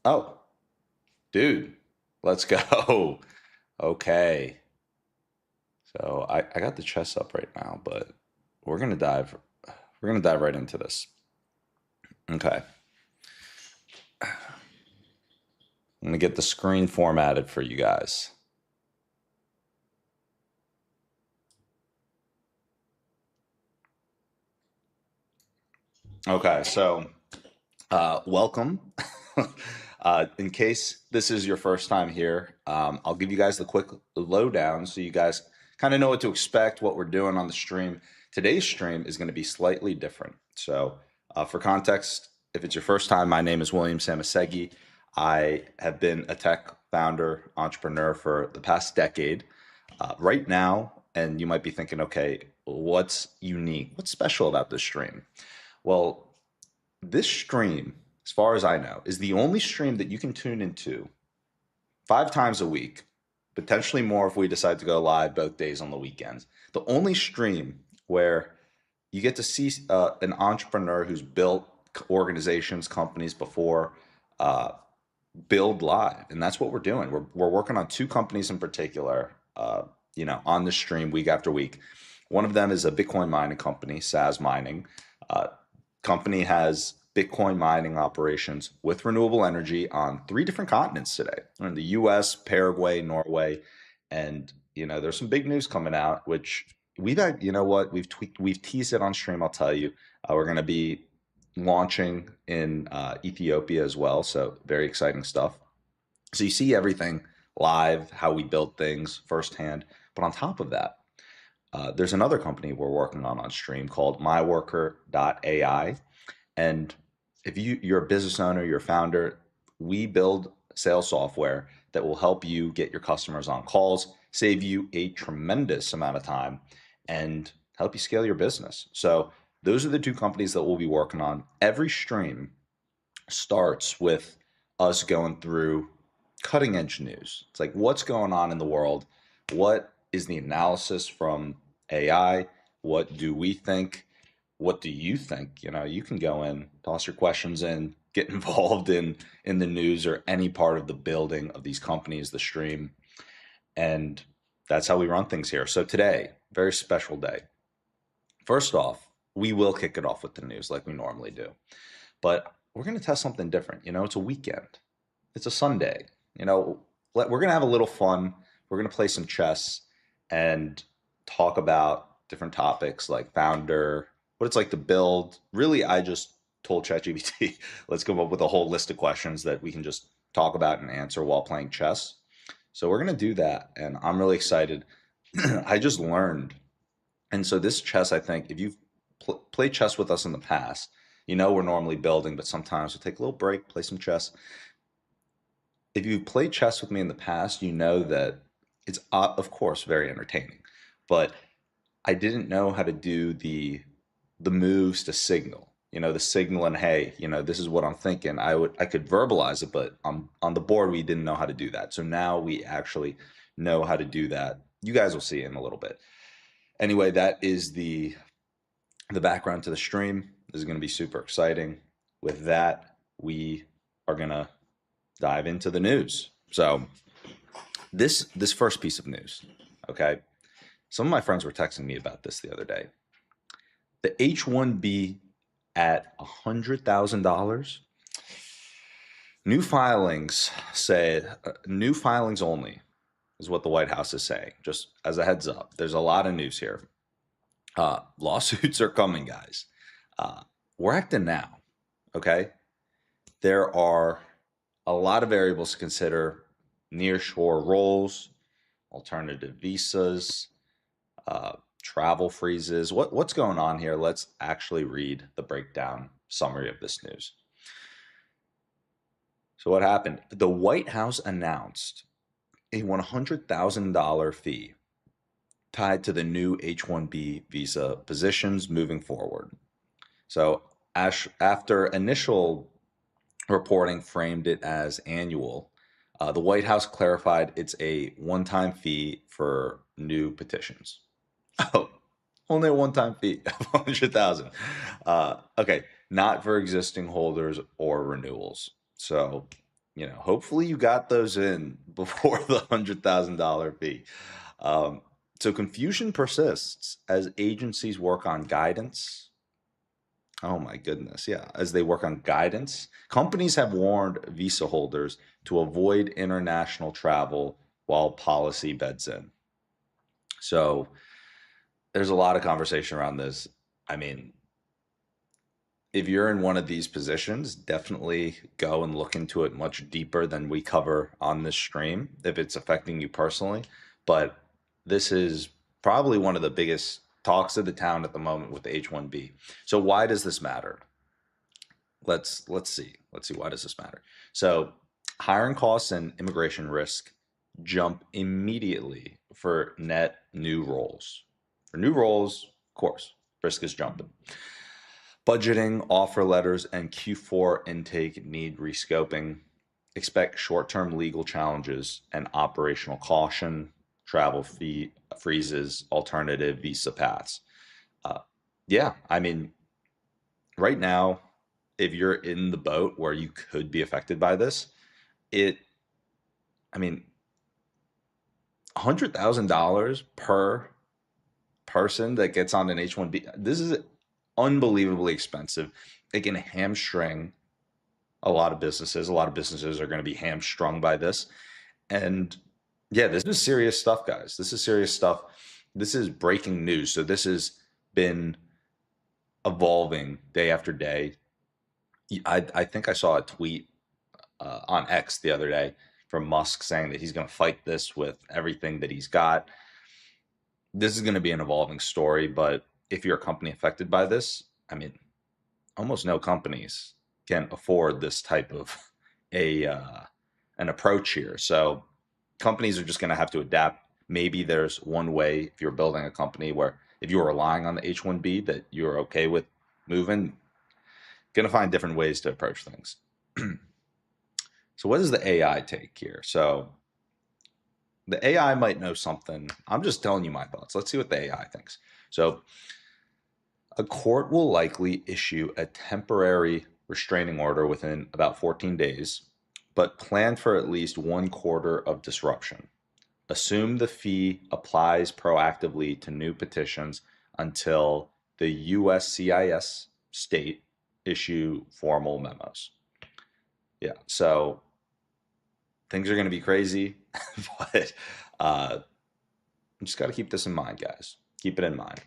Oh, dude, let's go. Okay. So I got the chest up right now, but we're gonna dive we're gonna dive right into this. Okay. I'm gonna get the screen formatted for you guys. Okay, so welcome. In case this is your first time here, I'll give you guys the quick lowdown so you guys kind of know what to expect, what we're doing on the stream. Today's stream is going to be slightly different. So, for context, if it's your first time, my name is William Samasegi. I have been a tech founder, entrepreneur for the past decade. Right now, and you might be thinking, okay, what's unique? What's special about this stream? Well, this stream, as far as I know, is the only stream that you can tune into 5 times a week, potentially more if we decide to go live both days on the weekends. The only stream where you get to see an entrepreneur who's built organizations, companies before, uh, build live, and that's what we're doing. We're working on two companies in particular, on the stream week after week. One of them is a Bitcoin mining company, SAS Mining. Uh, Company has Bitcoin mining operations with renewable energy on three different continents today. We're in the U.S., Paraguay, Norway, and there's some big news coming out, which we've had. You know what? We've teased it on stream. I'll tell you, we're going to be launching in Ethiopia as well. So very exciting stuff. So you see everything live, how we build things firsthand. But on top of that, there's another company we're working on stream called MyWorker.ai. And if you're a business owner, you're a founder, we build sales software that will help you get your customers on calls, save you a tremendous amount of time, and help you scale your business. So those are the two companies that we'll be working on. Every stream starts with us going through cutting edge news. It's like what's going on in the world? What is the analysis from AI? What do we think? What do you think? You can go in, toss your questions in, get involved in the news or any part of the building of these companies, the stream, and that's how we run things here. So today, very special day. First off, we will kick it off with the news like we normally do. But we're going to test something different. It's a weekend. It's a Sunday. We're going to have a little fun. We're going to play some chess and talk about different topics like founder, what it's like to build. Really, I just told ChatGPT, let's come up with a whole list of questions that we can just talk about and answer while playing chess. So we're going to do that. And I'm really excited. I just learned. And so this chess, I think, if you've played chess with us in the past, we're normally building, but sometimes we'll take a little break, play some chess. If you've played chess with me in the past, you know that it's, of course, very entertaining. But I didn't know how to do the moves to signal. The signal and hey, this is what I'm thinking. I could verbalize it, but on the board we didn't know how to do that. So now we actually know how to do that. You guys will see in a little bit. Anyway, that is the background to the stream. This is going to be super exciting. With that, we are going to dive into the news. So, this first piece of news, okay? Some of my friends were texting me about this the other day. The H-1B at $100,000. New filings say new filings only is what the White House is saying. Just as a heads up, there's a lot of news here. Lawsuits are coming, guys. Uh, we're acting now, okay? There are a lot of variables to consider: nearshore roles, alternative visas, uh, travel freezes. What's going on here? Let's actually read the breakdown summary of this news. So what happened? The White House announced a $100,000 fee tied to the new H-1B visa positions moving forward. So after initial reporting framed it as annual, the White House clarified it's a one-time fee for new petitions. Oh, only a one-time fee of 100,000. Okay, not for existing holders or renewals. So hopefully you got those in before the $100,000 fee. Um, so confusion persists as agencies work on guidance. Oh my goodness. Yeah. As they work on guidance, companies have warned visa holders to avoid international travel while policy beds in. So there's a lot of conversation around this. I mean, if you're in one of these positions, definitely go and look into it much deeper than we cover on this stream if it's affecting you personally. But this is probably one of the biggest talks of the town at the moment with the H-1B. So why does this matter? Let's see why does this matter? So hiring costs and immigration risk jump immediately for net new roles. For new roles, of course, risk is jumping. Budgeting, offer letters, and Q4 intake need rescoping. Expect short-term legal challenges and operational caution, travel fee freezes, alternative visa paths. Uh, yeah, I mean, right now, if you're in the boat where you could be affected by this, it, I mean, $100,000 per person that gets on an H-1B, this is unbelievably expensive. It can hamstring a lot of businesses. A lot of businesses are going to be hamstrung by this. And yeah, this is serious stuff, guys. This is serious stuff. This is breaking news. So this has been evolving day after day. I think I saw a tweet on X the other day from Musk saying that he's going to fight this with everything that he's got. This is going to be an evolving story, but if you're a company affected by this, I mean, almost no companies can afford this type of a an approach here. So companies are just going to have to adapt. Maybe there's one way if you're building a company where if you're relying on the H-1B that you're okay with moving, going to find different ways to approach things. So what does the AI take here? So the AI might know something. I'm just telling you my thoughts. Let's see what the AI thinks. So a court will likely issue a temporary restraining order within about 14 days, but plan for at least 1/4 of disruption. Assume the fee applies proactively to new petitions until the USCIS state issue formal memos. Yeah, so things are going to be crazy, but just got to keep this in mind, guys. Keep it in mind.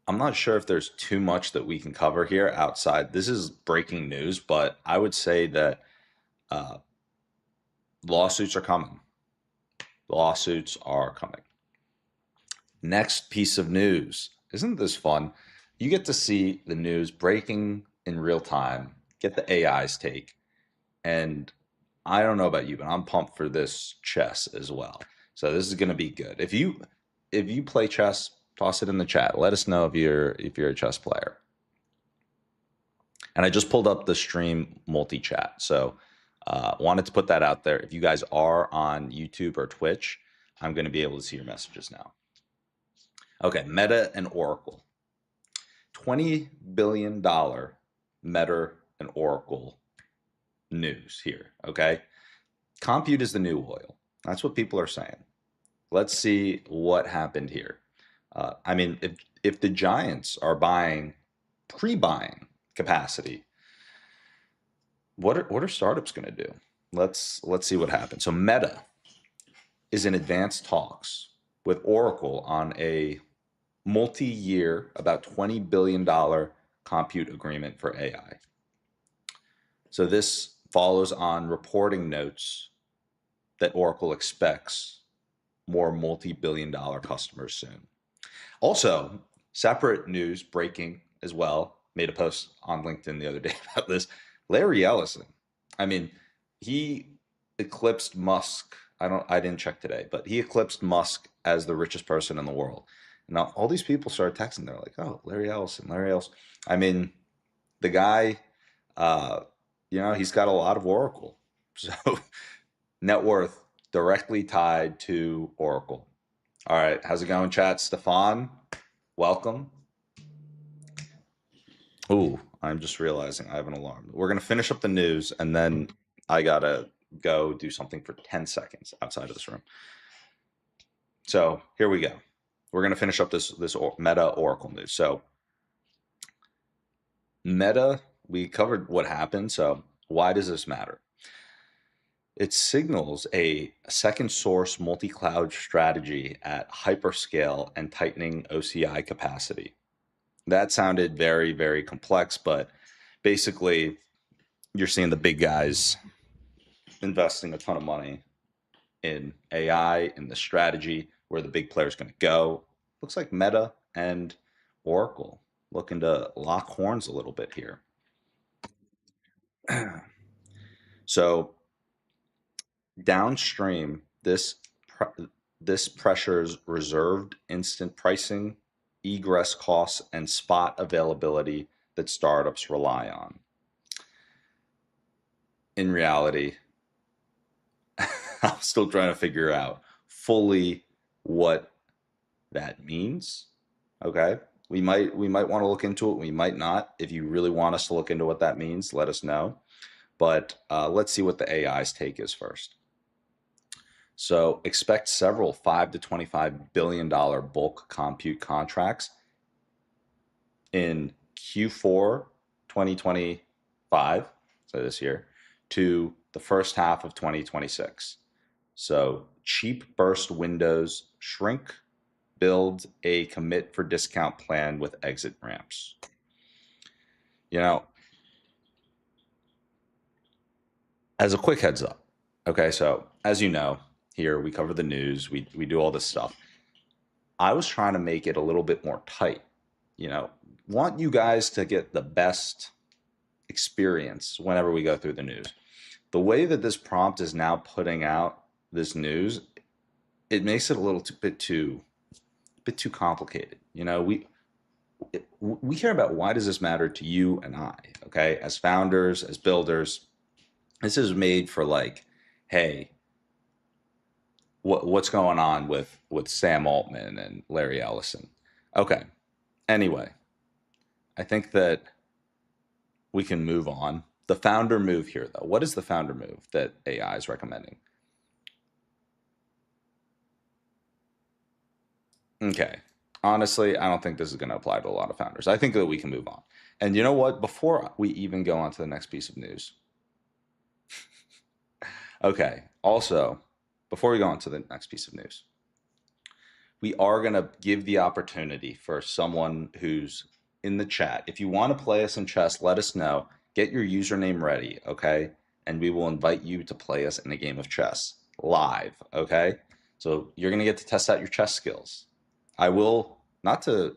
I'm not sure if there's too much that we can cover here outside. This is breaking news, but I would say that uh, lawsuits are coming. Lawsuits are coming. Next piece of news. Isn't this fun? You get to see the news breaking in real time, get the AI's take. And I don't know about you, but I'm pumped for this chess as well. So this is going to be good. If you play chess, toss it in the chat. Let us know if you're a chess player. And I just pulled up the stream multi-chat. So wanted to put that out there. If you guys are on YouTube or Twitch, I'm going to be able to see your messages now. Okay, Meta and Oracle. $20 billion Meta and Oracle news here, okay? Compute is the new oil. That's what people are saying. Let's see what happened here. I mean, if the giants are pre-buying capacity, what are startups going to do? Let's see what happens. So Meta is in advanced talks with Oracle on a multi-year, about $20 billion compute agreement for AI. So this follows on reporting notes that Oracle expects more multi-billion dollar customers soon. Also, separate news breaking as well, made a post on LinkedIn the other day about this. Larry Ellison, I mean, he eclipsed Musk. I didn't check today, but he eclipsed Musk as the richest person in the world. Now, all these people started texting. They're like, oh, Larry Ellison, Larry Ellison. I mean, the guy, uh, he's got a lot of Oracle. So net worth directly tied to Oracle. All right, how's it going, chat? Stefan, welcome. Ooh, I'm just realizing I have an alarm. We're gonna finish up the news, and then I gotta go do something for 10 seconds outside of this room. So here we go. We're gonna finish up this Meta Oracle news. So Meta, we covered what happened. So why does this matter? It signals a second source multi-cloud strategy at hyperscale and tightening OCI capacity. That sounded very, very complex, but basically you're seeing the big guys investing a ton of money in AI, in the strategy, where the big player's going to go. Looks like Meta and Oracle looking to lock horns a little bit here. So downstream, this pressures reserved instant pricing, egress costs, and spot availability that startups rely on. In reality, I'm still trying to figure out fully what that means. Okay. We might want to look into it. We might not. If you really want us to look into what that means, let us know. But let's see what the AI's take is first. So expect several $5 to $25 billion bulk compute contracts in Q4 2025, so this year, to the first half of 2026. So cheap burst windows shrink, build a commit for discount plan with exit ramps. You know, as a quick heads up, okay, so as you know, here we cover the news, we do all this stuff. I was trying to make it a little bit more tight, you know, want you guys to get the best experience whenever we go through the news. The way that this prompt is now putting out this news, it makes it a little bit too complicated. You know, we care about why does this matter to you and I, okay? As founders, as builders, this is made for like, hey, what's going on with Sam Altman and Larry Ellison? Okay. Anyway, I think that we can move on. The founder move here, though. What is the founder move that AI is recommending? Okay. Honestly, I don't think this is going to apply to a lot of founders. I think that we can move on. And you know what? Before we even go on to the next piece of news, okay. Also, before we go on to the next piece of news, we are going to give the opportunity for someone who's in the chat. If you want to play us in chess, let us know. Get your username ready, okay? And we will invite you to play us in a game of chess live, okay? So you're going to get to test out your chess skills. I will not to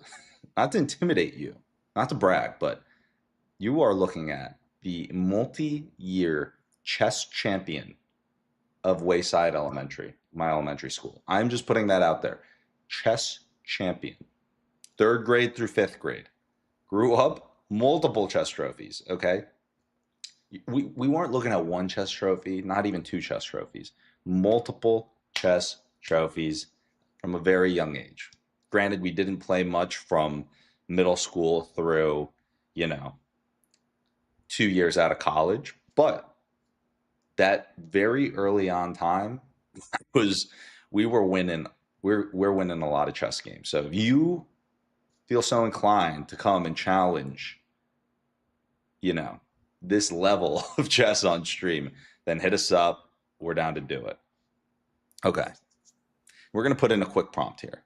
not to intimidate you, not to brag, but you are looking at the multi-year chess champion of Wayside Elementary, my elementary school. I'm just putting that out there. Chess champion, third grade through fifth grade. Grew up, multiple chess trophies. Okay. We weren't looking at one chess trophy, not even two chess trophies, multiple chess trophies from a very young age. Granted, we didn't play much from middle school through, you know, 2 years out of college, but that very early on time was we were winning. We're winning a lot of chess games. So if you feel so inclined to come and challenge, you know, this level of chess on stream, then hit us up. We're down to do it. Okay. We're going to put in a quick prompt here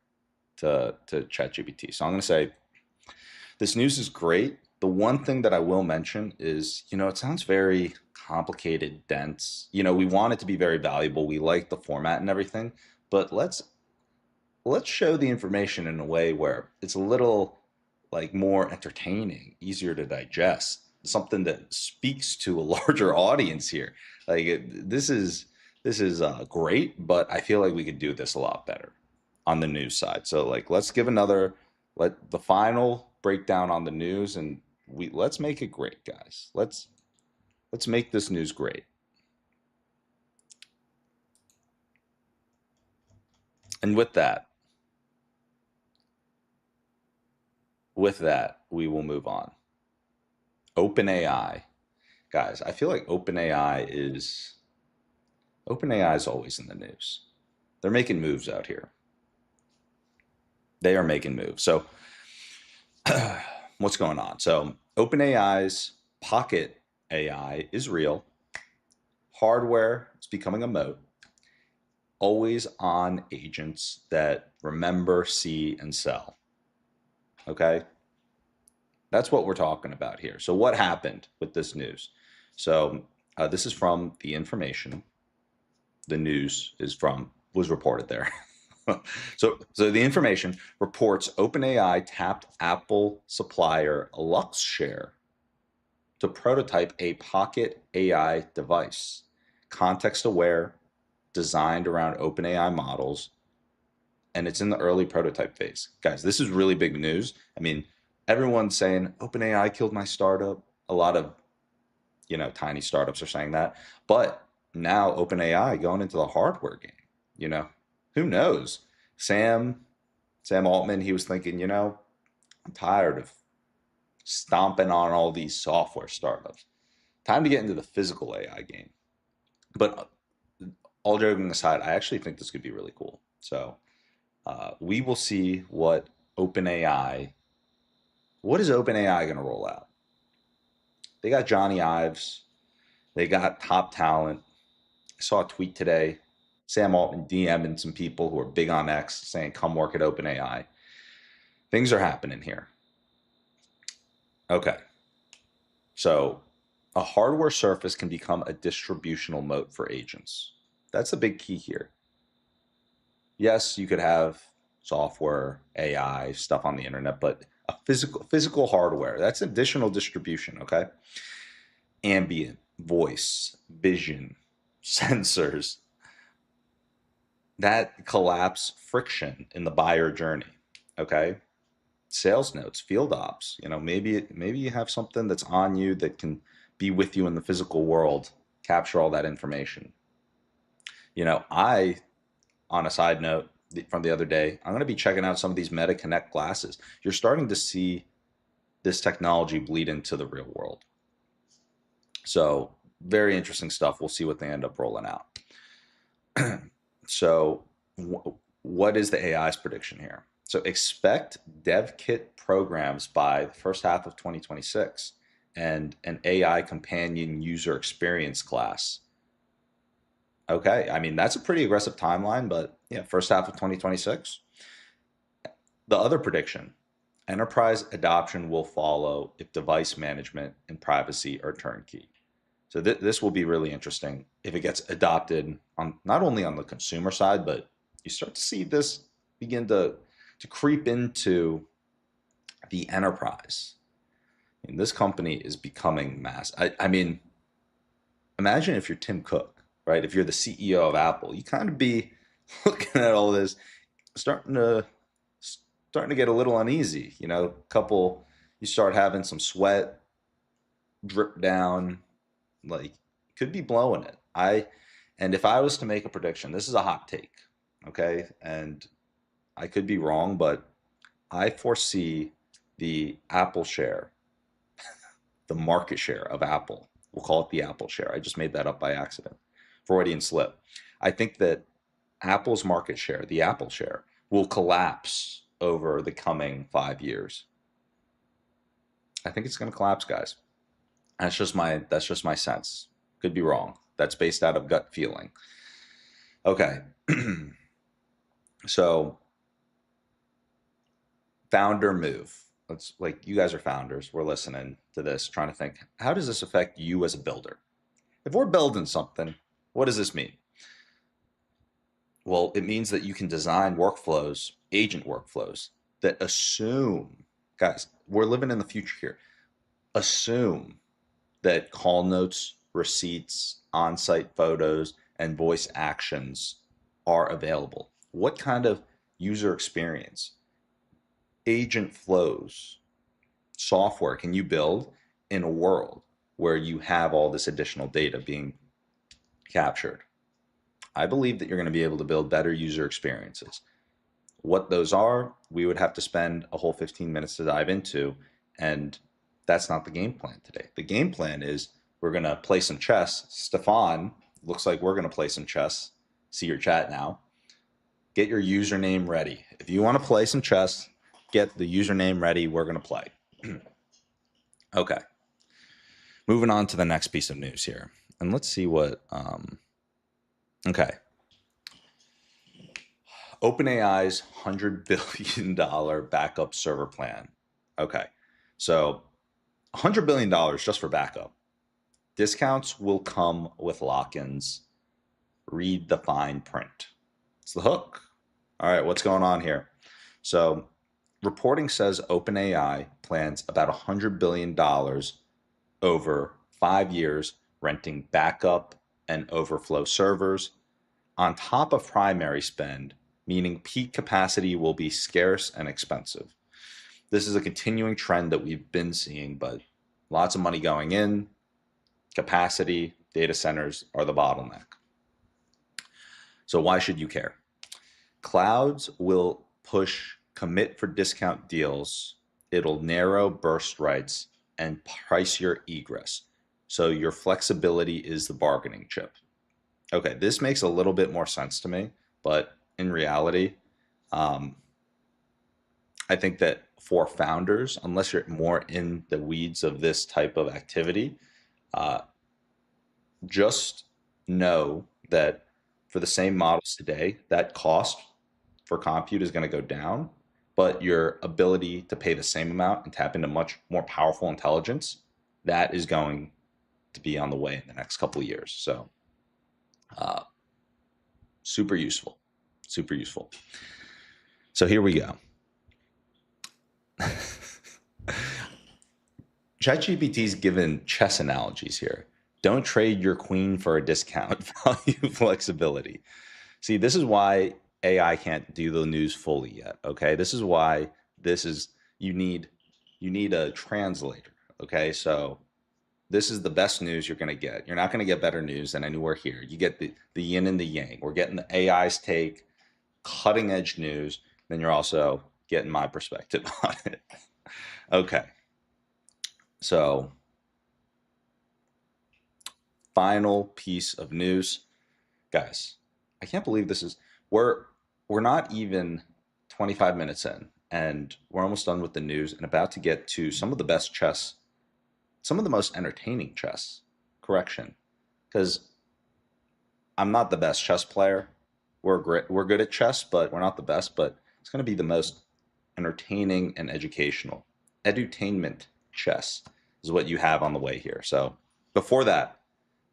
to ChatGPT. So I'm going to say, this news is great. The one thing that I will mention is, you know, it sounds very complicated, dense. You know, we want it to be very valuable. We like the format and everything, but let's show the information in a way where it's a little like more entertaining, easier to digest, something that speaks to a larger audience here. Like this is great, but I feel like we could do this a lot better on the news side. So like let's give another let the final breakdown on the news, and let's make it great, guys. Let's make this news great. And with that, we will move on. OpenAI, guys. I feel like OpenAI is always in the news. They're making moves out here. They are making moves. So what's going on? So OpenAI's Pocket AI is real. Hardware is becoming a moat. Always on agents that remember, see, and sell. Okay. That's what we're talking about here. So what happened with this news? So this is from the information. The news was reported there. So the information reports OpenAI tapped Apple supplier Luxshare to prototype a pocket AI device, context aware, designed around OpenAI models, and it's in the early prototype phase. Guys, this is really big news. I mean, everyone's saying OpenAI killed my startup. A lot of, tiny startups are saying that. But now OpenAI going into the hardware game, you know, who knows? Sam Altman, he was thinking, I'm tired of stomping on all these software startups. Time to get into the physical AI game. But all joking aside, I actually think this could be really cool. So we will see what is OpenAI going to roll out? They got Johnny Ives. They got top talent. I saw a tweet today, Sam Altman DMing some people who are big on X saying, come work at OpenAI. Things are happening here. Okay. So a hardware surface can become a distributional moat for agents. That's the big key here. Yes, you could have software, AI, stuff on the internet, but a physical hardware, that's additional distribution, okay? Ambient, voice, vision, sensors, that collapse friction in the buyer journey, okay? Sales notes, field ops, maybe you have something that's on you that can be with you in the physical world, capture all that information. On a side note from the other day, I'm going to be checking out some of these Meta Connect glasses. You're starting to see this technology bleed into the real world. So very interesting stuff. We'll see what they end up rolling out. So what is the AI's prediction here? So expect dev kit programs by the first half of 2026 and an AI companion user experience class. Okay, I mean, that's a pretty aggressive timeline, but yeah, first half of 2026. The other prediction, enterprise adoption will follow if device management and privacy are turnkey. So this will be really interesting if it gets adopted on not only on the consumer side, but you start to see this begin to creep into the enterprise. And this company is becoming mass. I mean, imagine if you're Tim Cook, right? If you're the CEO of Apple, you kind of be looking at all this, starting to get a little uneasy. You start having some sweat drip down, like could be blowing it. And if I was to make a prediction, this is a hot take, okay? And I could be wrong, but I foresee the Apple share, the market share of Apple. We'll call it the Apple share. I just made that up by accident. Freudian slip. I think that Apple's market share, the Apple share, will collapse over the coming 5 years. I think it's going to collapse, guys. That's just my sense. Could be wrong. That's based out of gut feeling. Okay. So founder move. Let's, like, you guys are founders. We're listening to this, trying to think, how does this affect you as a builder? If we're building something, what does this mean? Well, it means that you can design workflows, agent workflows that assume, guys, we're living in the future here. Assume that call notes, receipts, on-site photos, and voice actions are available. What kind of user experience, agent flows, software can you build in a world where you have all this additional data being captured? I believe that you're going to be able to build better user experiences. What those are, we would have to spend a whole 15 minutes to dive into. And That's not the game plan today. The game plan is we're going to play some chess. Stefan, looks like we're going to play some chess. See your chat now. Get your username ready. If you want to play some chess, get the username ready. We're going to play. Okay. Moving on to the next piece of news here. And let's see what, okay. OpenAI's $100 billion backup server plan. Okay. So $100 billion just for backup. Discounts will come with lock-ins. Read the fine print. It's the hook. All right, what's going on here? So reporting says OpenAI plans about $100 billion over 5 years renting backup and overflow servers on top of primary spend, meaning peak capacity will be scarce and expensive. This is a continuing trend that we've been seeing, but lots of money going in, capacity, data centers are the bottleneck. So why should you care? Clouds will push commit for discount deals. It'll narrow burst rights and price your egress. So your flexibility is the bargaining chip. Okay, this makes a little bit more sense to me, but in reality, I think that for founders, unless you're more in the weeds of this type of activity, just know that for the same models today, that cost for compute is going to go down, but your ability to pay the same amount and tap into much more powerful intelligence, that is going to be on the way in the next couple of years. So super useful, super useful. So here we go. ChatGPT's given chess analogies here. Don't trade your queen for a discount. Value flexibility. See, this is why AI can't do the news fully yet. Okay, this is why you need a translator. Okay, so this is the best news you're going to get. You're not going to get better news than anywhere here. You get the yin and the yang. We're getting the AI's take, cutting edge news. Then you're also getting my perspective on it. Okay. So, final piece of news, guys. I can't believe this is we're not even 25 minutes in, and we're almost done with the news and about to get to some of the best chess, some of the most entertaining chess. Correction, because I'm not the best chess player. We're good at chess, but we're not the best. But it's going to be the most entertaining and educational. Edutainment chess is what you have on the way here. So before that,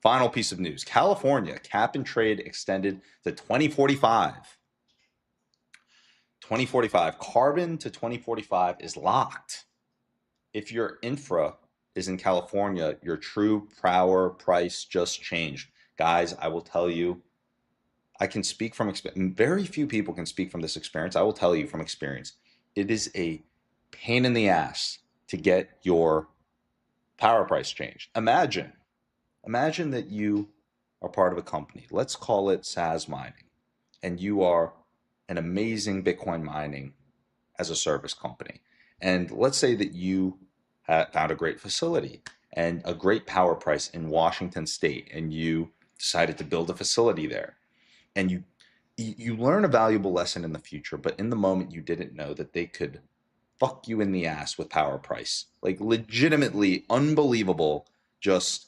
final piece of news. California cap and trade extended to 2045. 2045. Carbon to 2045 is locked. If your infra is in California, your true power price just changed. Guys, I will tell you, I can speak from experience. Very few people can speak from this experience. I will tell you from experience. It is a pain in the ass to get your power price changed. Imagine that you are part of a company. Let's call it SAS Mining, and you are an amazing Bitcoin mining as a service company. And let's say that you found a great facility and a great power price in Washington State, and you decided to build a facility there. And you learn a valuable lesson in the future, but in the moment you didn't know that they could fuck you in the ass with power price. Like legitimately unbelievable, just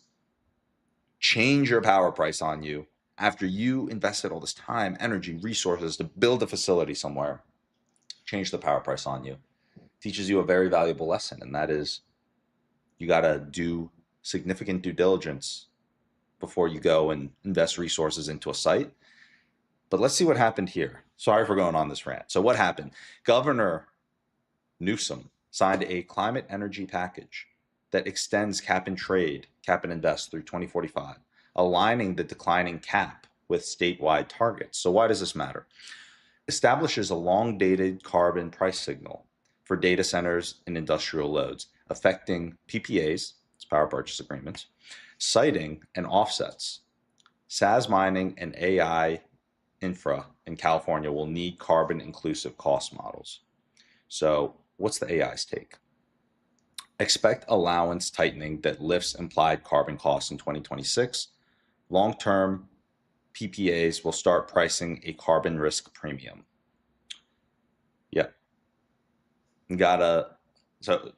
change your power price on you after you invested all this time, energy, resources to build a facility somewhere. Change the power price on you. Teaches you a very valuable lesson, and that is you got to do significant due diligence before you go and invest resources into a site. But let's see what happened here. Sorry for going on this rant. So what happened? Governor Newsom signed a climate energy package that extends cap and trade, cap and invest through 2045, aligning the declining cap with statewide targets. So why does this matter? Establishes a long-dated carbon price signal for data centers and industrial loads, affecting PPAs, power purchase agreements, siting and offsets. SAS mining and AI infra in California will need carbon inclusive cost models. So what's the AI's take? Expect allowance tightening that lifts implied carbon costs in 2026. Long-term PPAs will start pricing a carbon risk premium. Yeah, gotta, so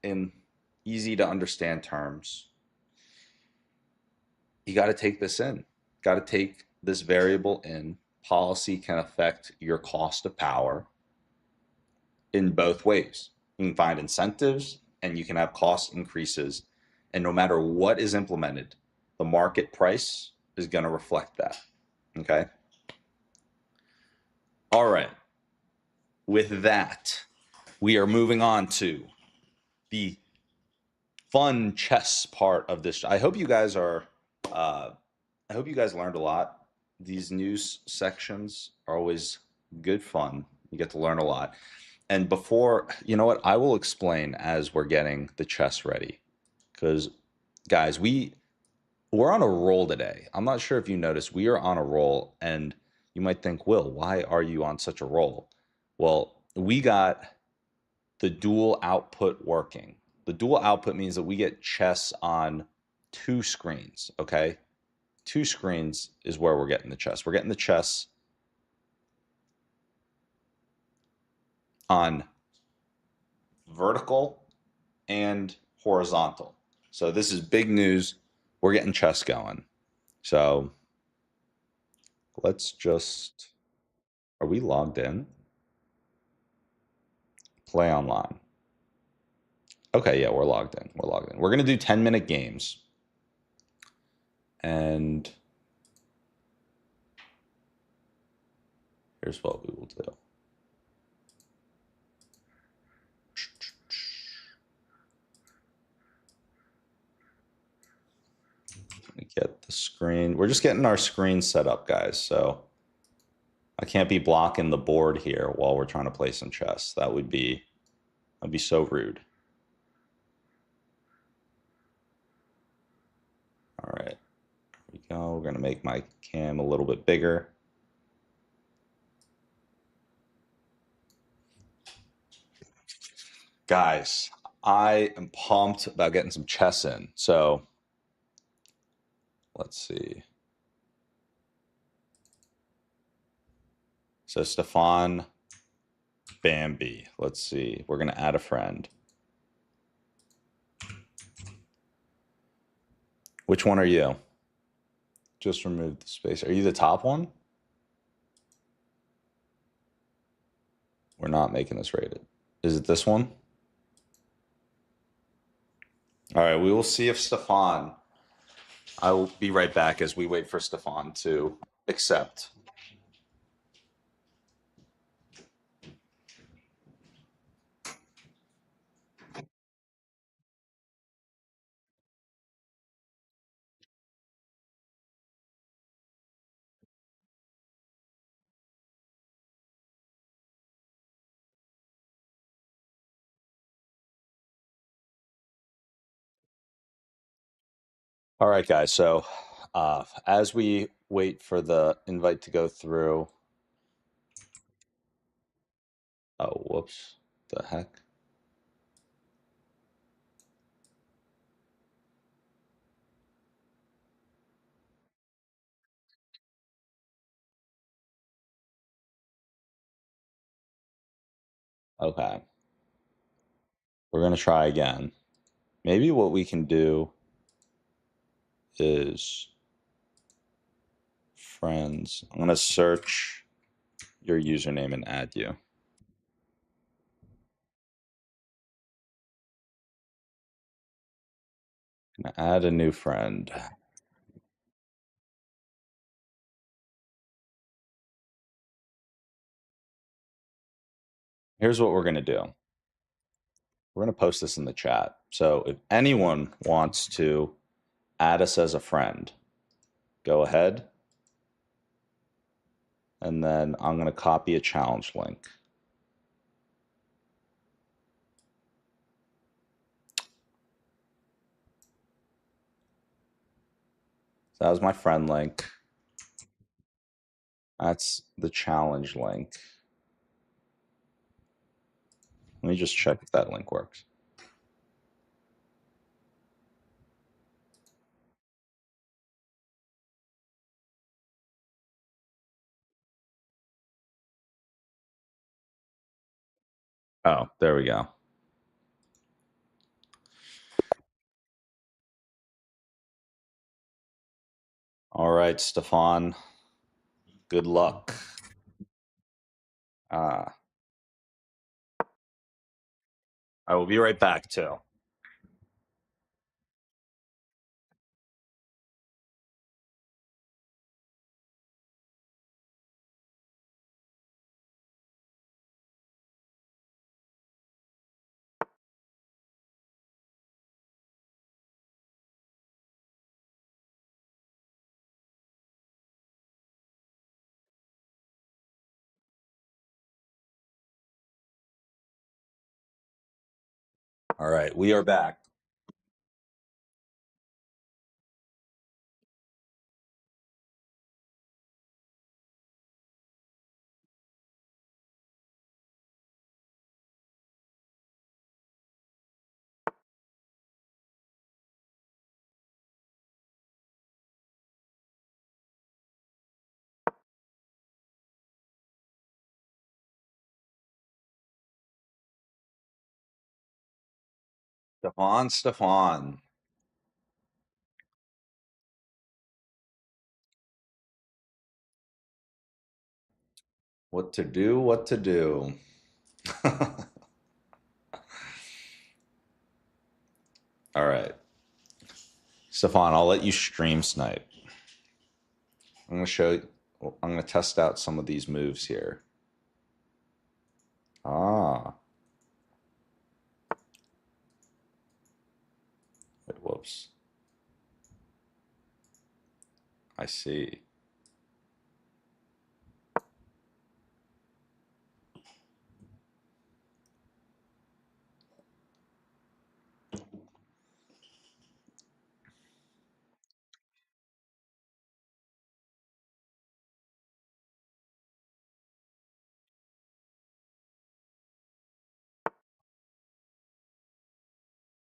in easy to understand terms, you got to take this in. Got to take this variable in. Policy can affect your cost of power in both ways. You can find incentives and you can have cost increases. And no matter what is implemented, the market price is going to reflect that. Okay. All right. With that, we are moving on to the fun chess part of this. I hope you guys are, I hope you guys learned a lot. These news sections are always good fun. You get to learn a lot. And before, you know what, I will explain as we're getting the chess ready. Because, guys, we're on a roll today. I'm not sure if you noticed, we are on a roll. And you might think, Will, why are you on such a roll? Well, we got the dual output working. The dual output means that we get chess on two screens, okay? Two screens is where we're getting the chess. We're getting the chess on vertical and horizontal. So this is big news. We're getting chess going. So let's just, are we logged in? Play online. Okay, yeah, we're logged in. We're logged in. We're going to do 10-minute games. And here's what we will do. Let me get the screen. We're just getting our screen set up, guys. So I can't be blocking the board here while we're trying to play some chess. That'd be so rude. All right, here we go. We're gonna make my cam a little bit bigger. Guys, I am pumped about getting some chess in. So let's see. So Stefan Bambi. Let's see. We're gonna add a friend. Which one are you? Just remove the space. Are you the top one? We're not making this rated. Is it this one? All right, we will see if Stefan. I will be right back as we wait for Stefan to accept. All right, guys. So as we wait for the invite to go through, oh, whoops, the heck. Okay, we're gonna try again. Maybe what we can do is friends. I'm gonna search your username and add you. Gonna add a new friend. Here's what we're gonna do. We're gonna post this in the chat. So if anyone wants to add us as a friend, go ahead. And then I'm gonna copy a challenge link. So that was my friend link. That's the challenge link. Let me just check if that link works. Oh, there we go. All right, Stefan. Good luck. Uh, I will be right back too. All right, we are back. Stefan. What to do, what to do. All right. Stefan, I'll let you stream snipe. I'm going to show you, I'm going to test out some of these moves here. Ah, wait, whoops. I see.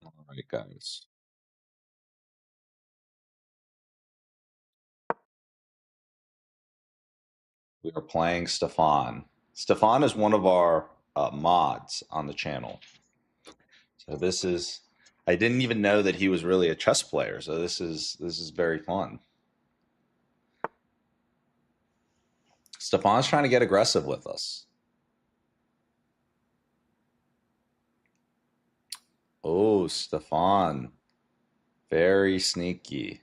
All right, guys. We are playing Stefan. Stefan is one of our mods on the channel. So this is, I didn't even know that he was really a chess player. So this is very fun. Stefan's trying to get aggressive with us. Oh, Stefan, very sneaky.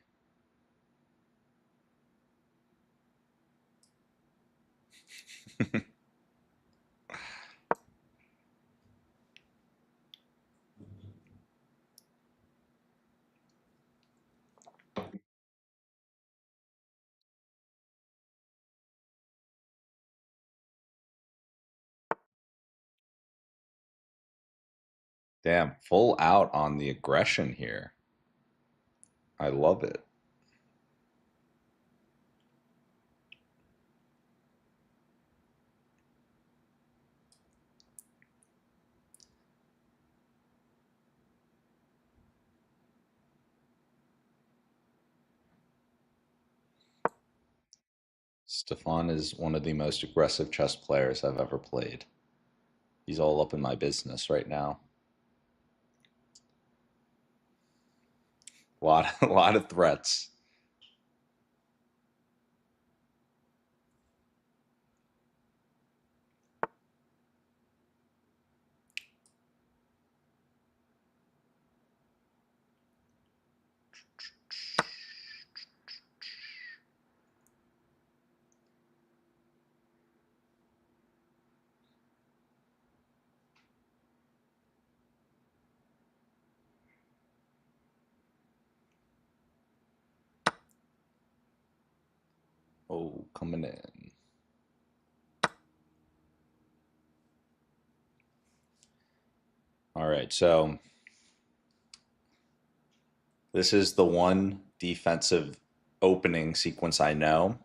Damn, full out on the aggression here. I love it. Stefan is one of the most aggressive chess players I've ever played. He's all up in my business right now. A lot of threats. Oh, coming in. All right, so this is the one defensive opening sequence I know.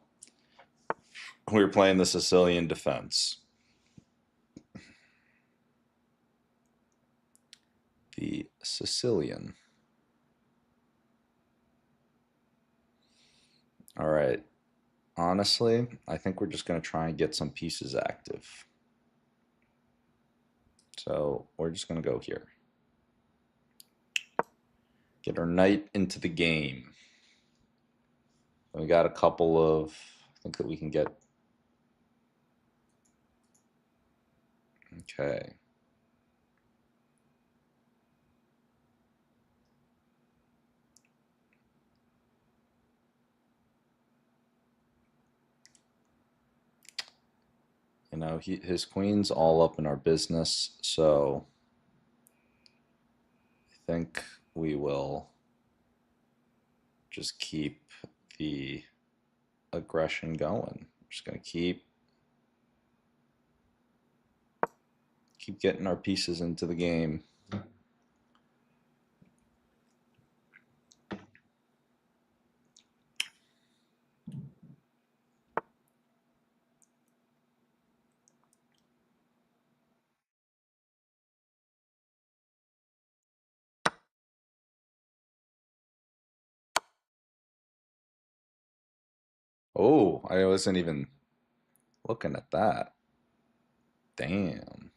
We were playing the Sicilian defense. The Sicilian. All right. Honestly, I think we're just going to try and get some pieces active. So we're just going to go here. Get our knight into the game. We got a couple of, I think that we can get. Okay. You know, his queen's all up in our business, so I think we will just keep the aggression going. Just gonna keep getting our pieces into the game. Oh, I wasn't even looking at that. Damn.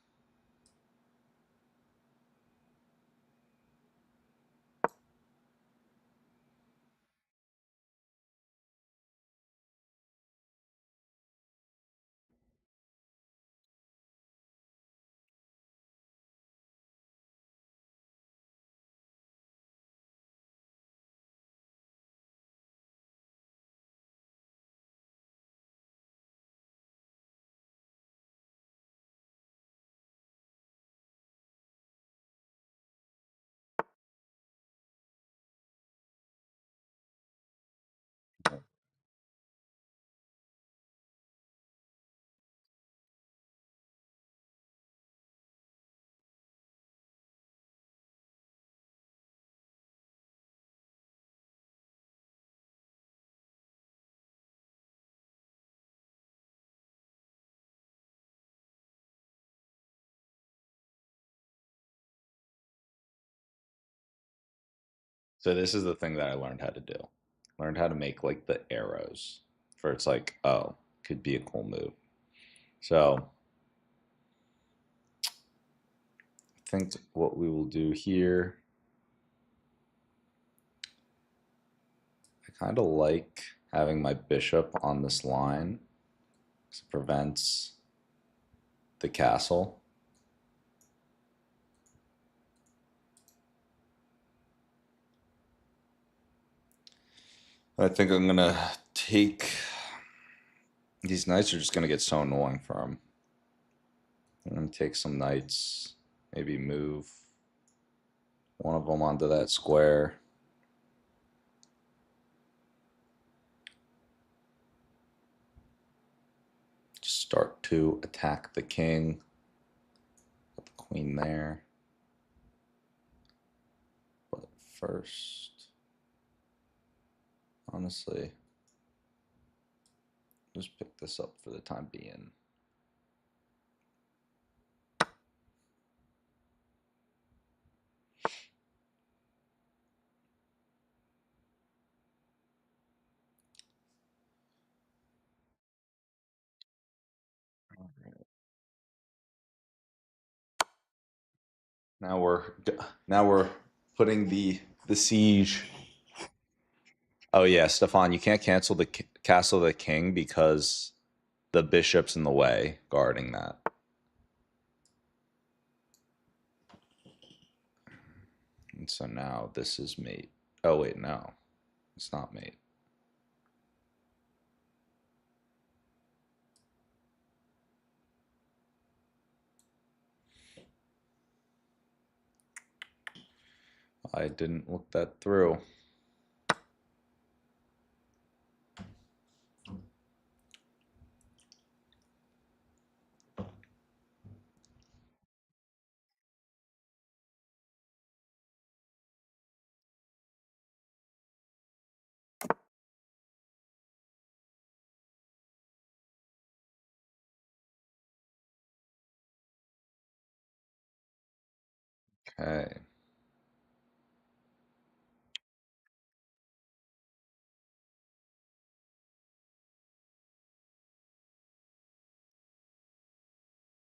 So this is the thing that I learned how to do. Learned how to make like the arrows for it's like, oh, could be a cool move. So I think what we will do here, I kind of like having my bishop on this line because it prevents the castle. I think I'm gonna take these knights are just gonna get so annoying for him. I'm gonna take some knights, maybe move one of them onto that square. Start to attack the king. Put the queen there. But first, honestly, just pick this up for the time being. Now we're now we're putting the siege. Oh yeah, Stefan, you can't cancel the castle of the king because the bishop's in the way guarding that. And so now this is mate. Oh wait, no. It's not mate. I didn't look that through. Okay.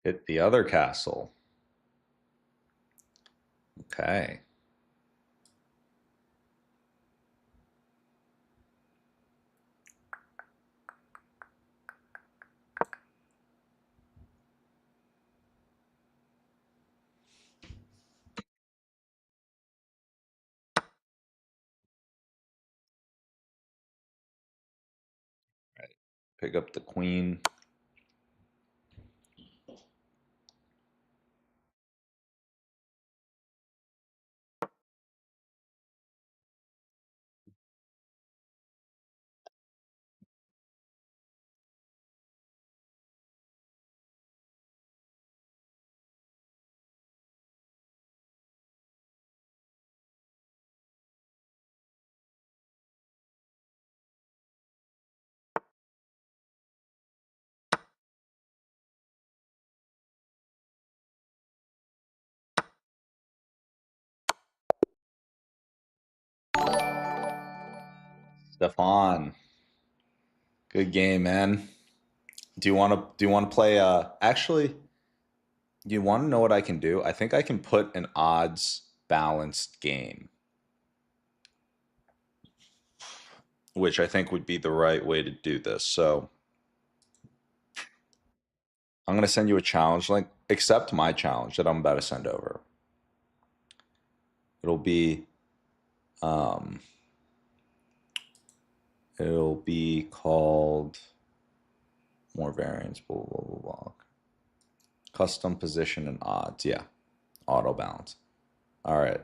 Hit the other castle. Okay. Right. Pick up the queen. Stefan, good game, man. Do you want to play actually, do you want to know what I can do? I think I can put an odds balanced game, which I think would be the right way to do this. So, I'm going to send you a challenge link. Accept my challenge that I'm about to send over. It'll be um it'll be called more variants, blah blah blah blah. Custom position and odds. Yeah. Auto balance. All right.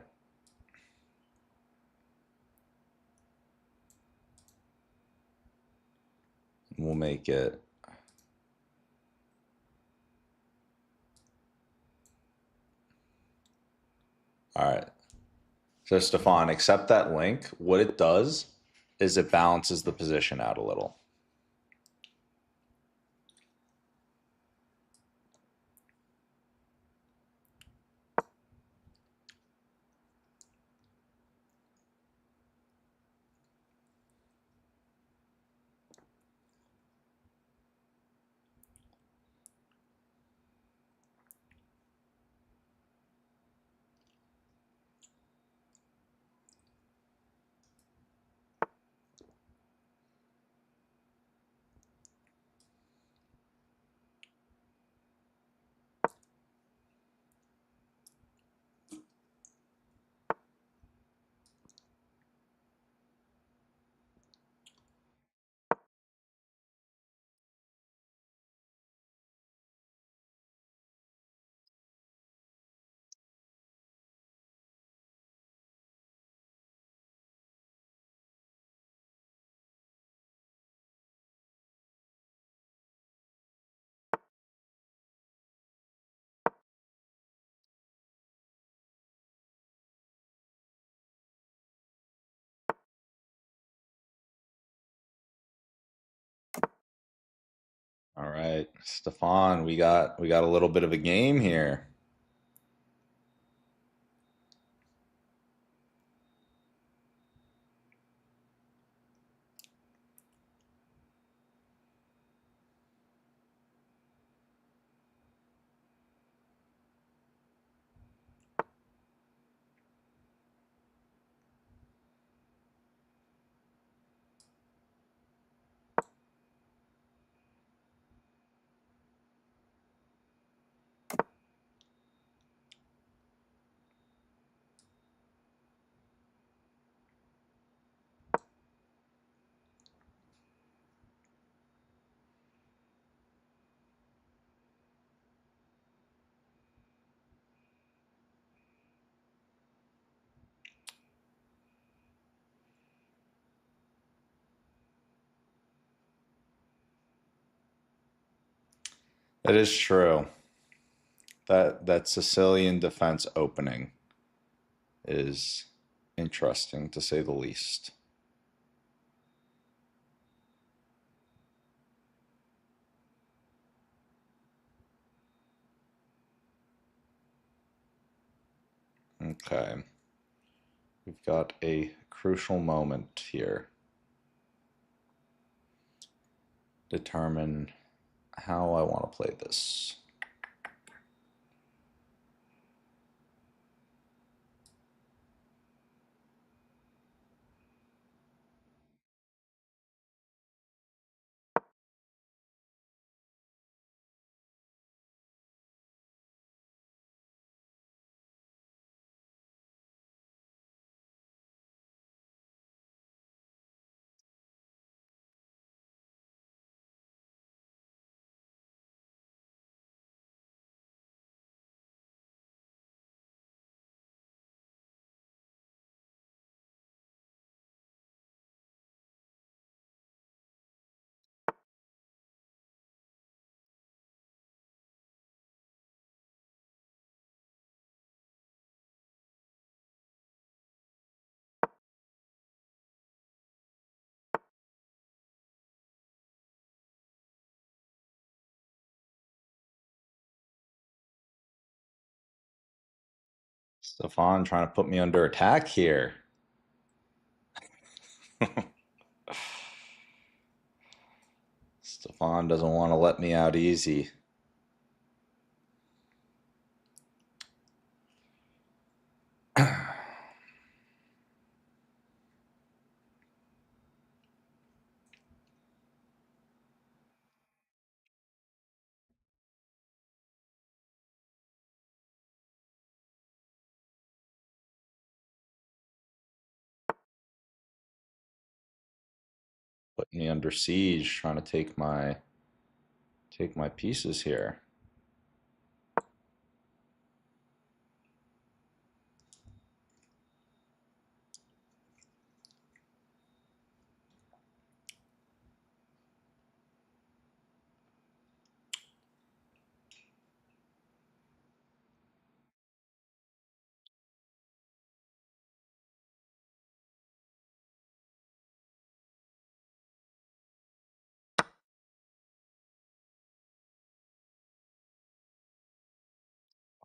We'll make it. All right. So, Stefan, accept that link. What it does is it balances the position out a little. All right, Stefan, we got a little bit of a game here. That is true. That Sicilian defense opening is interesting to say the least. Okay. We've got a crucial moment here. Determine how I want to play this. Stefan trying to put me under attack here. Stefan doesn't want to let me out easy. Putting me under siege, trying to take my pieces here.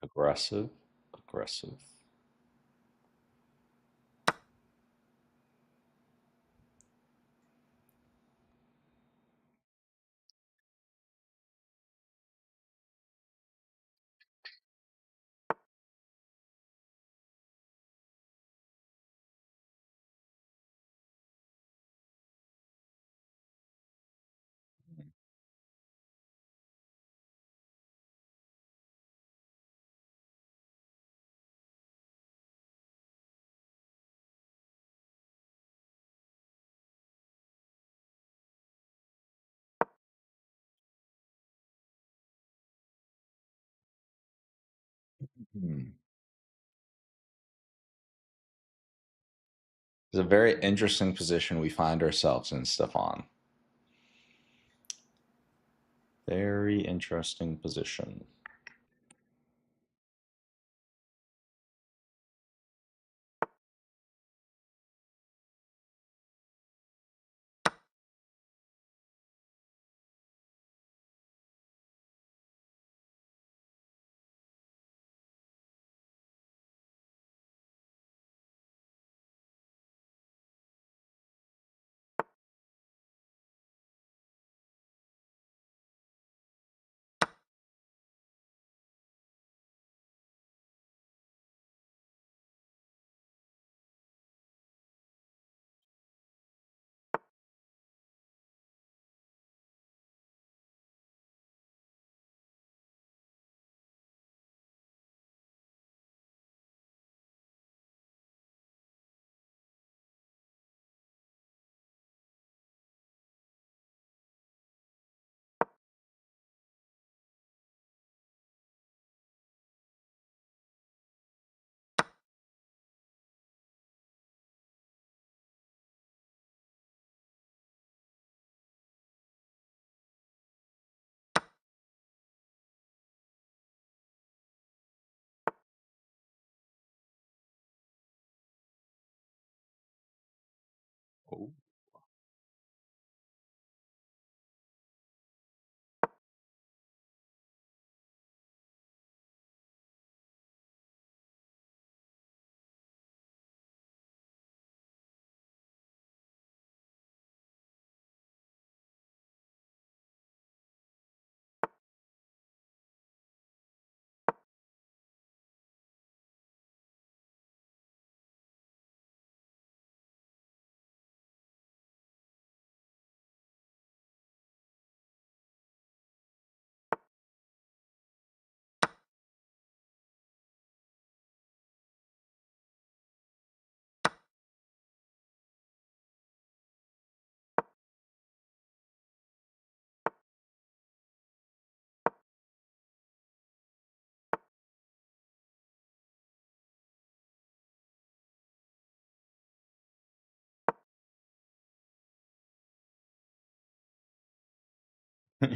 Aggressive, aggressive. Hmm. It's a very interesting position we find ourselves in, Stefan. Very interesting position. Oh.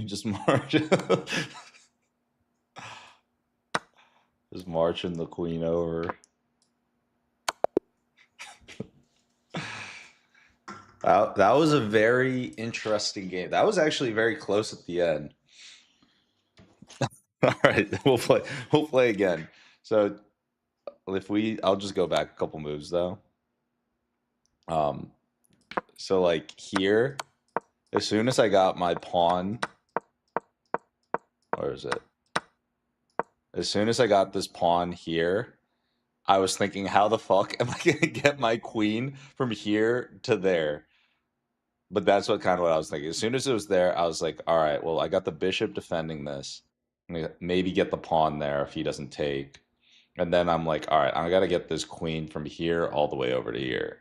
Just march. Just marching the queen over. That was a very interesting game. That was actually very close at the end. All right, we'll play. We'll play again. So I'll just go back a couple moves though. Um, so like here, as soon as I got my pawn, or is it? As soon as I got this pawn here, I was thinking, how the fuck am I gonna get my queen from here to there? But that's what I was thinking. As soon as it was there, I was like, all right, well, I got the bishop defending this. Maybe get the pawn there if he doesn't take. And then I'm like, all right, I gotta get this queen from here all the way over to here.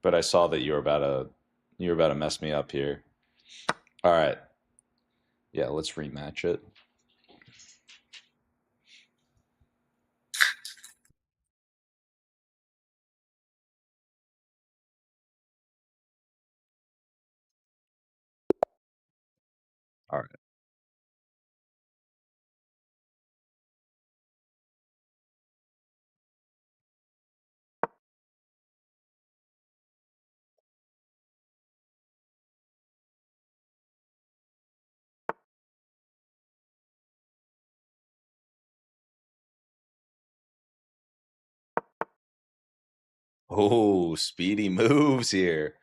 But I saw that you were about to mess me up here. All right. Yeah, let's rematch it. All right. Oh, speedy moves here.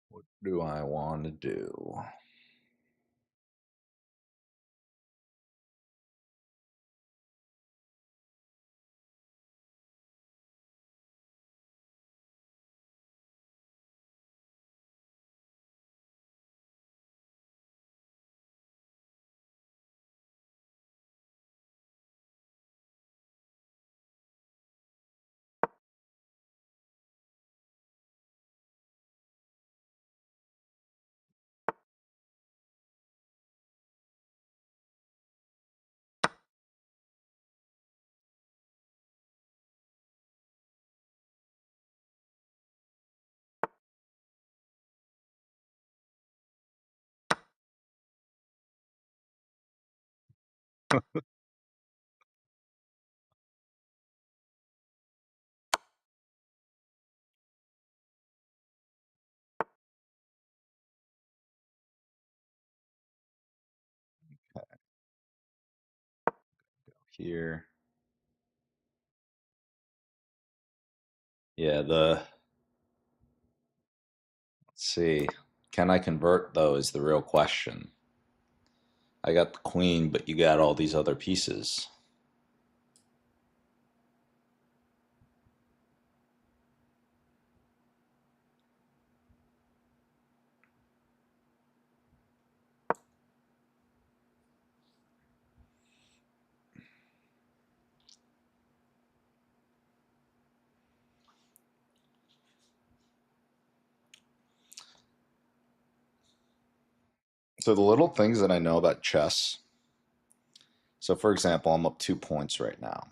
What do I want to do? Here. Yeah, let's see. Can I convert though is the real question. I got the queen, but you got all these other pieces. So the little things that I know about chess. So for example, I'm up 2 points right now.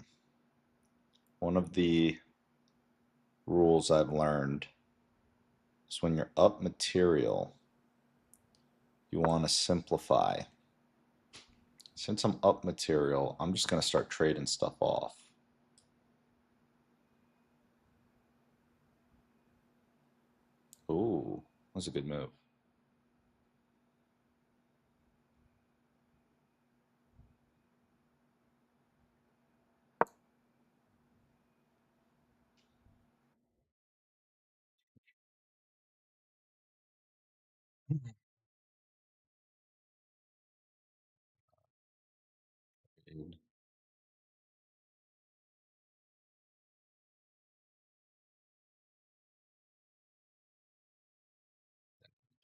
One of the rules I've learned So when you're up material, you want to simplify. Since I'm up material, I'm just going to start trading stuff off. Ooh, that's a good move. Dude,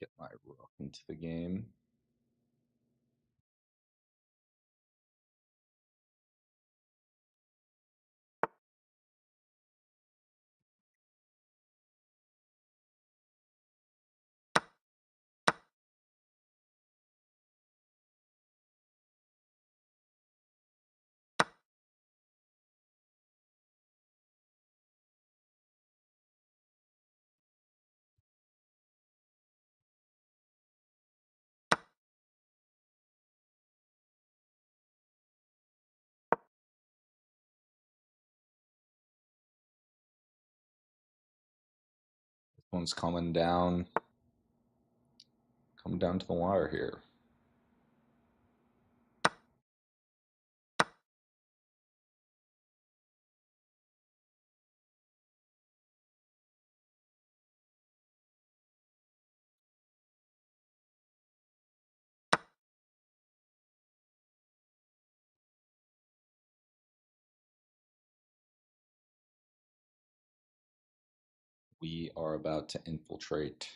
get my rook into the game. This one's coming down to the wire here. We are about to infiltrate.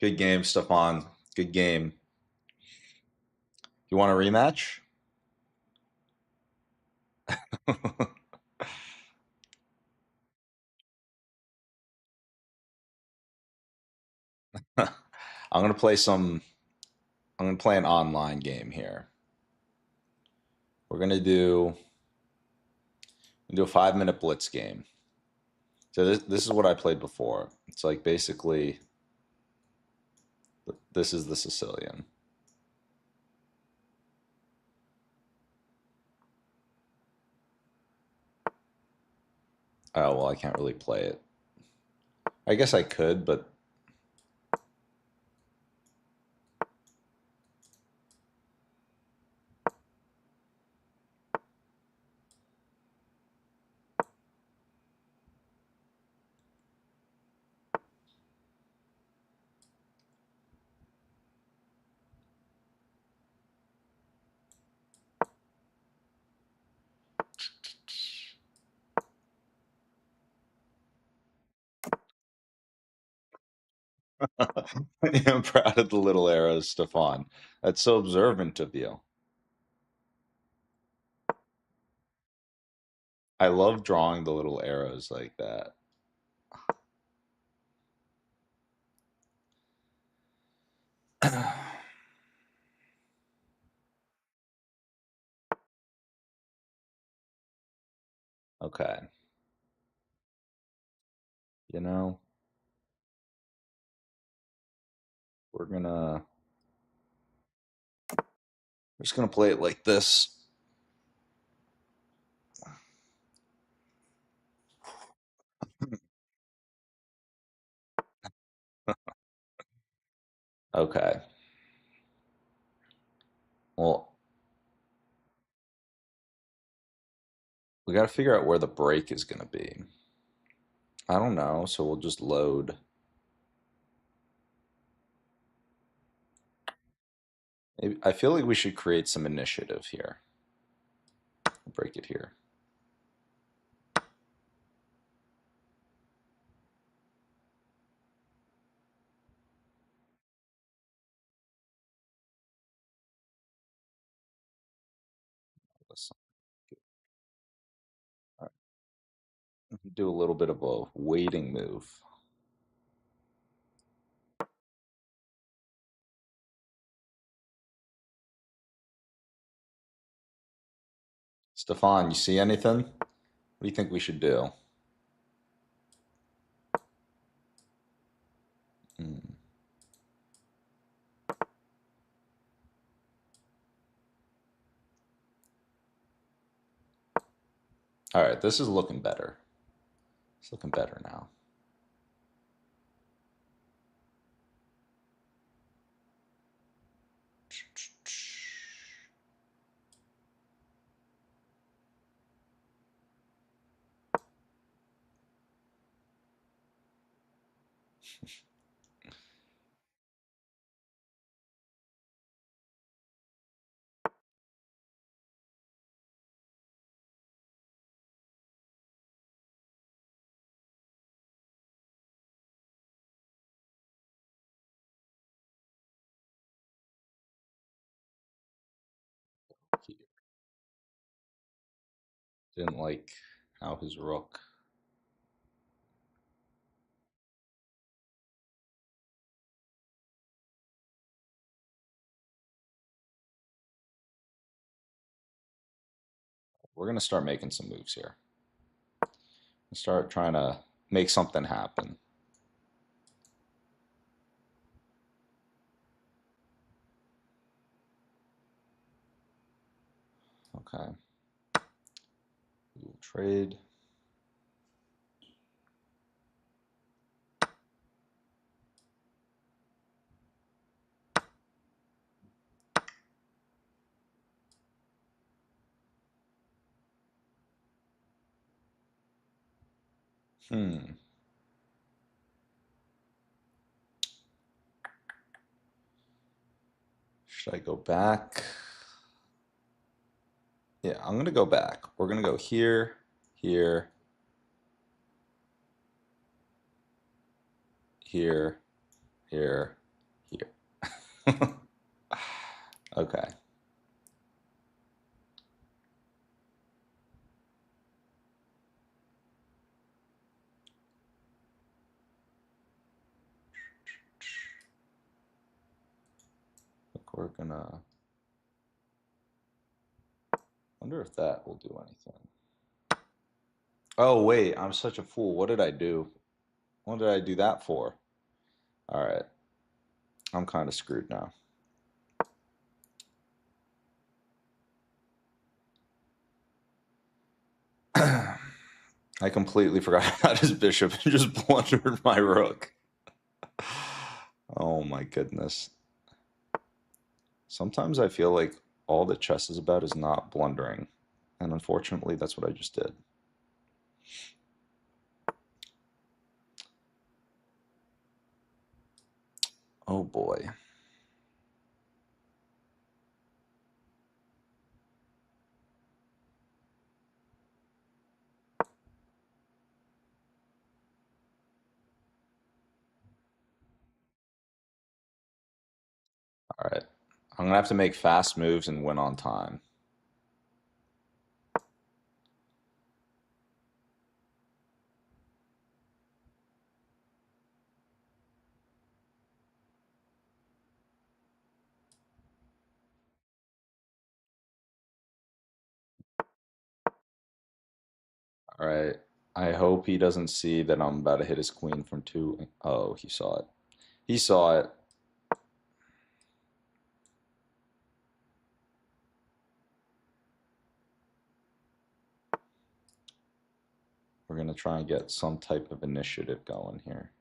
Good game, Stefan. Good game. You want a rematch? I'm gonna play some. I'm gonna play an online game here. We're gonna do a 5 minute blitz game. So this is what I played before. It's like basically this is the Sicilian. Oh well, I can't really play it. I guess I could, but I'm proud of the little arrows, Stefan. That's so observant of you. I love drawing the little arrows like that. Okay, you know, we're gonna we're just gonna play it like this. Okay. Well, we got to figure out where the break is gonna be. I don't know, so we'll just load. Maybe, I feel like we should create some initiative here. Break it here. Let's do a little bit of a waiting move. Stefan, you see anything? What do you think we should do? Hmm. All right, this is looking better. It's looking better now. Didn't like how his rook. We're gonna start making some moves here. Start trying to make something happen. Okay. We'll trade. Hmm. Should I go back? Yeah, I'm gonna go back. We're gonna go here, here, here, here, here. Okay. Look, we're gonna wonder if that will do anything. Oh wait, I'm such a fool. What did I do? What did I do that for? All right, I'm kind of screwed now. I completely forgot about his bishop and just blundered my rook. Oh my goodness. Sometimes I feel like all that chess is about is not blundering. And unfortunately, that's what I just did. Oh boy. All right. I'm going to have to make fast moves and win on time. All right. I hope he doesn't see that I'm about to hit his queen from two. Oh, he saw it. He saw it. We're going to try and get some type of initiative going here.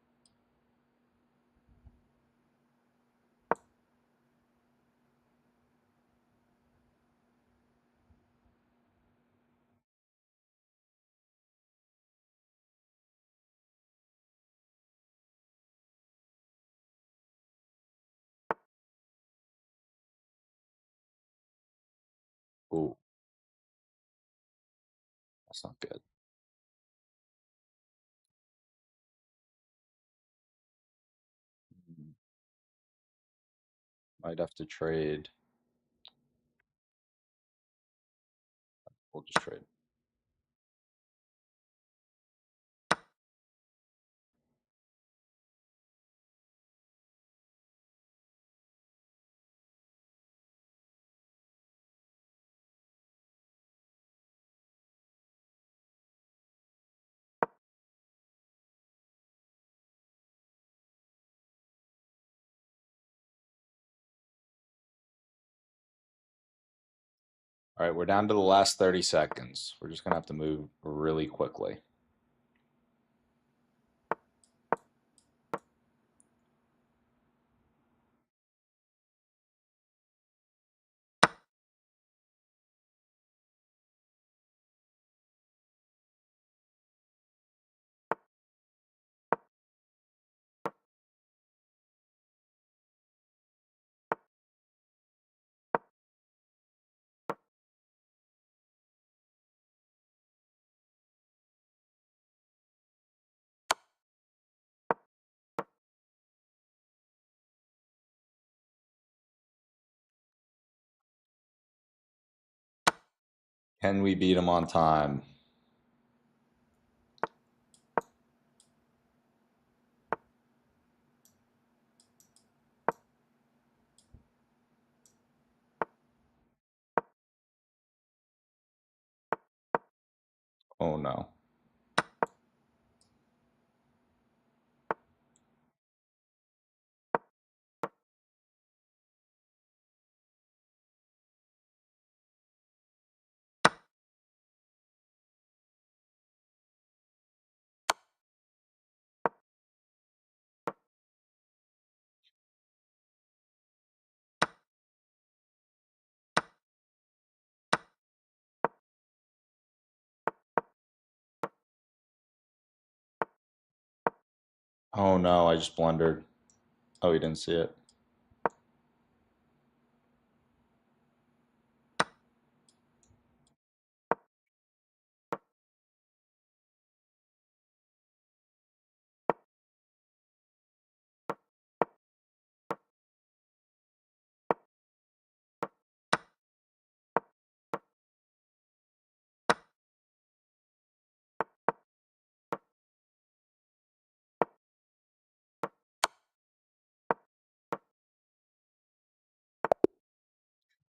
Ooh, that's not good. Might have to trade. We'll just trade. All right, we're down to the last 30 seconds. We're just gonna have to move really quickly. Can we beat him on time? Oh no. Oh no, I just blundered. Oh, he didn't see it.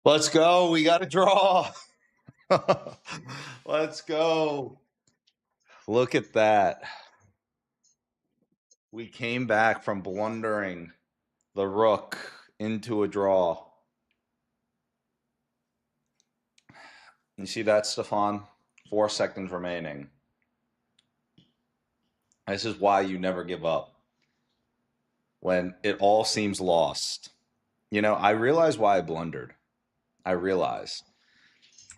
Let's go. We got a draw. Let's go. Look at that. We came back from blundering the rook into a draw. You see that, Stefan? 4 seconds remaining. This is why you never give up when it all seems lost. You know, I realize why I blundered. I realize.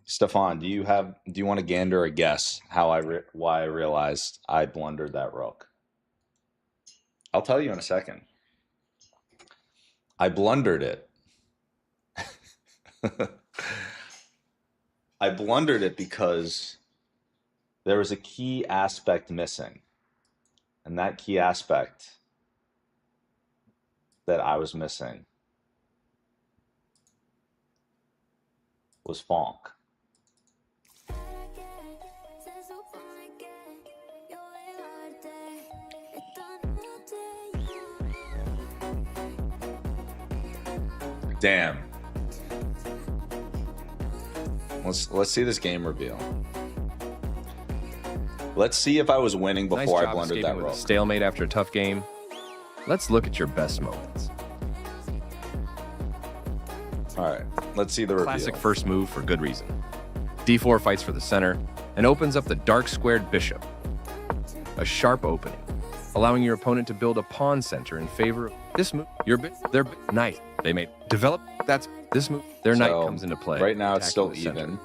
Stefan, do you want to gander a guess why I realized I blundered that rook? I'll tell you in a second. I blundered it. I blundered it because there was a key aspect missing. And that key aspect that I was missing was Fonk. Damn. Let's see this game reveal. Let's see if I was winning before I blundered that rook. Stalemate after a tough game. Let's look at your best moments. All right, let's see the reveal. Classic first move for good reason. D4 fights for the center and opens up the dark squared bishop. A sharp opening, allowing your opponent to build a pawn center in favor of this move. They're nice. They may develop. That's this move. Their knight comes into play. Right now, it's still even.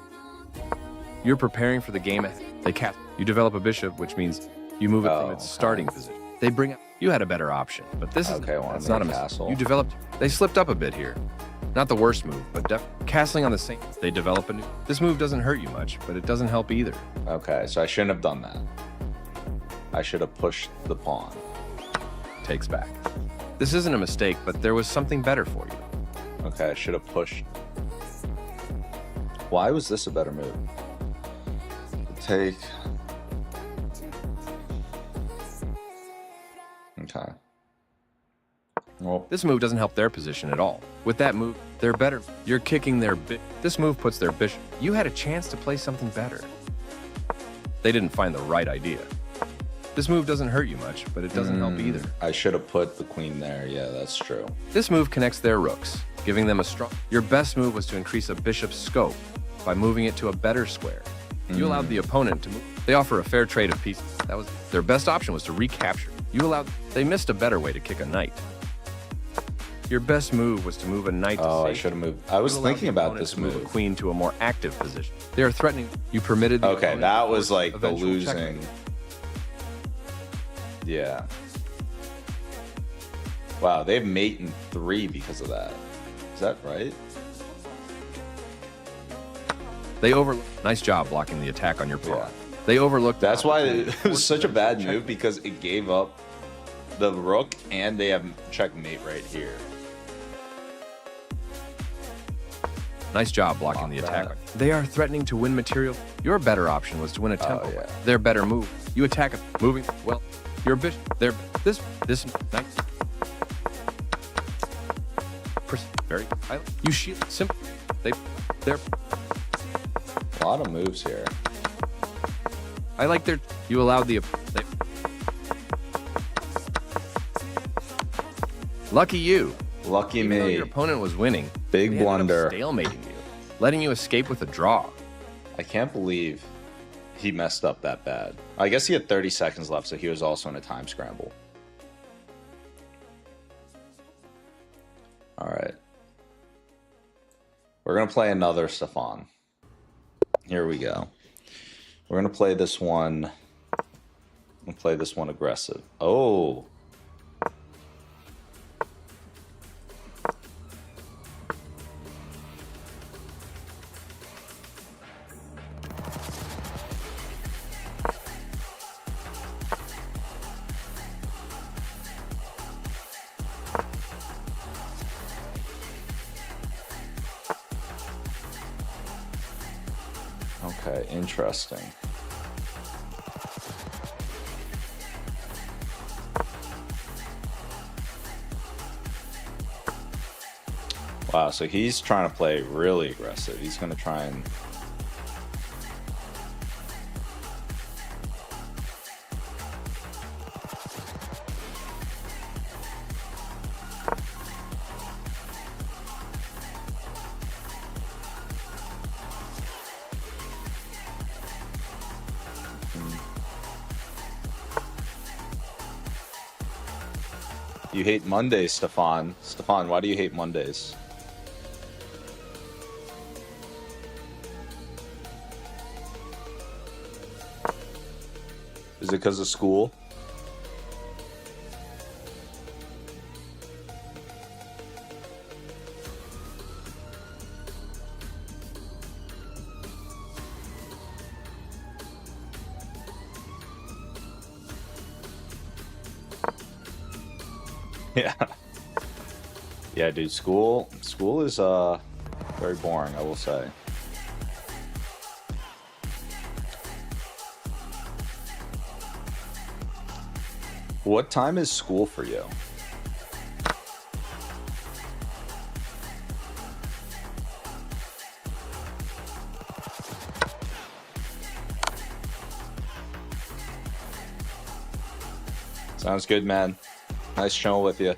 You're preparing for the game ahead. They cast. You develop a bishop, which means you move it from its starting position. They bring up. You had a better option, but this is it's not a castle. You developed. They slipped up a bit here. Not the worst move, but castling on the same. They develop a new. This move doesn't hurt you much, but it doesn't help either. Okay, so I shouldn't have done that. I should have pushed the pawn. Takes back. This isn't a mistake, but there was something better for you. Okay, I should have pushed. Why was this a better move? Take. Okay. Well, This move doesn't help their position at all. With that move, they're better. You're kicking their This move puts their bishop. You had a chance to play something better. They didn't find the right idea. This move doesn't hurt you much, but it doesn't help either. I should have put the queen there. Yeah, that's true. This move connects their rooks, giving them a strong. Your best move was to increase a bishop's scope by moving it to a better square. You allowed the opponent to move. They offer a fair trade of pieces. That was their best option was to recapture. You allowed. They missed a better way to kick a knight. Your best move was to move a knight to Oh, I safety. should have moved. I was You allowed thinking the about opponent this to move a move. queen to a more active position. They are threatening. You permitted the Okay, opponent that to was force like the eventual losing. checkmate. Yeah. Wow, they have mate in 3 because of that. Is that right? They overlooked. Nice job blocking the attack on your pawn. Yeah. They overlooked. the That's why opportunity to it was force such a the bad checkmate. move, because it gave up the rook and they have checkmate right here. Nice job blocking the attack. They are threatening to win material. Your better option was to win a tempo. yeah. Their better move. You attack it, moving. Well, your bishop. This nice. Very. You shield. Simple. They're. A lot of moves here. I like their. You allowed the. Lucky you. Lucky Even though me. your opponent was winning. Big they ended up blunder. stalemating you, letting you escape with a draw. I can't believe he messed up that bad. I guess he had 30 seconds left, so he was also in a time scramble. All right. We're going to play another Stefan. Here we go. We're going to play this one. We'll play this one aggressive. Oh. Okay, interesting. Wow, so he's trying to play really aggressive. He's going to try and... You hate Mondays, Stefan. Stefan, why do you hate Mondays? Is it because of school? Yeah. Yeah, dude, school is very boring, I will say. What time is school for you? Sounds good, man. Nice chilling with you.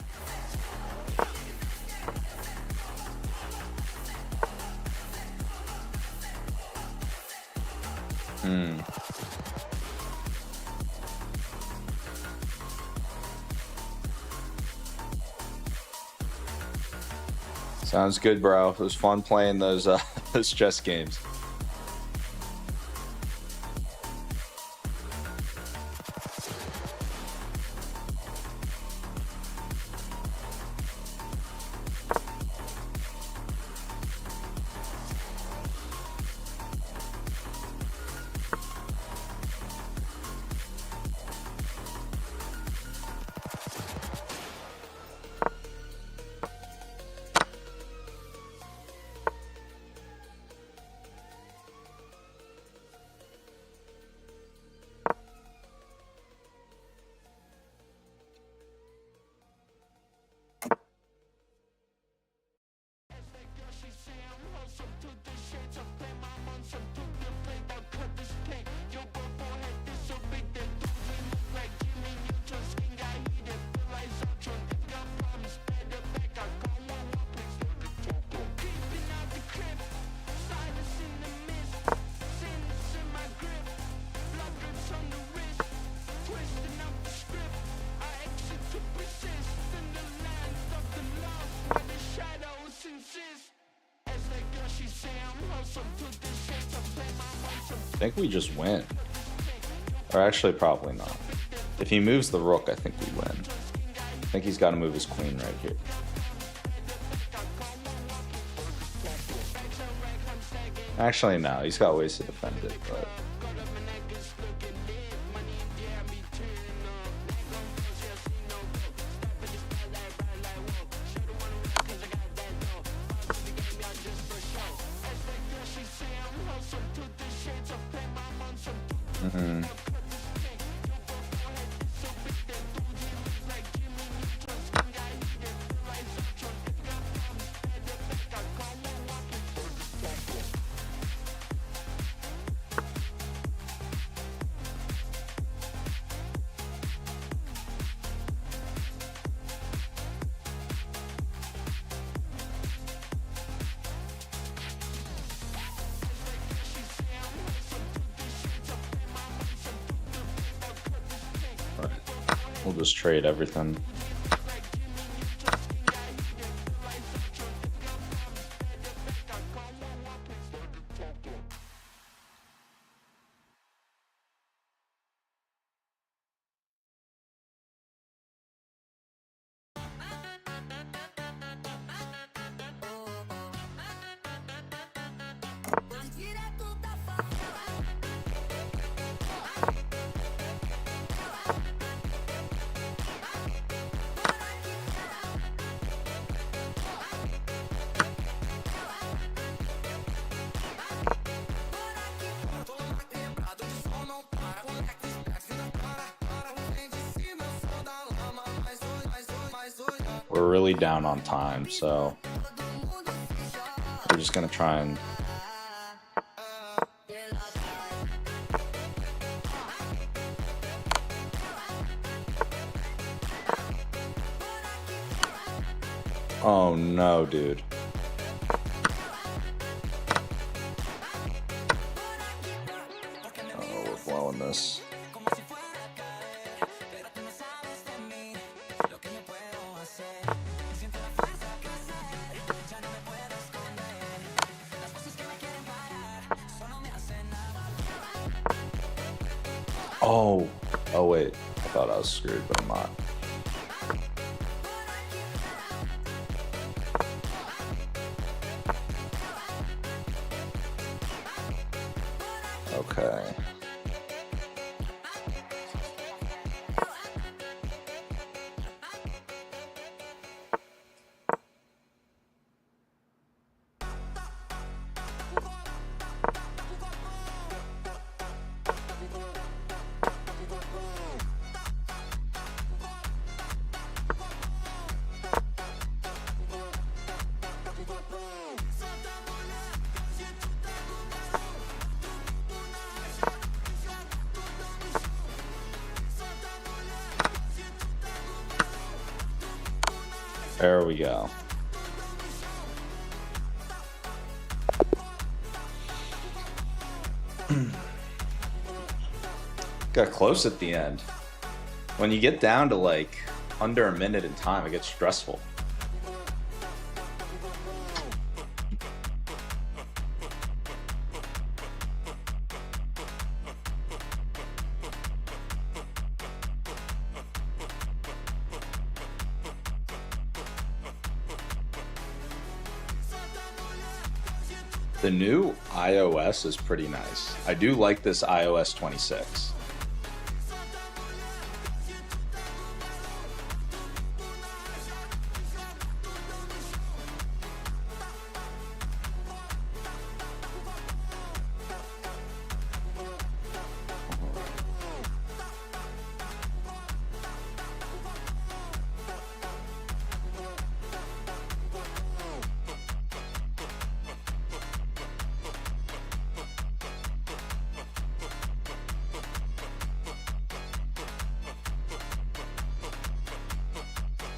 Sounds good, bro. It was fun playing those those chess games. I think we just win. Or actually, probably not. If he moves the rook, I think we win. I think he's got to move his queen right here. Actually, no. He's got ways to defend it, but... We'll just trade everything. We're really down on time, so we're just gonna try and... Oh no, dude. Oh, we're blowing this. Oh wait, I thought I was screwed, but I'm not. Okay. There we go. Got close at the end. When you get down to like under a minute in time, it gets stressful. The new iOS is pretty nice. I do like this iOS 26.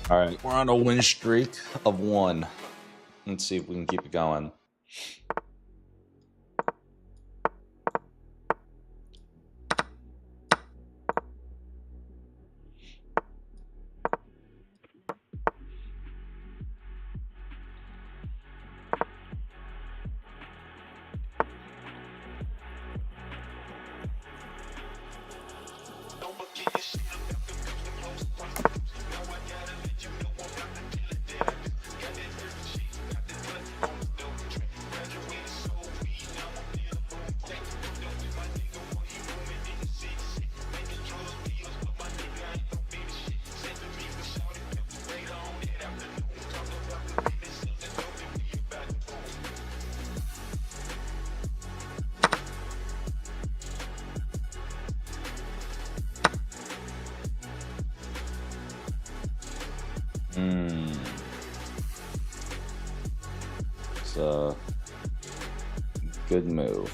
All right, we're on a win streak of 1. Let's see if we can keep it going. Hmm. It's a good move.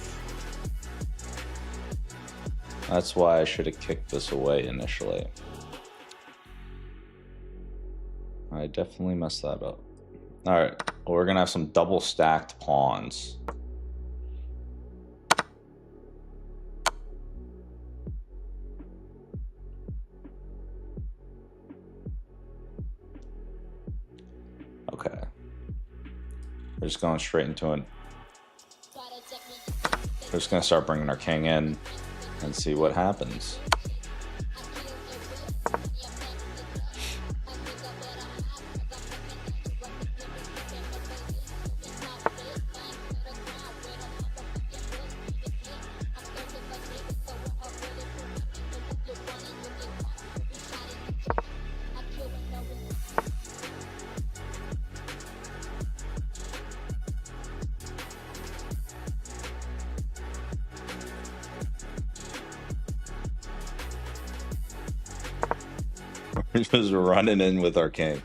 That's why I should have kicked this away initially. I definitely messed that up. All right, well, we're gonna have some double stacked pawns. Okay. We're just going straight into it. We're just gonna start bringing our king in and see what happens. We're just running in with our king.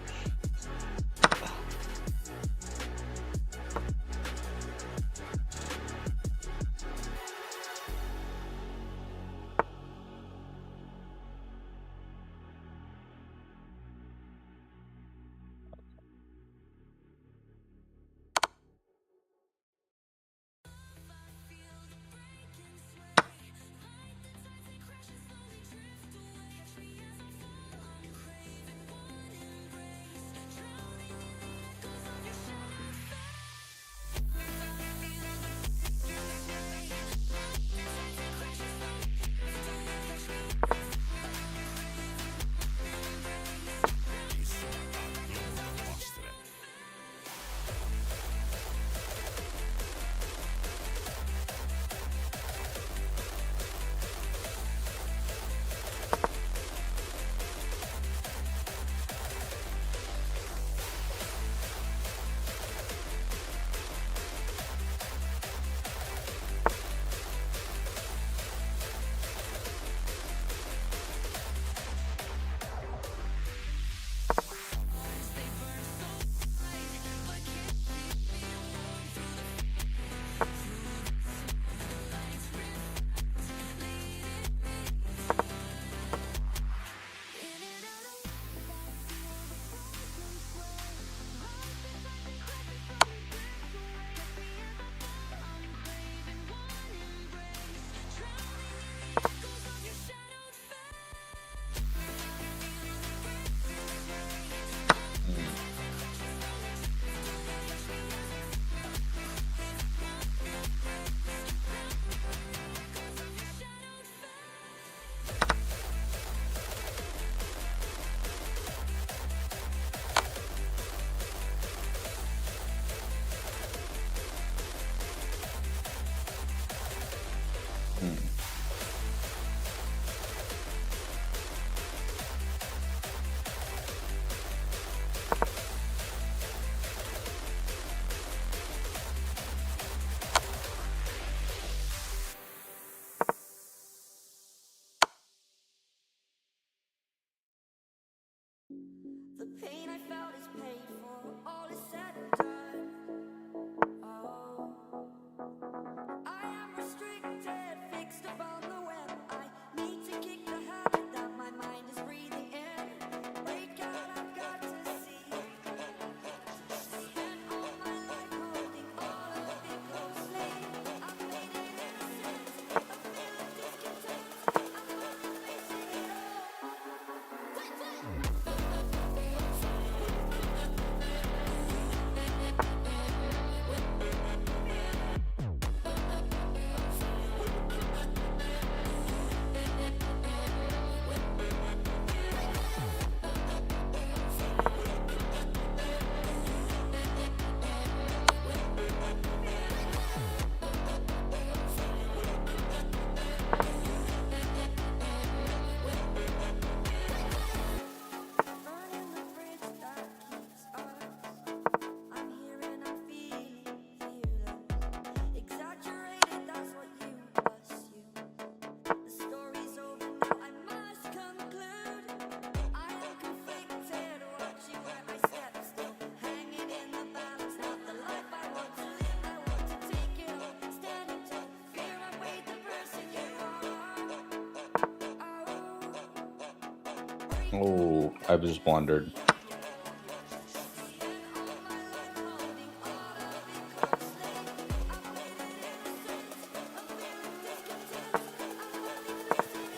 Oh, I just blundered. Do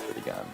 it again.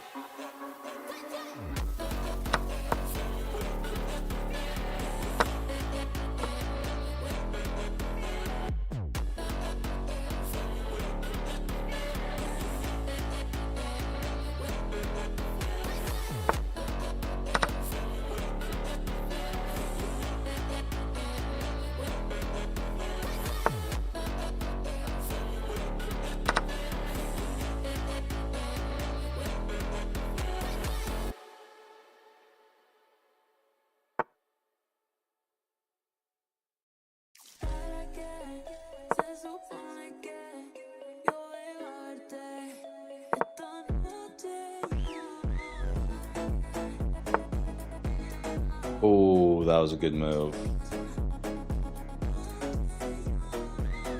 Oh, that was a good move.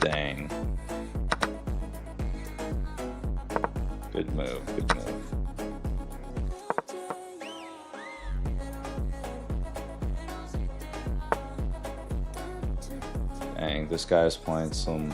Dang. Good move, good move. Dang, this guy's playing some...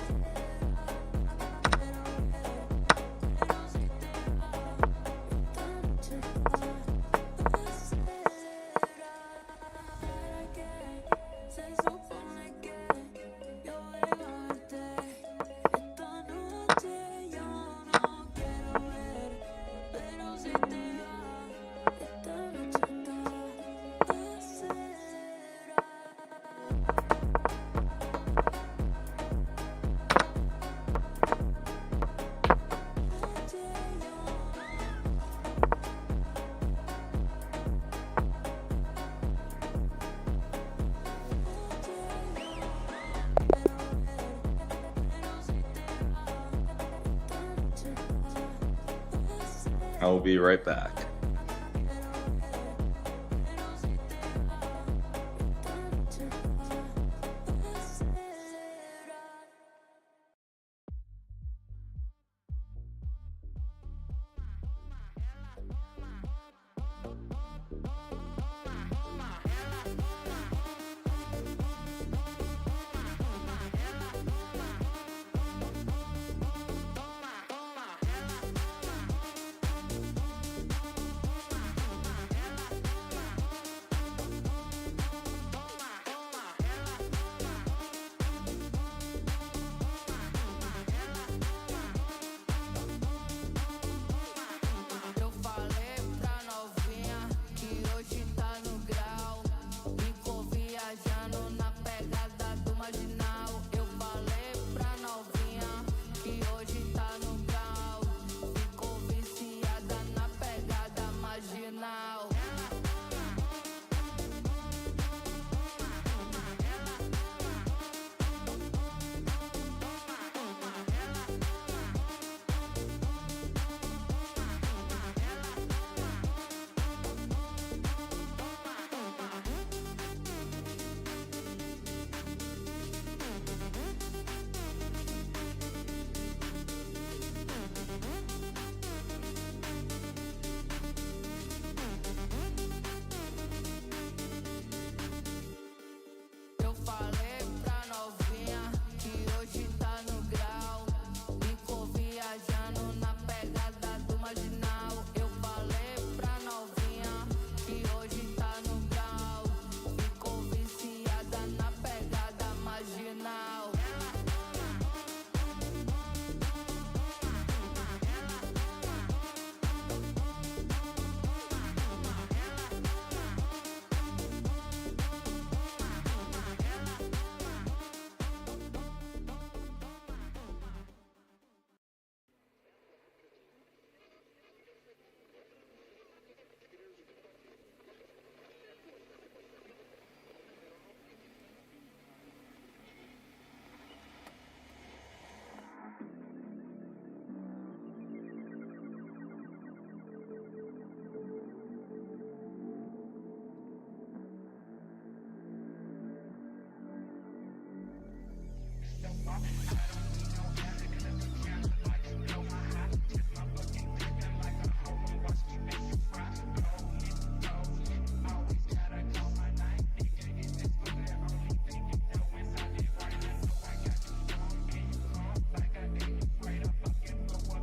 I will be right back.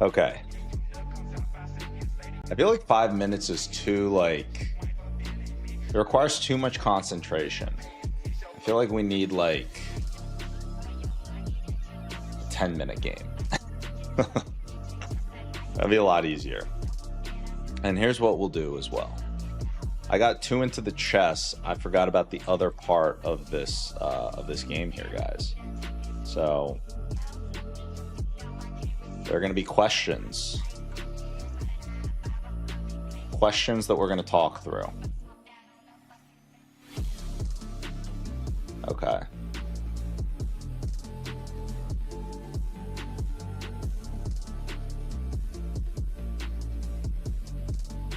Okay. I feel like 5 minutes is too, like, it requires too much concentration. I feel like we need, like, a 10-minute game. That'd be a lot easier. And here's what we'll do as well. I got 2 into the chess. I forgot about the other part of this game here, guys. So there are going to be questions that we're going to talk through. Okay.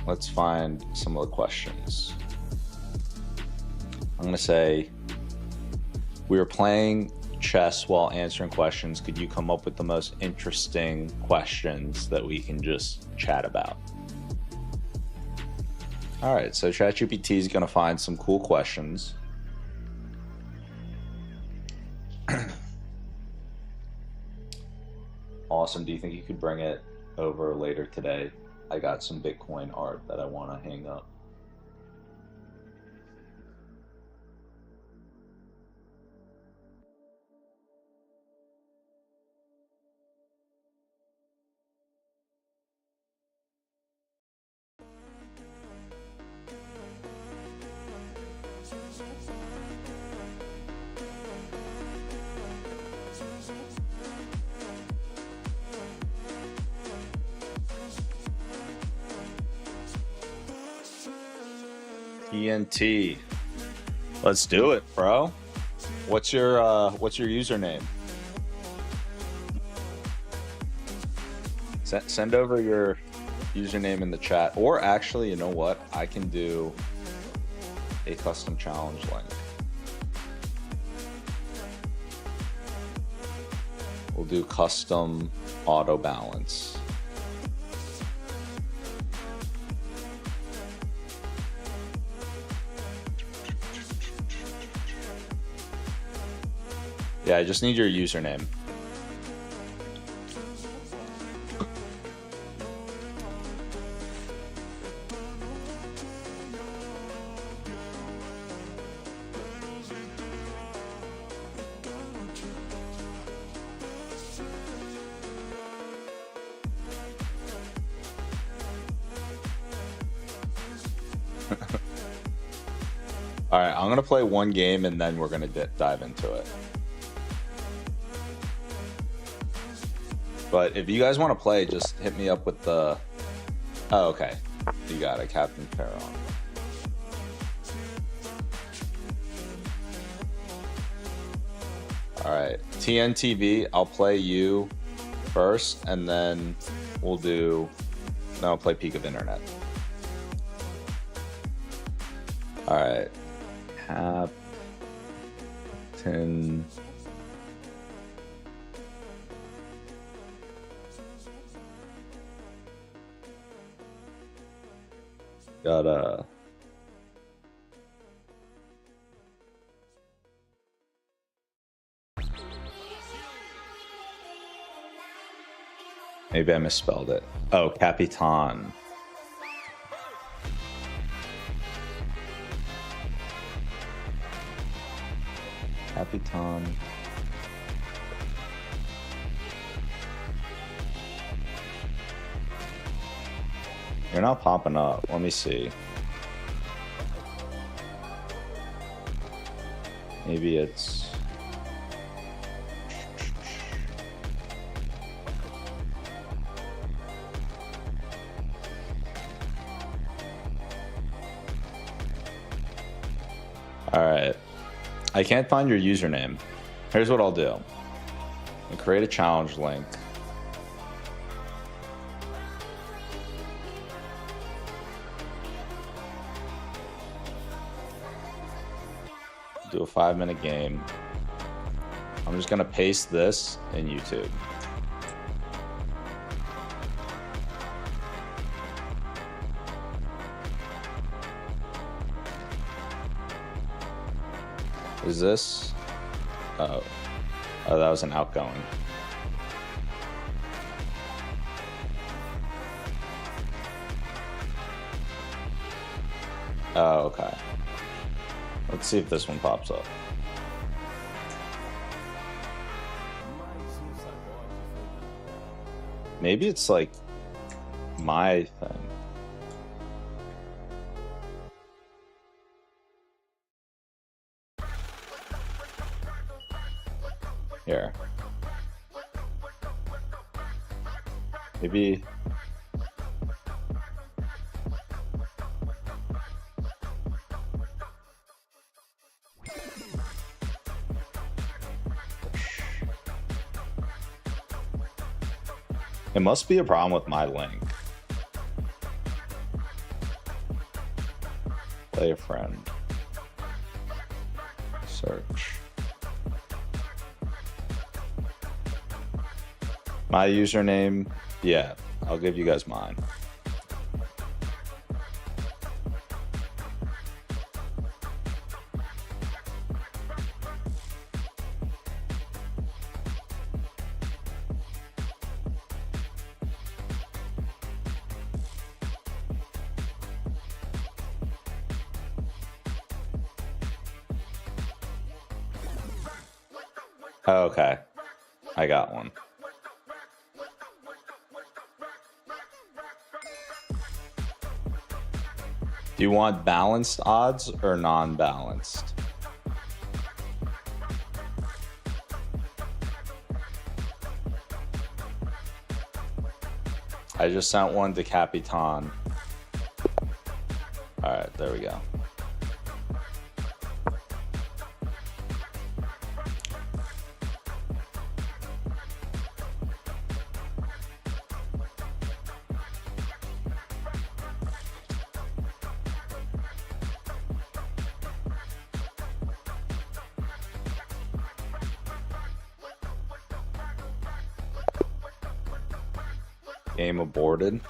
Let's find some of the questions. I'm going to say, we were playing chess while answering questions. Could you come up with the most interesting questions that we can just chat about? All right, so ChatGPT is going to find some cool questions. Awesome. Do you think you could bring it over later today? I got some Bitcoin art that I want to hang up. TNT. Let's do it, bro. What's your username? Send over your username in the chat. Or actually, you know what? I can do a custom challenge link. We'll do custom auto balance. Yeah, I just need your username. All right, I'm gonna play one game and then we're gonna dive into it. But if you guys want to play, just hit me up with the... Oh, okay. You got it, Captain Perron. All right, TNTV, I'll play you first, and then we'll do... Then I'll play Peak of Internet. All right. Captain... Gotta... Maybe I misspelled it. Oh, Capitan. Capitan. You're not popping up. Let me see. Maybe it's... All right. I can't find your username. Here's what I'll do. I'll create a challenge link. Do a 5-minute game. I'm just gonna paste this in YouTube. Is this? Oh, that was an outgoing. Oh, okay. Let's see if this one pops up. Maybe it's like my thing. Here. Maybe. It must be a problem with my link. Play a friend. Search. My username, yeah, I'll give you guys mine. Okay, I got one. Do you want balanced odds or non-balanced? I just sent one to Capitan. All right, there we go. Game aborted.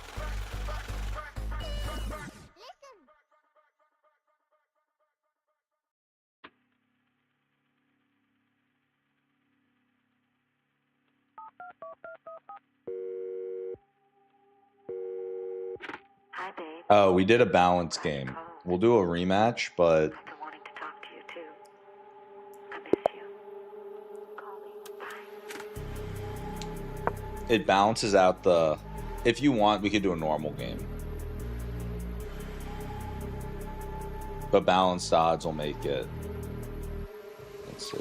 Hi, babe. Oh, we did a balance game. We'll do a rematch, but I've been wanting to talk to you too. I miss you. Call me. Bye. it balances out the... If you want, we could do a normal game. But balanced odds will make it... Let's see.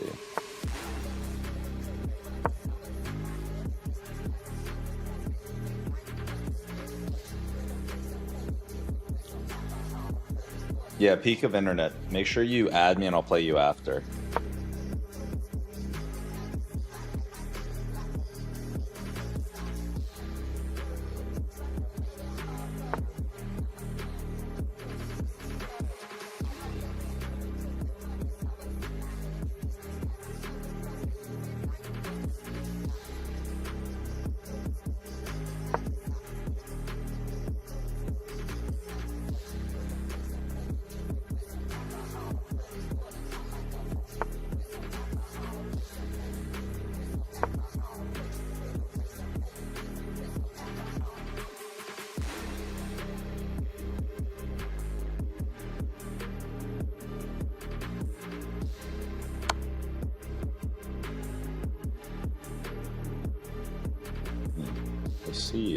Yeah, peak of internet. Make sure you add me and I'll play you after.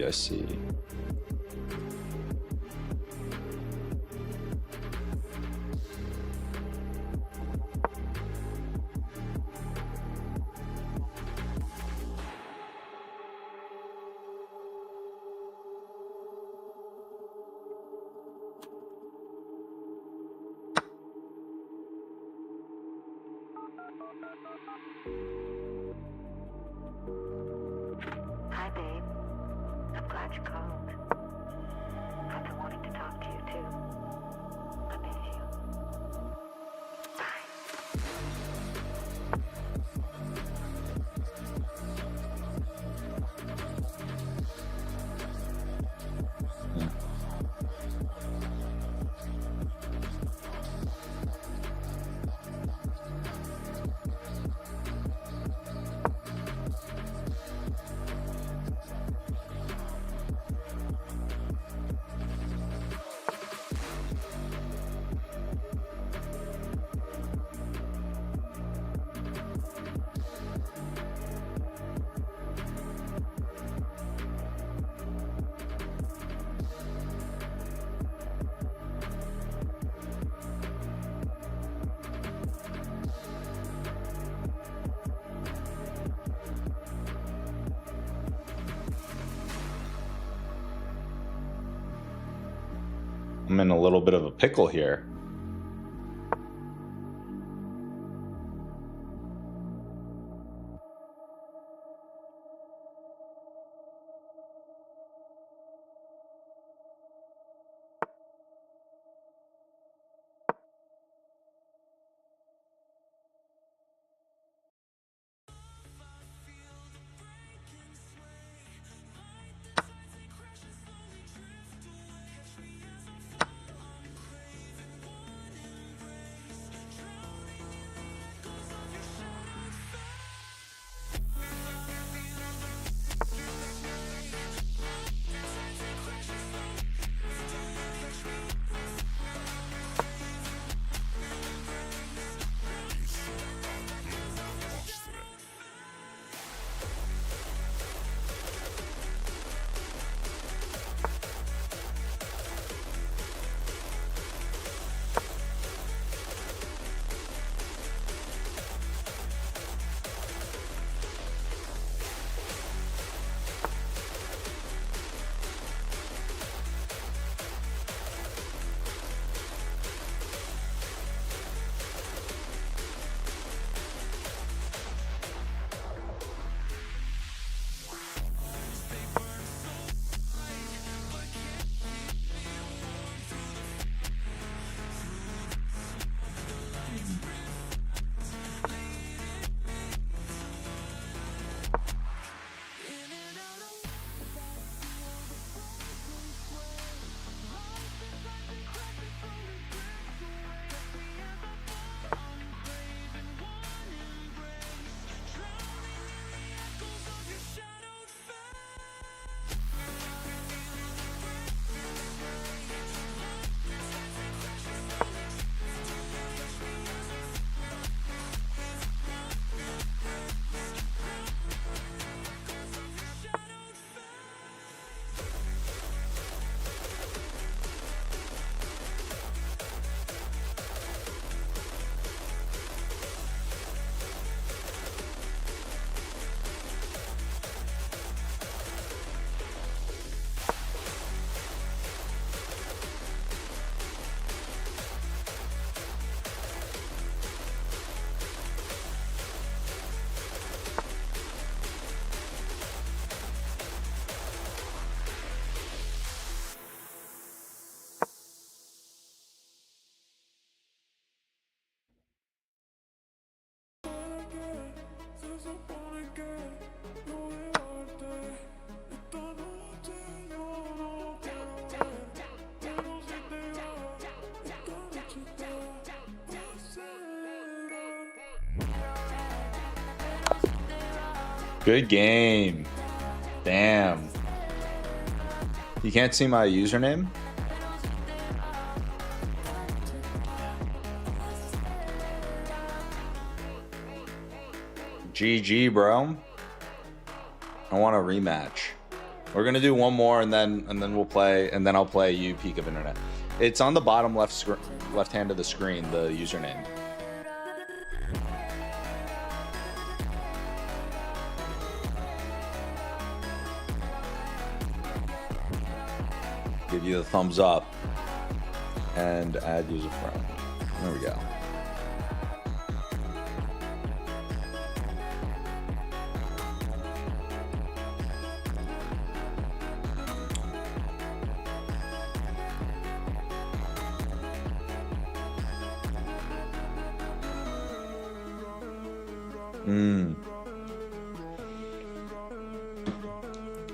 I see. Hi, babe. I'm glad you called. I've been wanting to talk to you too. I miss you. I'm in a little bit of a pickle here. Good game. Damn. You can't see my username? GG, bro. I want a rematch. We're gonna do one more and then we'll play, and then I'll play you Peak of Internet. It's on the bottom left hand of the screen, the username. Give you the thumbs up and add user friend. There we go.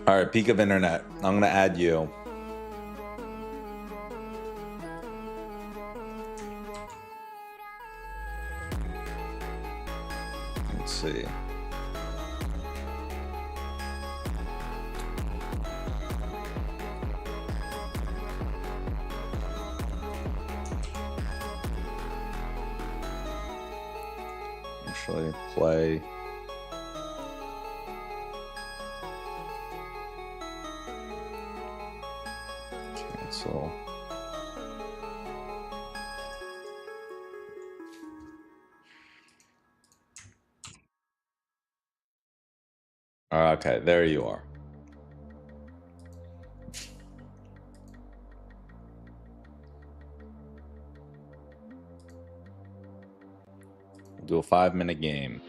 All right, Peak of Internet. I'm gonna add you. Let's see. Actually, play. Cancel. Okay, there you are. do a 5-minute game.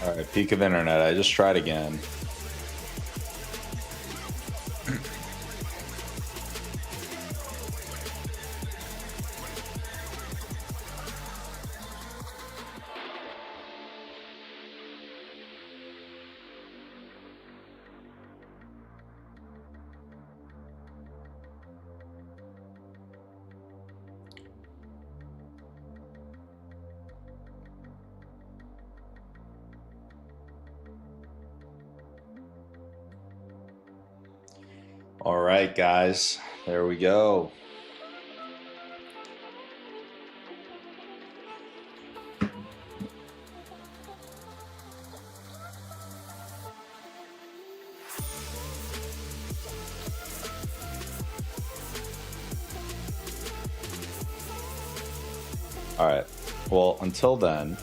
All right, peak of internet. I just tried again. All right, guys, there we go. All right, well, until then,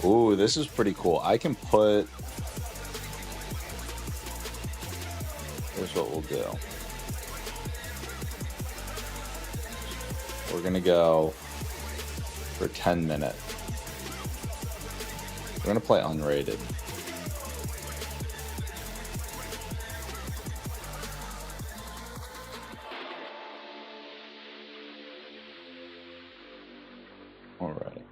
ooh, this is pretty cool. I can put, here's what we'll do. We're gonna go for 10 minutes. We're gonna play unrated. All right.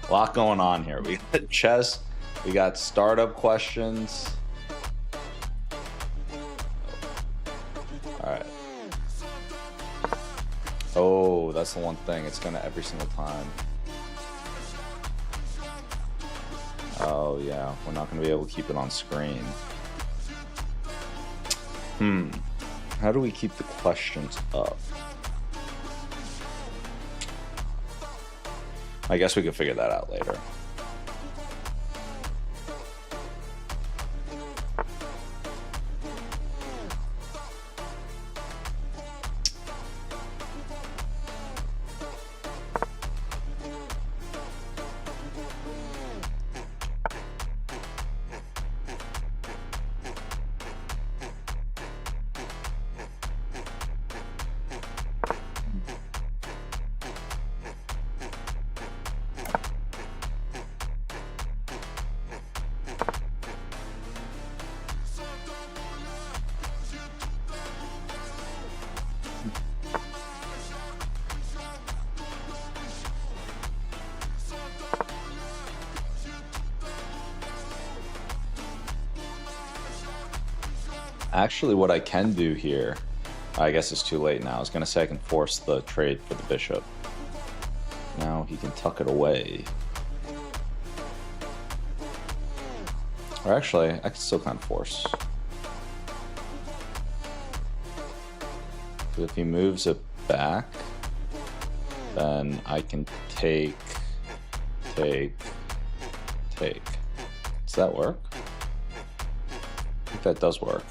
A lot going on here. We got chess, we got startup questions. All right. Oh, that's the one thing. It's gonna every single time. Oh yeah, we're not gonna be able to keep it on screen. How do we keep the questions up? I guess we could figure that out later. Actually, what I can do here, I guess it's too late now. I was going to say I can force the trade for the bishop. Now he can tuck it away. Or actually, I can still kind of force. Because if he moves it back, then I can take. Does that work? I think that does work.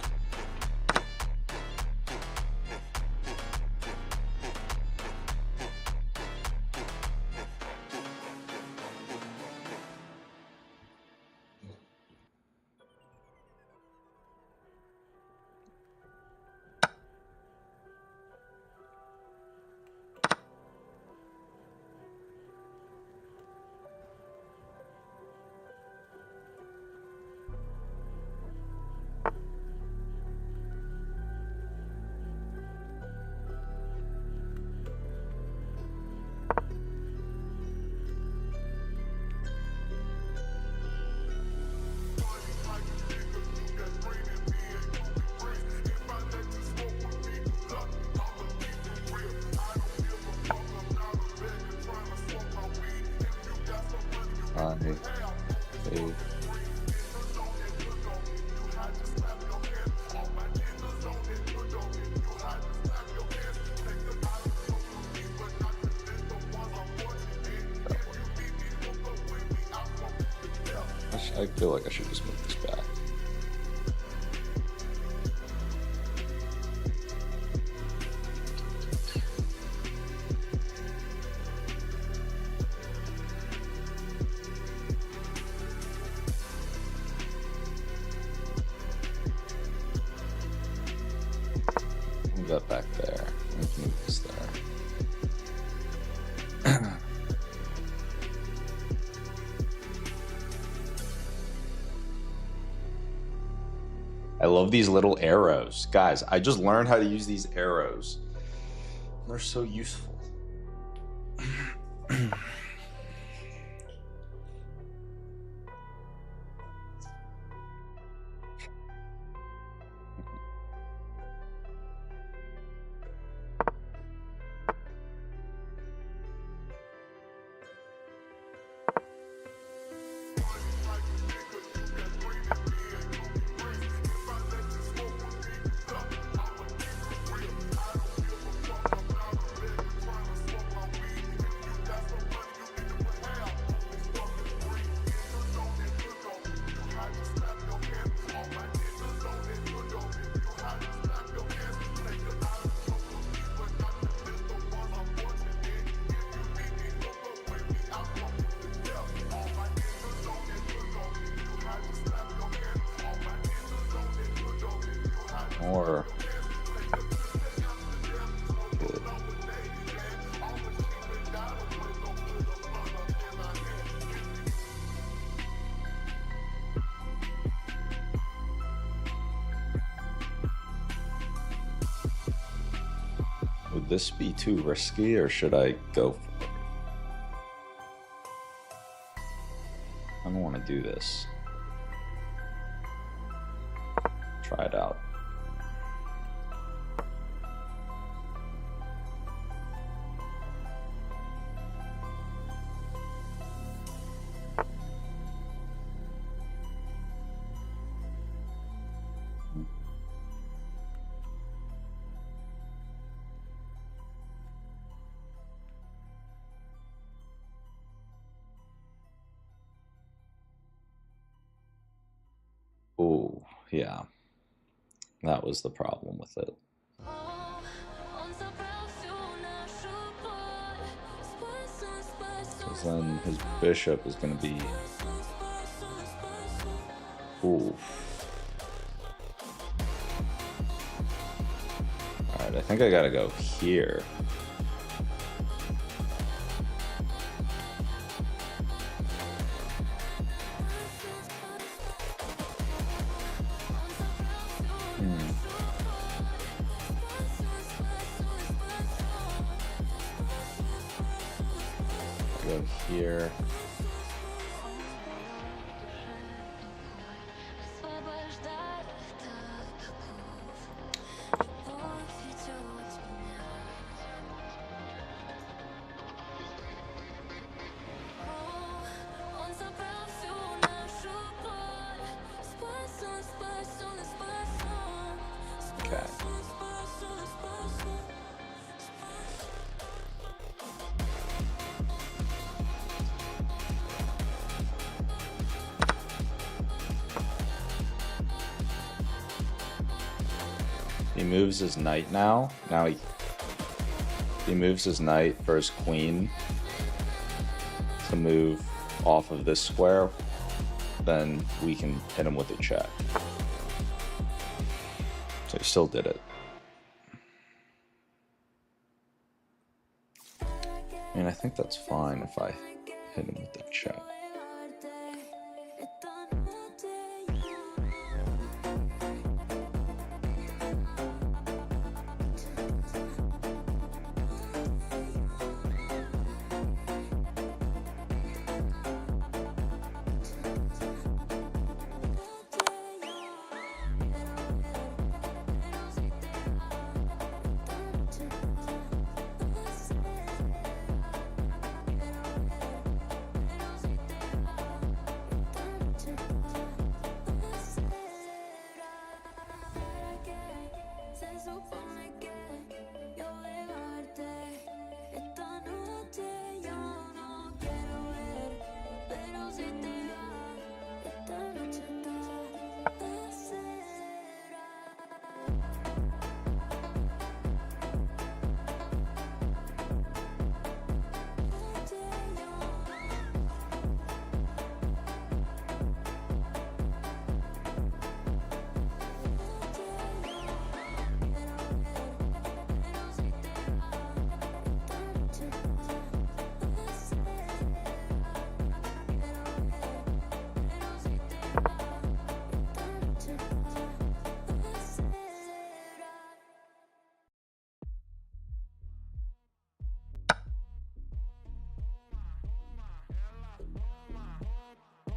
I feel like I should just move this back. Move that back there. Let's move this there. I love these little arrows. Guys, I just learned how to use these arrows. They're so useful. Or good. Would this be too risky, or should I go for it? I don't want to do this. Try it out. Oh, yeah. That was the problem with it. Because then his bishop is going to be... Ooh. Alright, I think I gotta go here. Go here. Okay. He moves his knight now. Now he moves his knight for his queen to move off of this square. Then we can hit him with a check. So he still did it. I mean, I think that's fine if I hit him with the check.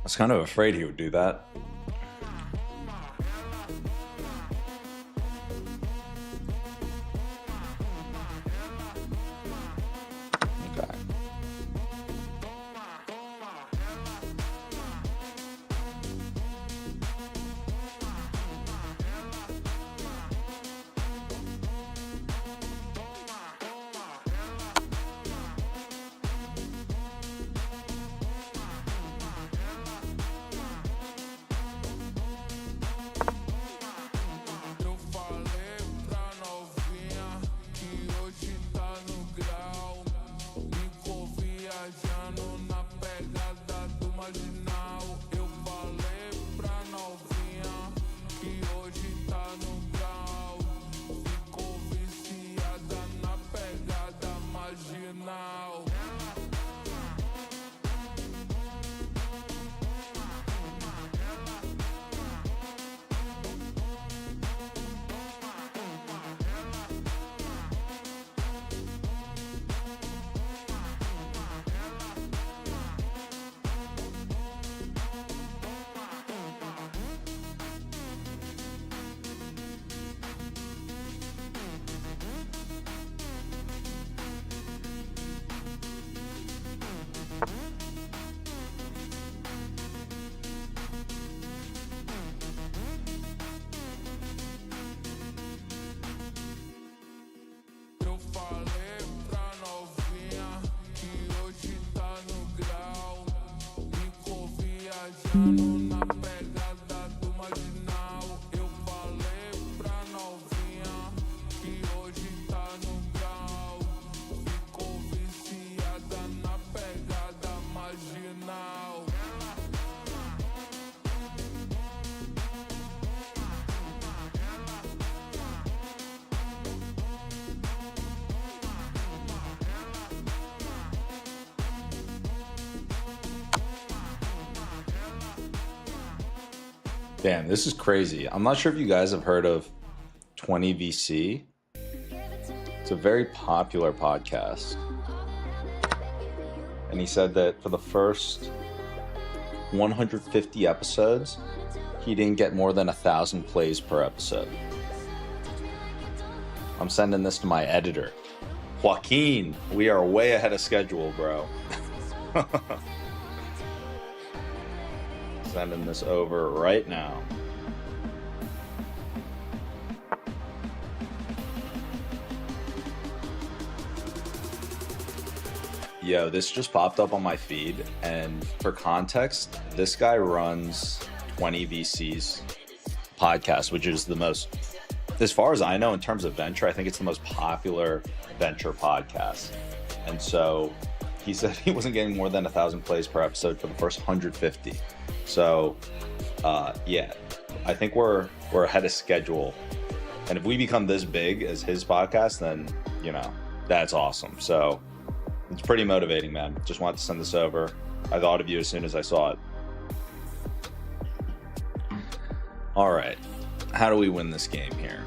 was kind of afraid he would do that. Okay. Damn, this is crazy. I'm not sure if you guys have heard of 20VC. It's a very popular podcast. And he said that for the first 150 episodes, he didn't get more than 1,000 plays per episode. I'm sending this to my editor. Joaquin, we are way ahead of schedule, bro. Sending this over right now. Yo, this just popped up on my feed, and for context, this guy runs 20VC's podcast, which is the most, as far as I know, in terms of venture, I think it's the most popular venture podcast. And so he said he wasn't getting more than 1,000 plays per episode for the first 150. So, yeah, I think we're ahead of schedule. And if we become this big as his podcast, then, you know, that's awesome. So it's pretty motivating, man. Just wanted to send this over. I thought of you as soon as I saw it. All right. How do we win this game here?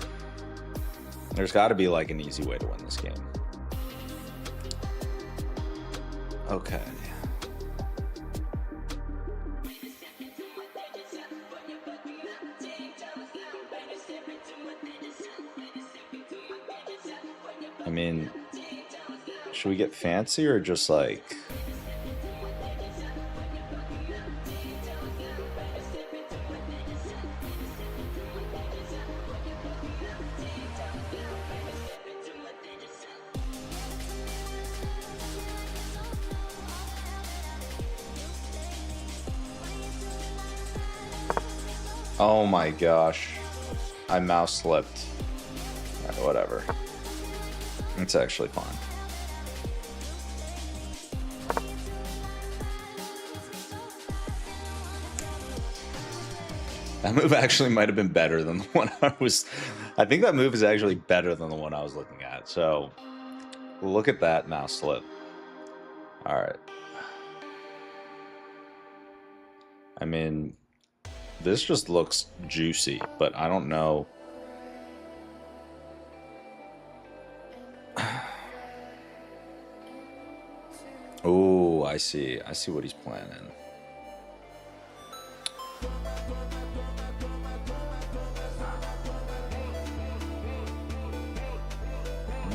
There's got to be like an easy way to win this game. Okay. I mean, should we get fancy or just like... Oh my gosh. I mouse slipped. All right, whatever. It's actually fine. That move actually might have been better than the one I think that move is actually better than the one I was looking at. So look at that mouse slip. All right. I mean, this just looks juicy, but I don't know. Oh, I see. I see what he's planning.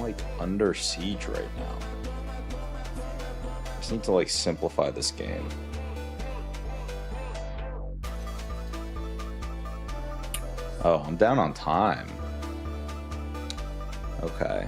like under siege right now. I just need to like simplify this game. Oh, I'm down on time. Okay.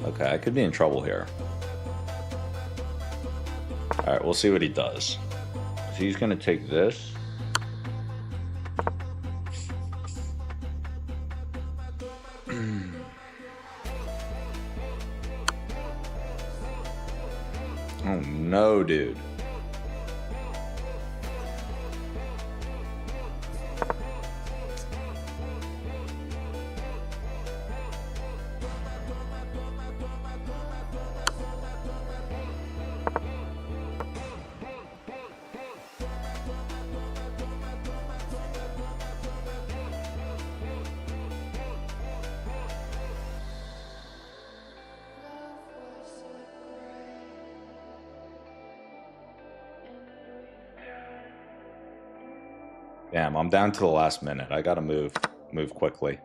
Okay, I could be in trouble here. All right, we'll see what he does. So he's gonna take this. Oh no, dude. Damn, I'm down to the last minute. I gotta move quickly.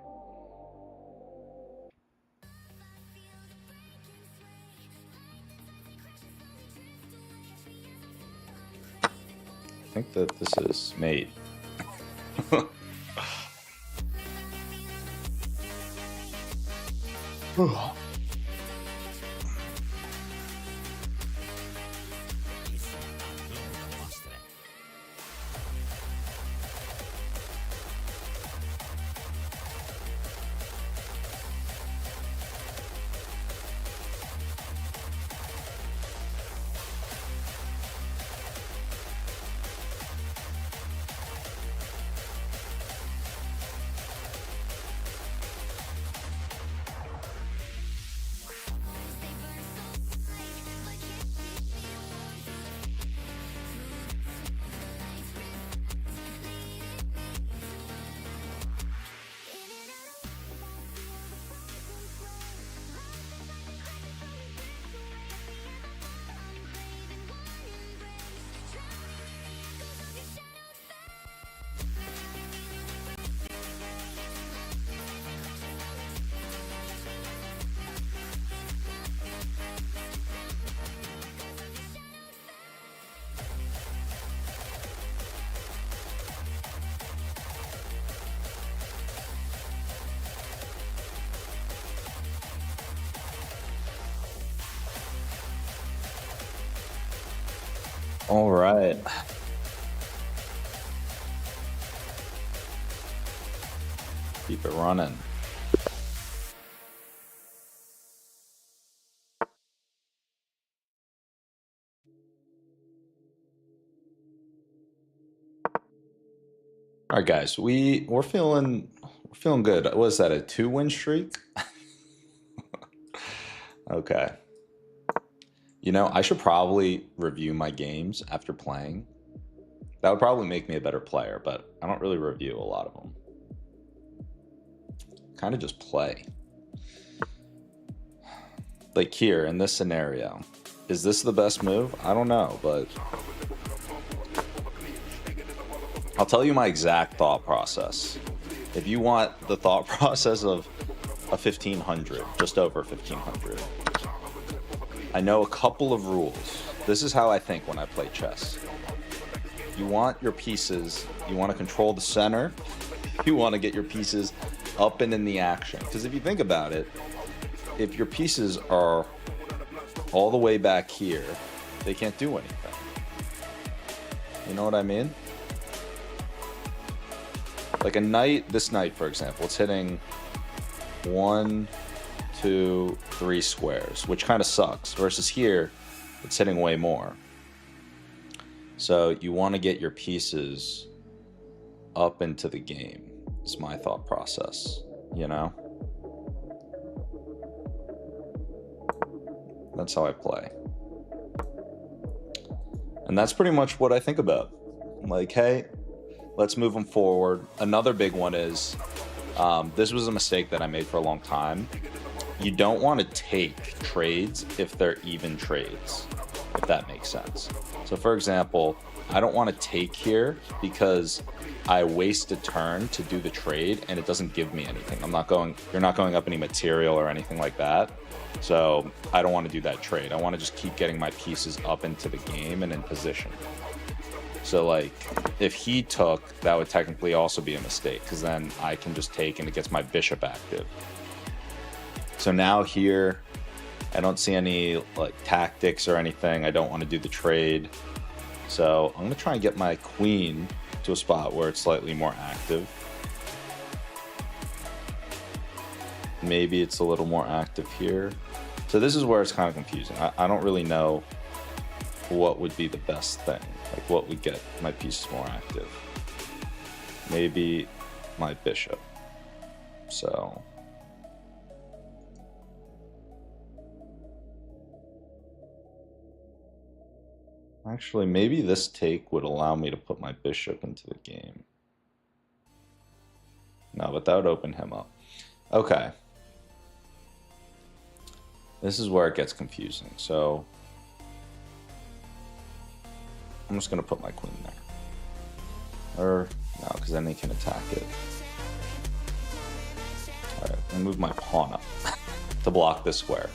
I think that this is mate. All right. Keep it running. All right, guys. We're feeling good. What was that, a 2-win streak? Okay. You know, I should probably review my games after playing. That would probably make me a better player, but I don't really review a lot of them. Kind of just play. Like here, in this scenario. Is this the best move? I don't know, but I'll tell you my exact thought process. If you want the thought process of a 1500, just over 1500, I know a couple of rules. This is how I think when I play chess. You want your pieces, you want to control the center, you want to get your pieces up and in the action. Because if you think about it, if your pieces are all the way back here, they can't do anything. You know what I mean? Like a knight, this knight, for example, it's hitting 1, 2, 3 squares, which kind of sucks. Versus here, it's hitting way more. So you want to get your pieces up into the game, is my thought process, you know? That's how I play. And that's pretty much what I think about I'm like, hey, let's move them forward. Another big one is, this was a mistake that I made for a long time. You don't want to take trades if they're even trades, if that makes sense. So for example, I don't want to take here because I waste a turn to do the trade and it doesn't give me anything. You're not going up any material or anything like that. So I don't want to do that trade. I want to just keep getting my pieces up into the game and in position. So like if he took, that would technically also be a mistake because then I can just take and it gets my bishop active. So now here, I don't see any like tactics or anything. I don't want to do the trade. So I'm going to try and get my queen to a spot where it's slightly more active. Maybe it's a little more active here. So this is where it's kind of confusing. I don't really know what would be the best thing. Like what would get my pieces more active. Maybe my bishop. So actually, maybe this take would allow me to put my bishop into the game. No, but that would open him up. Okay. This is where it gets confusing. So I'm just going to put my queen there. Or, no, because then they can attack it. Alright, I'll move my pawn up to block this square.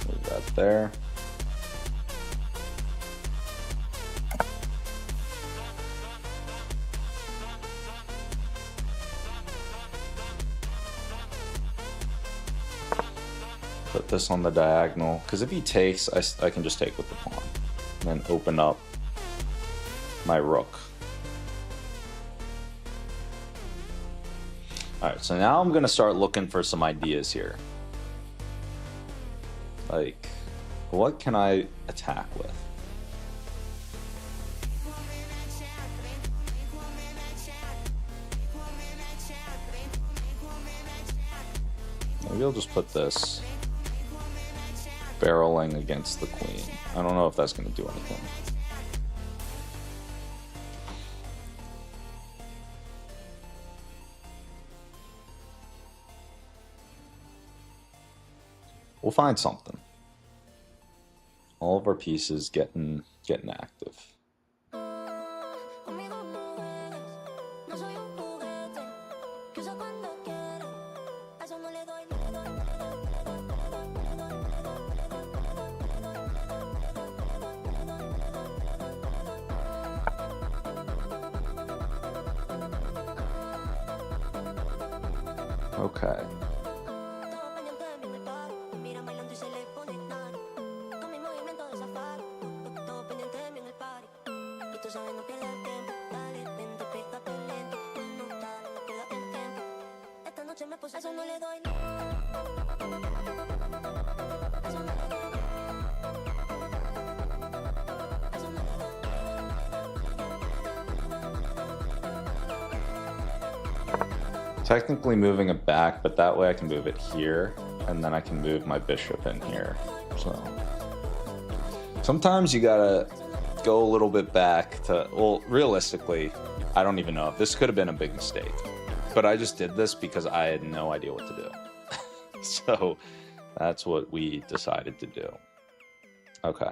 Move that there. Put this on the diagonal, because if he takes, I can just take with the pawn. And then open up my rook. Alright, so now I'm going to start looking for some ideas here. Like, what can I attack with? Maybe I'll just put this barreling against the queen. I don't know if that's going to do anything. We'll find something. All of our pieces getting active. Okay. Technically moving it back, but that way I can move it here, and then I can move my bishop in here. So sometimes you gotta go a little bit back to, well, realistically, I don't even know. This could have been a big mistake, but I just did this because I had no idea what to do. So that's what we decided to do. Okay.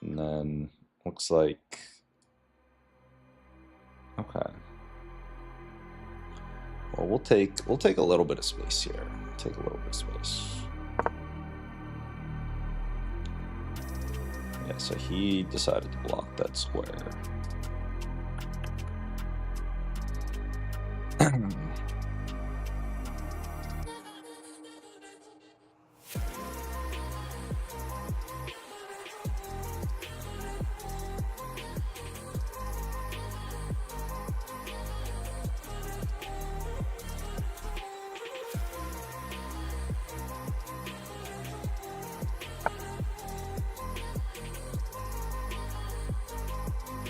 And then looks like, okay. Well, we'll take a little bit of space here. Take a little bit of space. Yeah, so he decided to block that square.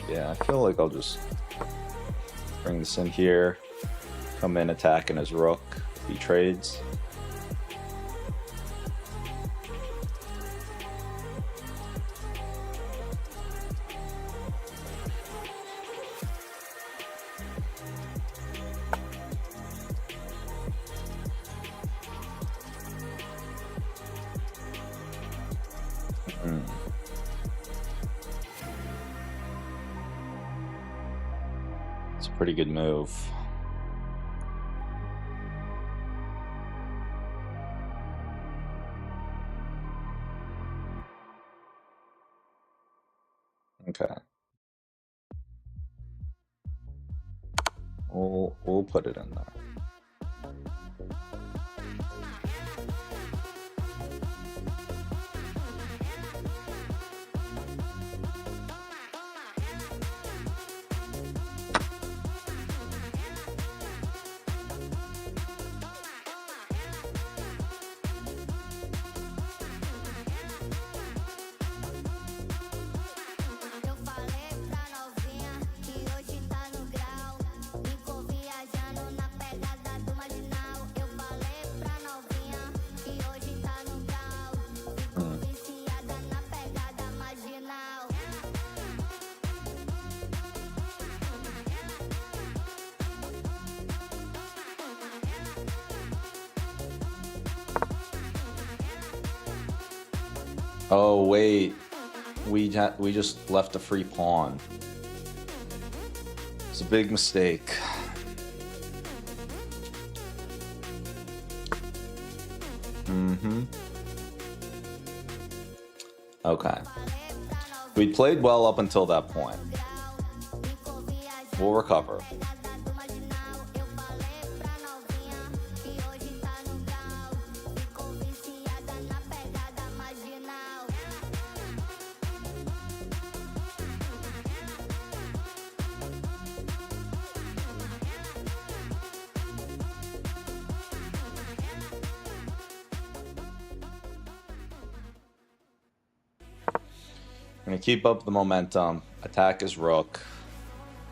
Yeah, I feel like I'll just bring this in here, come in attacking his rook if he trades. It's a pretty good move. Okay. We'll put it in there. Eu falei pra novinha que hoje tá no grau. Ficou viajando na pegada do marginal. Eu falei pra novinha que hoje tá no grau. Ficou viciada na pegada marginal. Oh wait, we just left a free pawn. It's a big mistake. Okay. We played well up until that point. We'll recover. We're gonna keep up the momentum, attack his rook,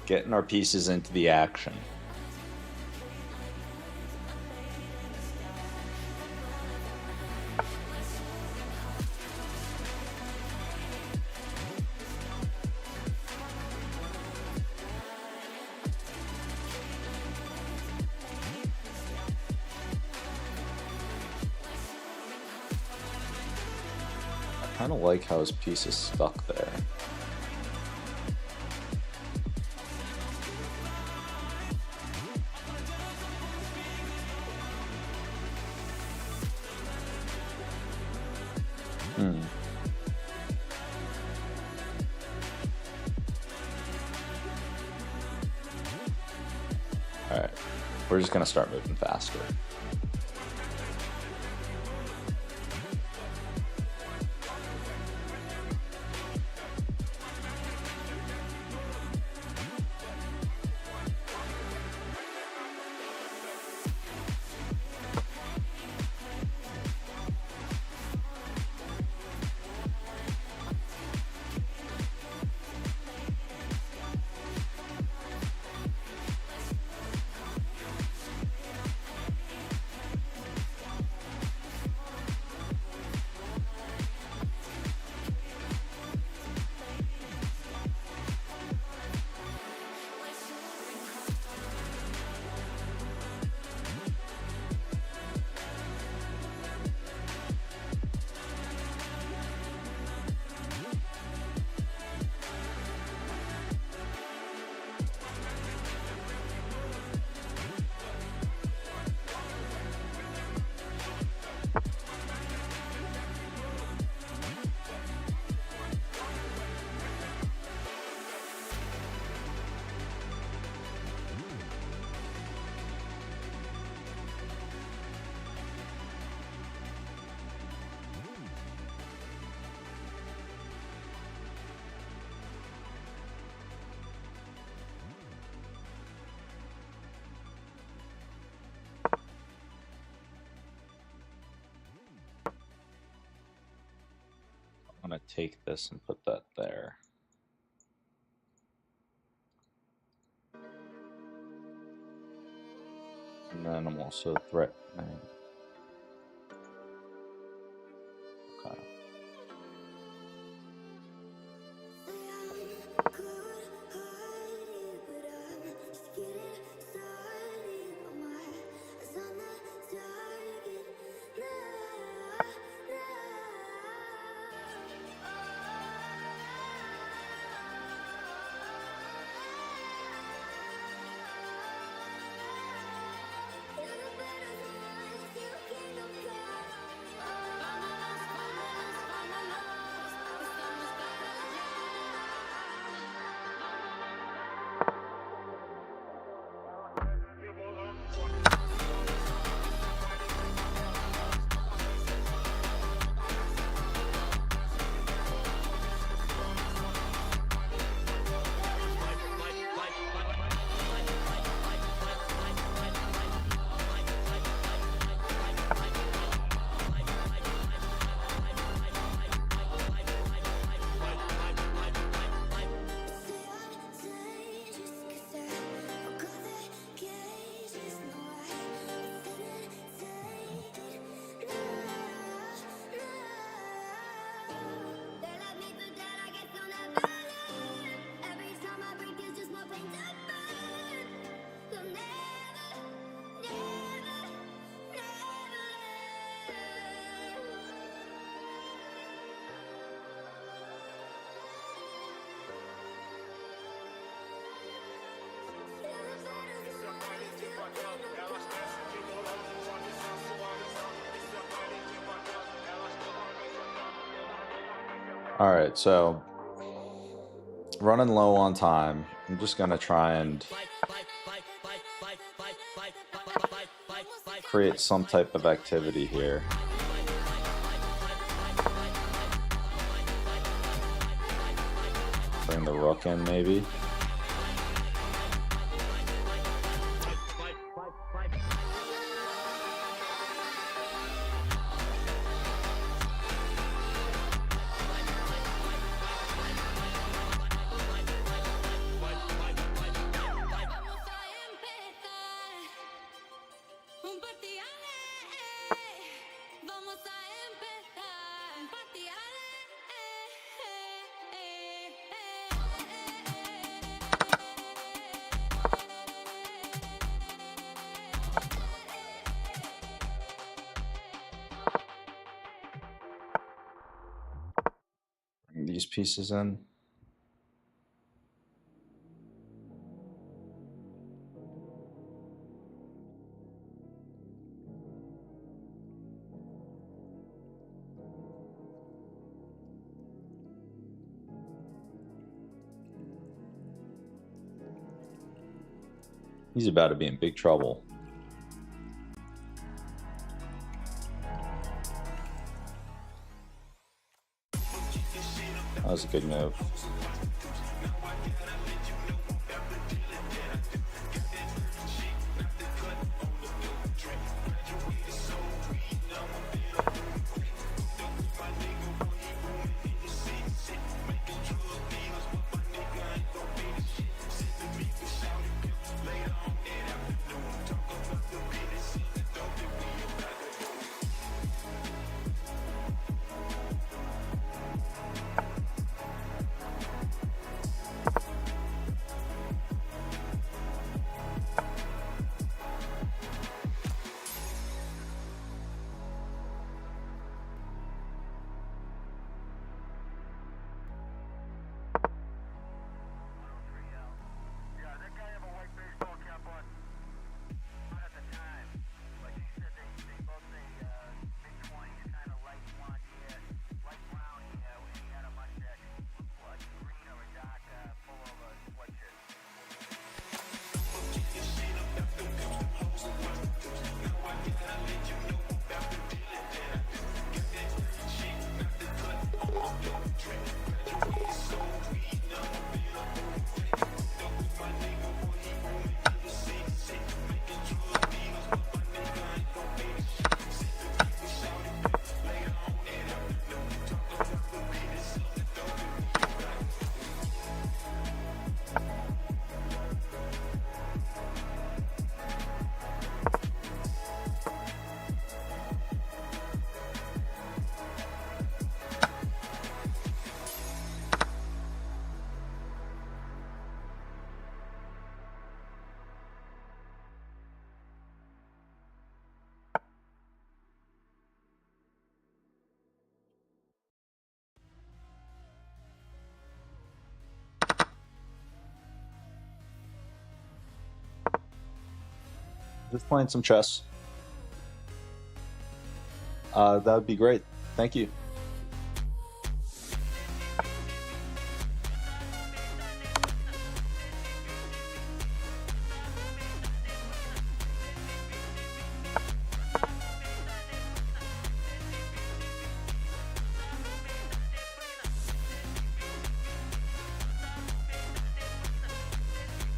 getting our pieces into the action. I kind of like how his piece is stuck there. All right, we're just gonna start moving faster. I'm gonna take this and put that there. And then I'm also threatening. Okay. All right, so running low on time. I'm just gonna try and create some type of activity here. Bring the rook in, maybe. Bring these pieces in. He's about to be in big trouble. That was a good move. Just playing some chess. That would be great. Thank you.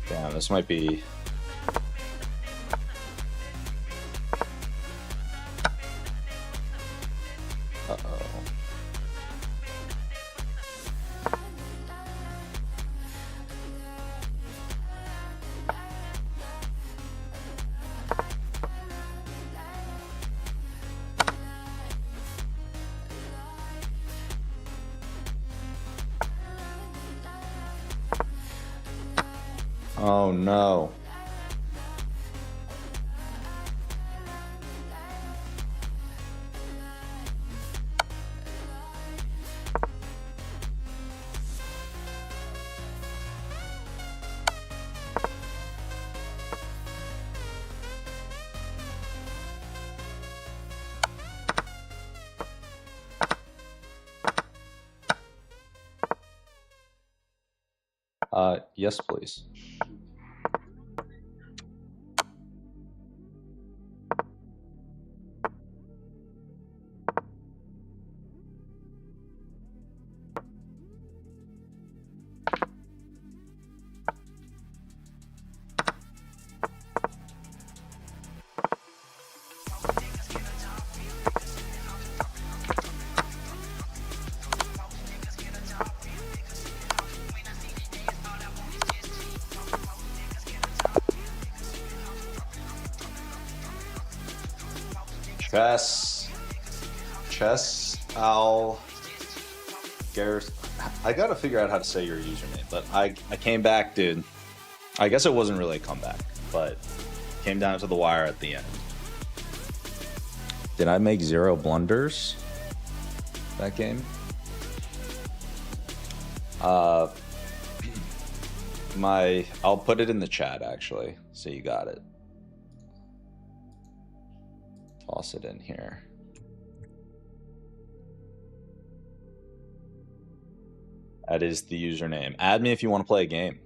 Damn, this might be... Uh-oh. Oh no. Yes, please. Chess, Al, Garrus. I gotta figure out how to say your username, but I came back, dude. I guess it wasn't really a comeback, but came down to the wire at the end. Did I make 0 blunders that game? I'll put it in the chat actually, so you got it. Toss it in here. That is the username. Add me if you want to play a game.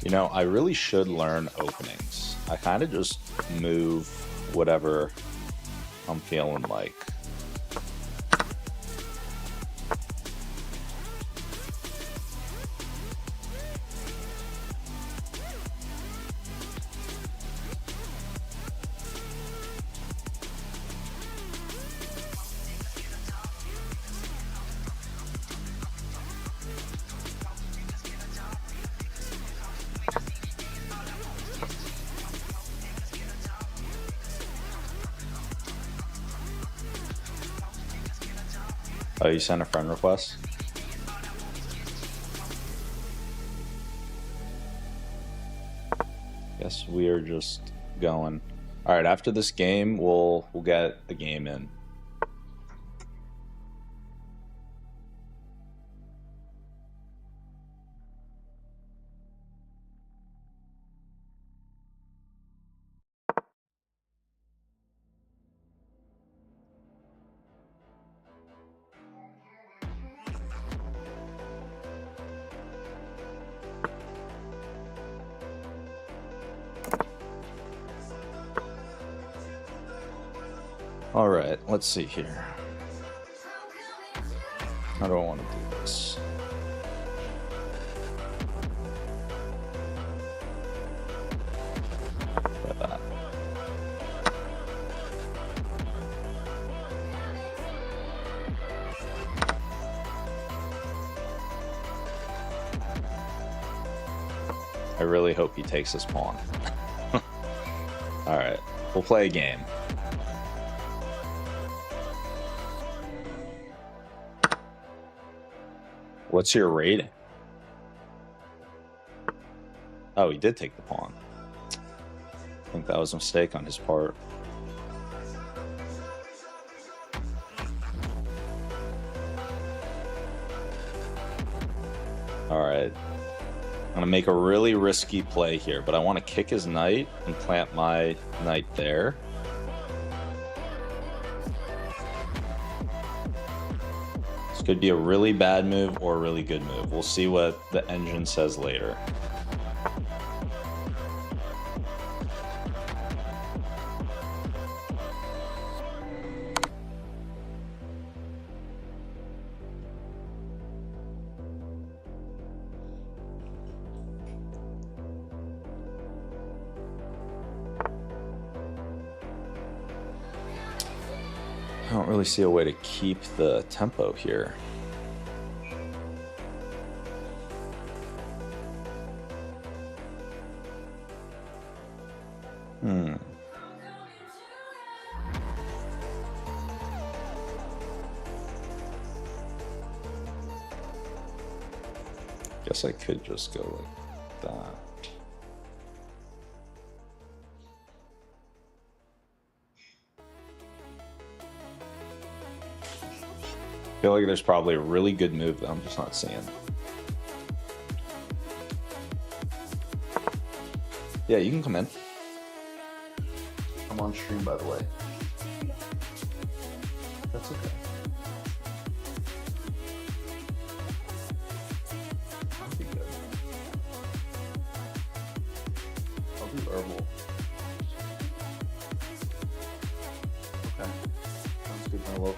You know, I really should learn openings. I kind of just move whatever I'm feeling like. Oh, you sent a friend request? Guess we are just going. All right, after this game, we'll get a game in. All right, let's see here. How do I want to do this? Try that. I really hope he takes his pawn. All right, we'll play a game. What's your rating? Oh, he did take the pawn. I think that was a mistake on his part. All right. I'm going to make a really risky play here, but I want to kick his knight and plant my knight there. This could be a really bad move or a really good move. We'll see what the engine says later. I don't really see a way to keep the tempo here. Guess I could just go like that. I feel like there's probably a really good move that I'm just not seeing. Yeah, you can come in. I'm on stream, by the way. That's okay. That'll be good. I'll do herbal. Okay. Sounds good, my love.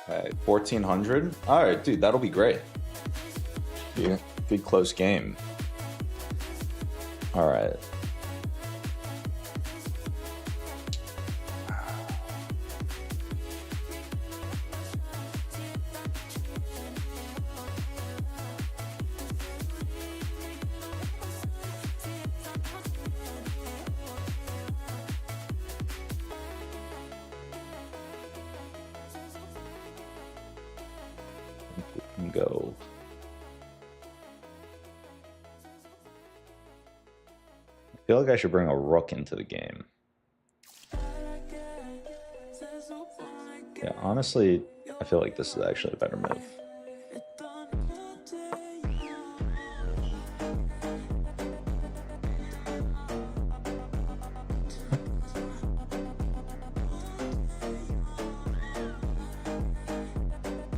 Okay, 1400. All right, dude, that'll be great. Yeah, good close game. All right. Go. I feel like I should bring a rook into the game. Yeah, honestly, I feel like this is actually a better move.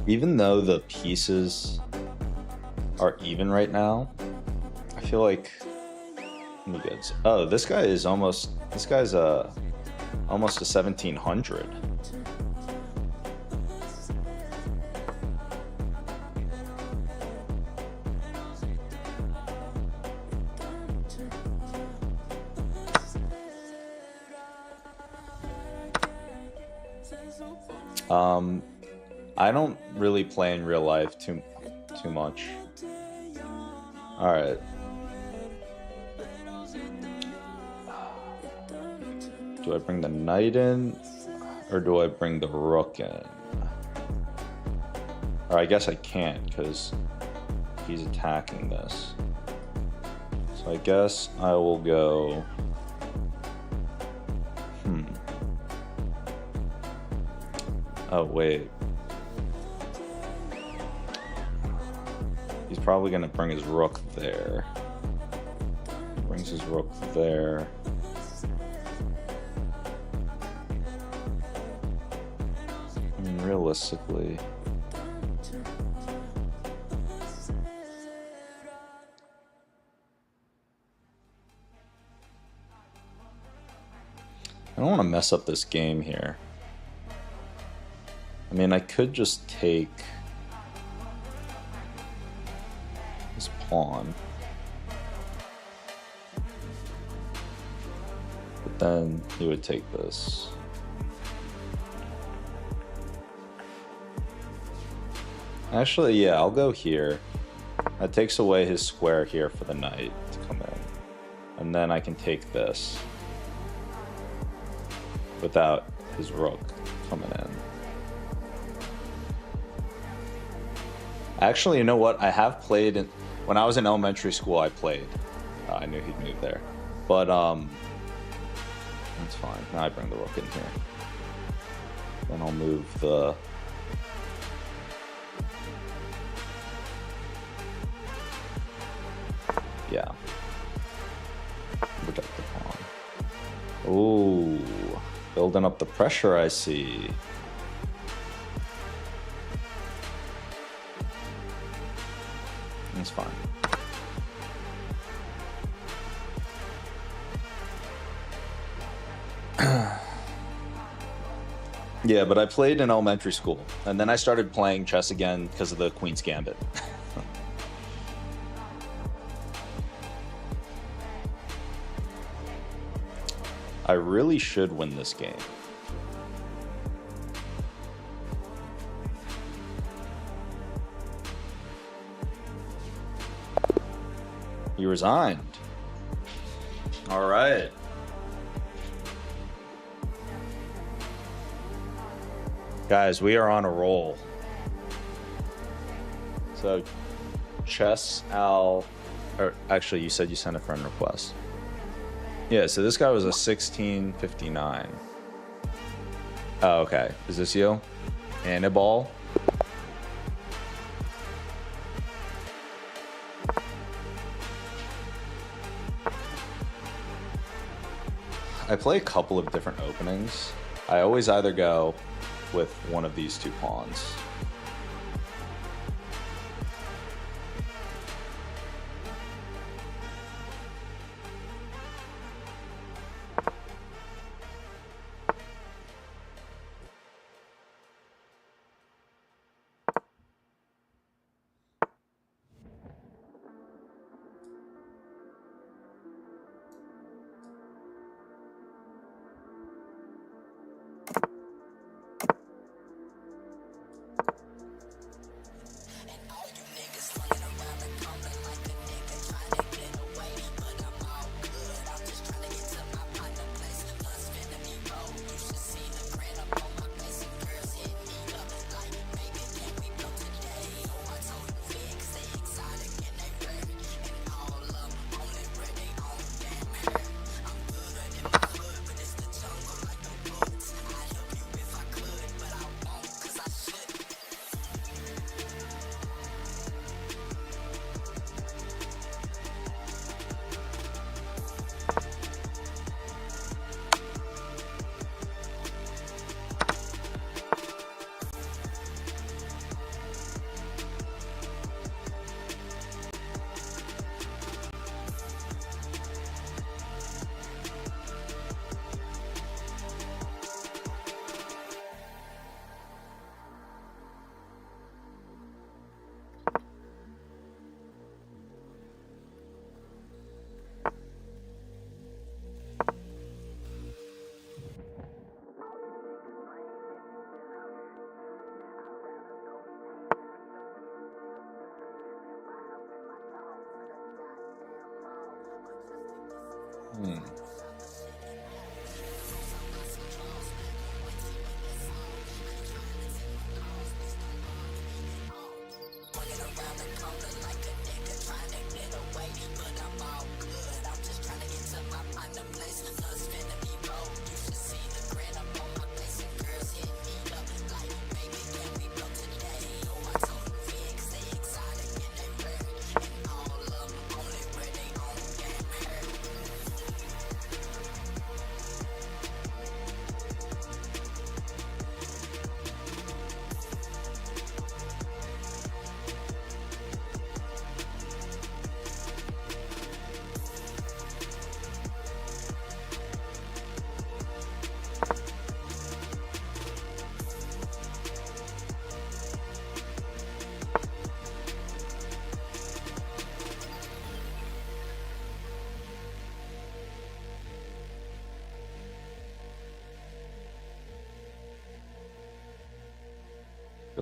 Even though the pieces are even right now, I feel like let me get. Oh, this guy is almost. This guy's almost a 1700. I don't really play in real life too much. All right. Do I bring the knight in, or do I bring the rook in? Or I guess I can't because he's attacking this. So I guess I will go. Oh wait. He's probably gonna bring his rook there. Brings his rook there. I mean, realistically. I don't want to mess up this game here. I mean, I could just take his pawn. But then he would take this. Actually, yeah, I'll go here. That takes away his square here for the knight to come in. And then I can take this without his rook coming in. Actually, you know what? I have played in, when I was in elementary school, I played. I knew he'd move there. But, that's fine. Now I bring the rook in here. Then I'll move the... Yeah. Protect the pawn. Ooh. Building up the pressure, I see. That's fine. Yeah, but I played in elementary school, and then I started playing chess again because of the Queen's Gambit. I really should win this game. He resigned. All right. Guys, we are on a roll. So, Chess Al, or actually, you said you sent a friend request. Yeah, so this guy was a 1659. Oh, okay. Is this you? Annabelle? I play a couple of different openings. I always either go with one of these two pawns.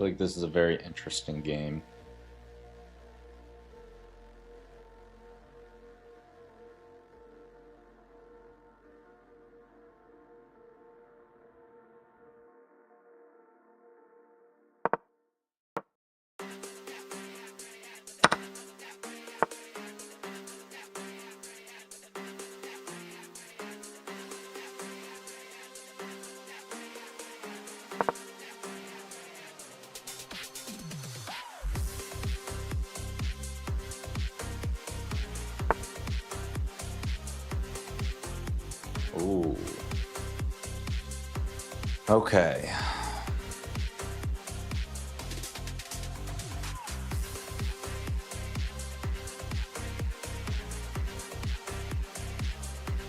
feel like this is a very interesting game. Ooh. Okay.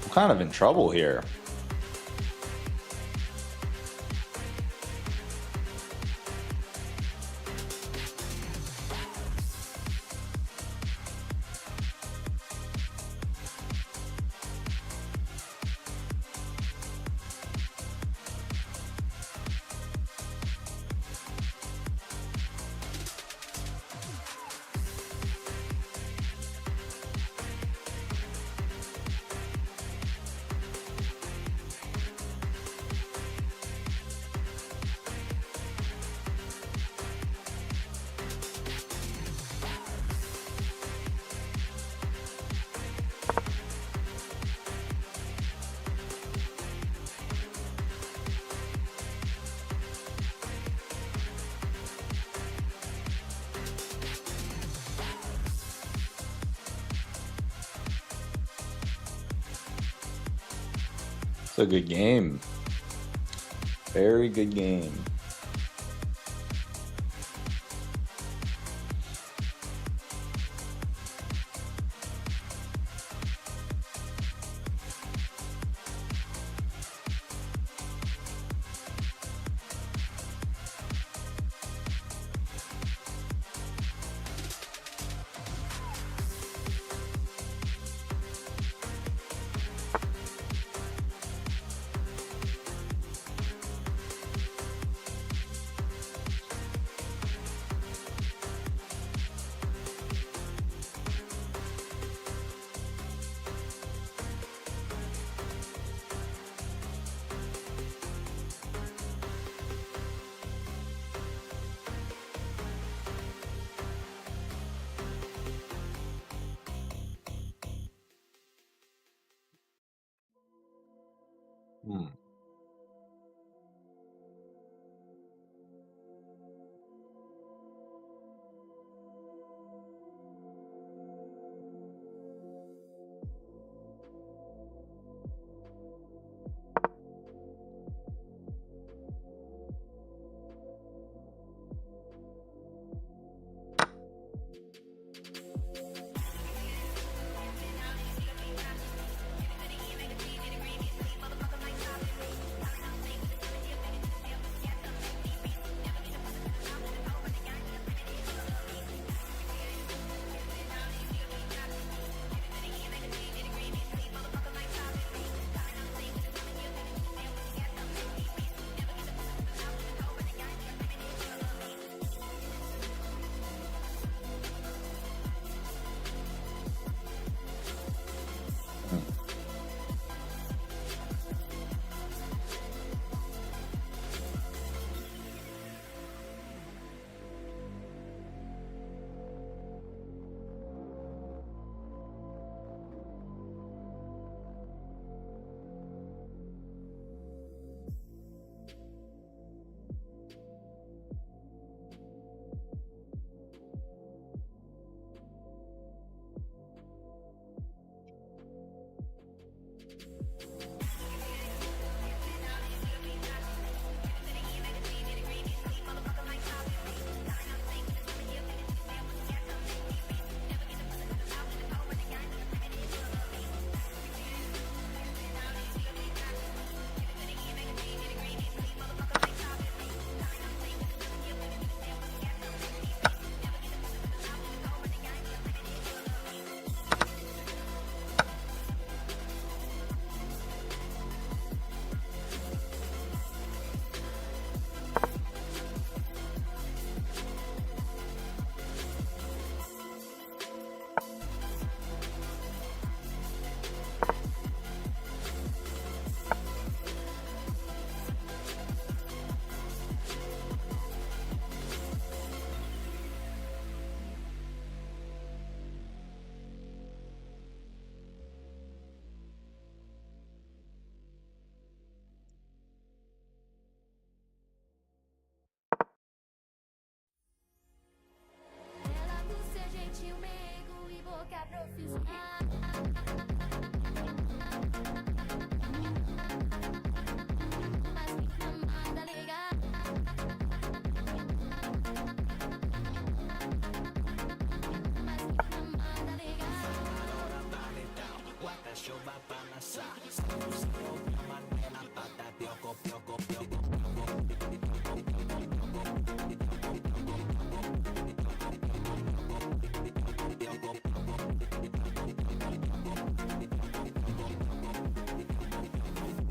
I'm kind of in trouble here. It's a good game. Very good game. Hmm.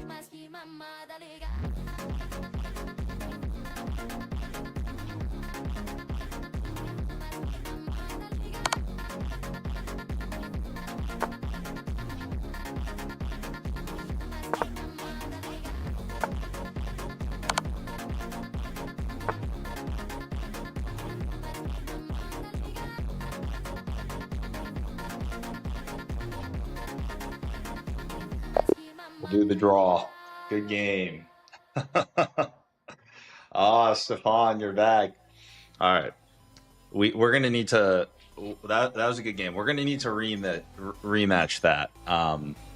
Mas que mamada legal. We'll do the draw. Good game. Ah, Stefan, you're back. All right. We're gonna need to that was a good game. We're gonna need to rematch that.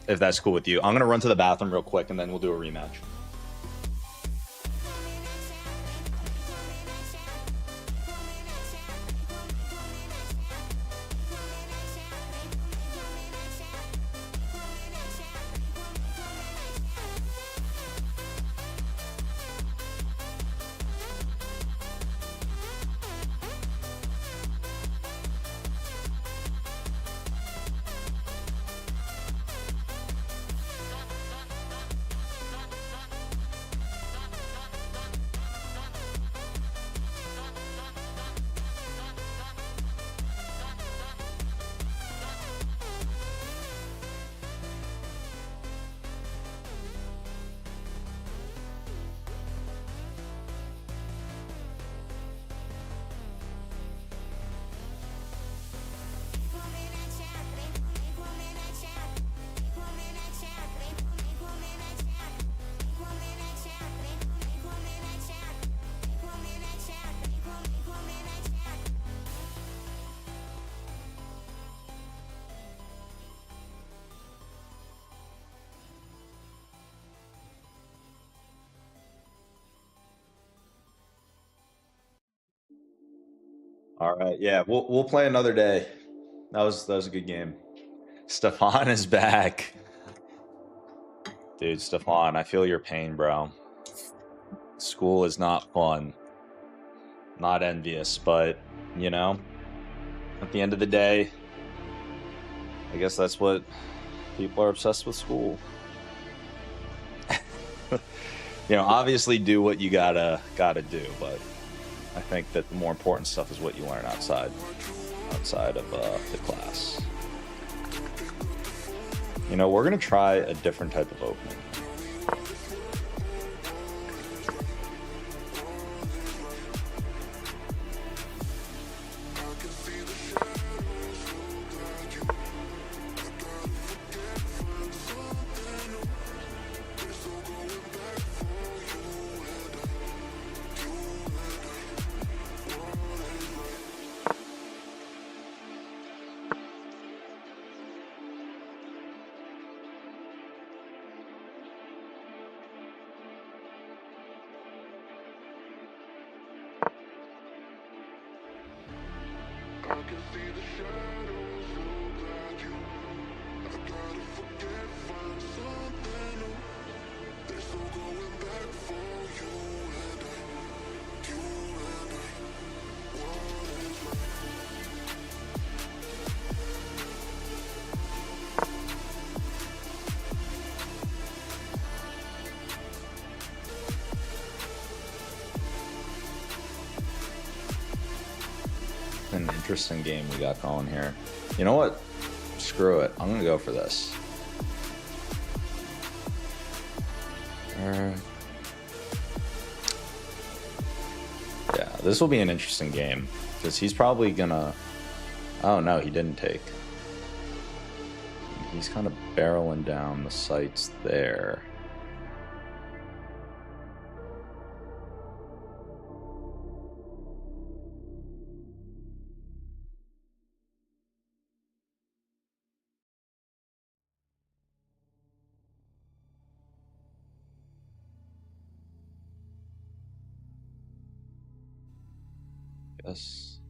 If that's cool with you. I'm gonna run to the bathroom real quick and then we'll do a rematch. All right, yeah, we'll play another day. That was a good game. Stefan is back. Dude, Stefan, I feel your pain, bro. School is not fun. Not envious, but you know, at the end of the day, I guess that's what people are obsessed with school. Obviously do what you gotta do, but I think that the more important stuff is what you learn outside of the class. We're gonna try a different type of opening. An interesting game we got going here. You know what? Screw it. I'm gonna go for this. Yeah, this will be an interesting game because he's probably gonna. Oh no, he didn't take. He's kind of barreling down the sights there.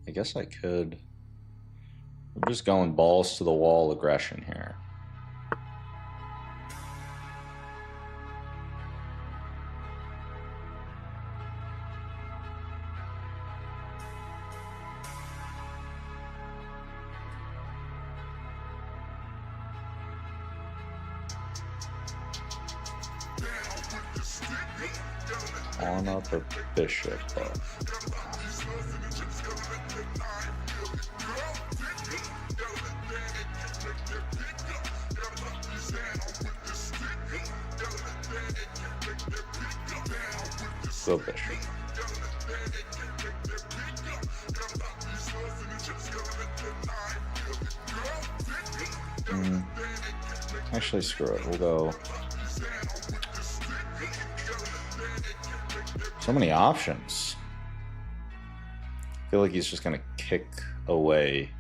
I guess I could. I'm just going balls to the wall aggression here. pawn up or bishop up? Go bishop. Actually, screw it. We'll go. So many options. I feel like he's just gonna kick away.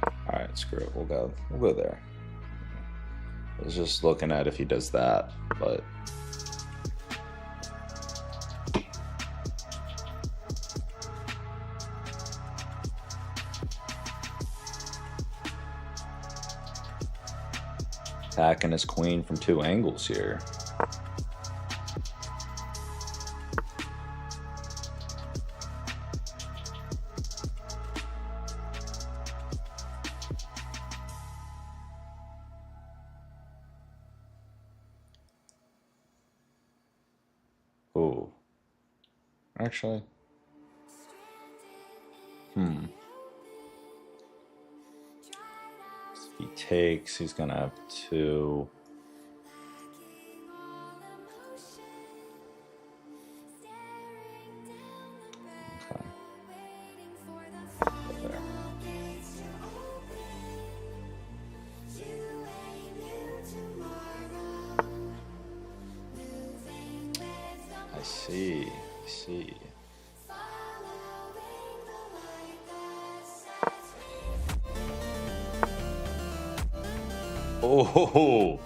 All right, screw it. We'll go there. I was just looking at if he does that, but. Attacking his queen from two angles here. Ooh. Actually. If he takes, he's gonna have two. Okay. Go there. I see. I see. Oh,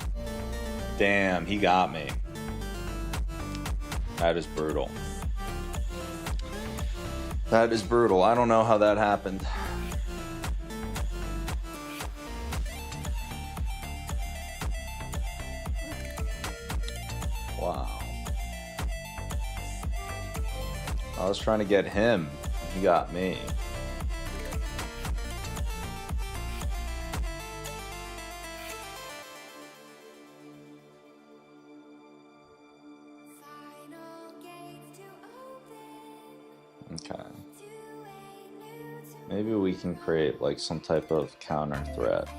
damn, he got me. That is brutal. That is brutal. I don't know how that happened. Wow. I was trying to get him. He got me. Okay. Maybe we can create like some type of counter threat.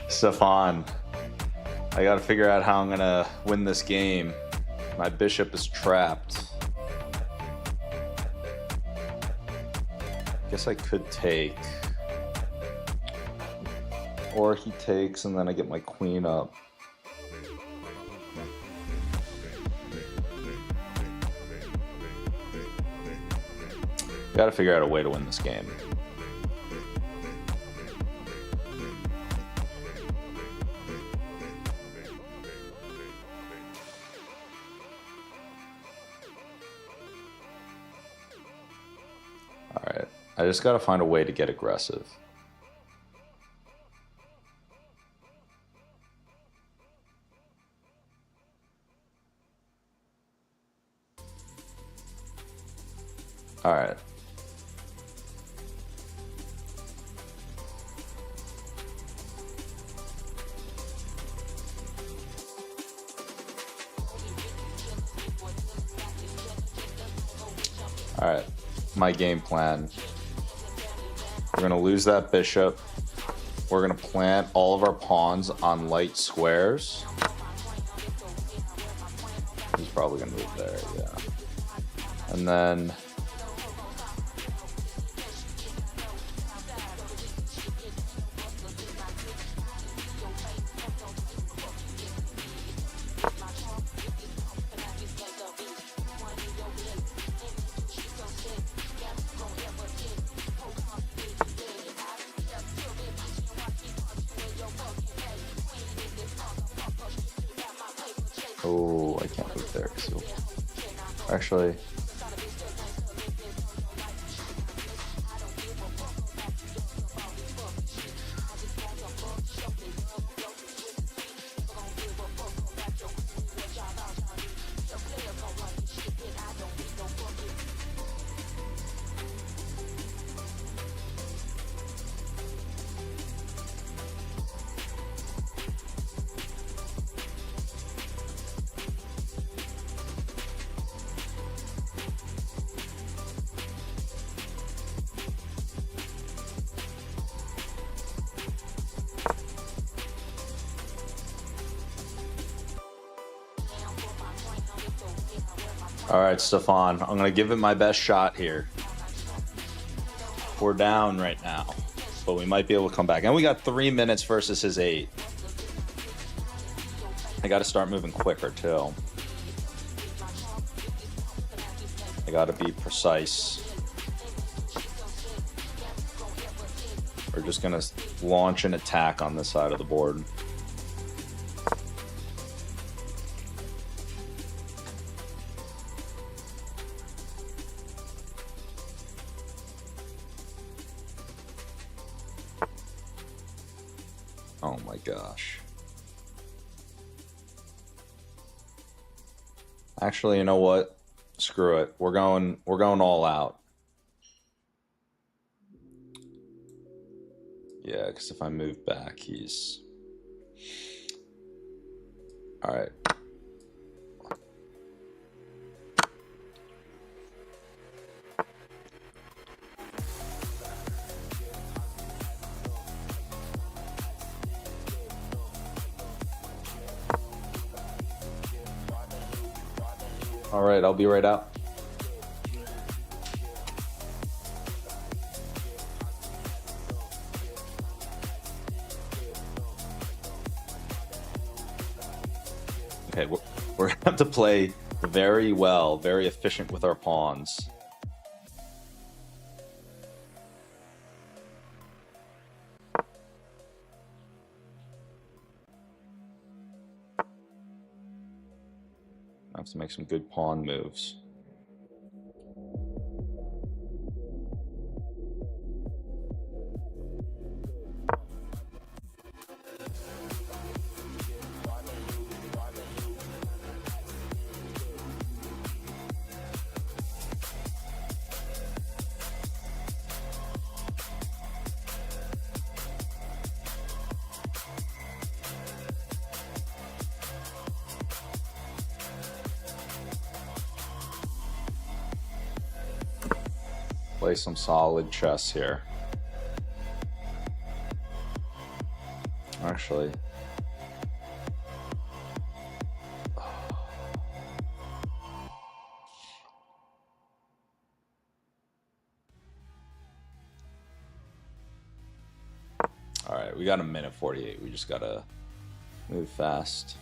Stefan, I gotta figure out how I'm gonna win this game. My bishop is trapped. Guess I could take, or he takes and then I get my queen up. Gotta figure out a way to win this game. Alright, I just gotta find a way to get aggressive. Alright. Alright, my game plan. We're gonna lose that bishop. We're gonna plant all of our pawns on light squares. He's probably gonna move there, yeah. And then oh, I can't move there. So actually, All right, Stefan, I'm gonna give it my best shot here. We're down right now, but we might be able to come back. And we got 3 minutes versus his 8. I got to start moving quicker too. I got to be precise. We're just gonna launch an attack on this side of the board. Oh my gosh. Actually, you know what? Screw it. We're going all out. Yeah, because if I move back, he's... All right. All right, I'll be right out. Okay, we're gonna have to play very well, very efficient with our pawns. I have to make some good pawn moves. Play some solid chess here. Actually, all right, we got a minute 48. We just gotta move fast.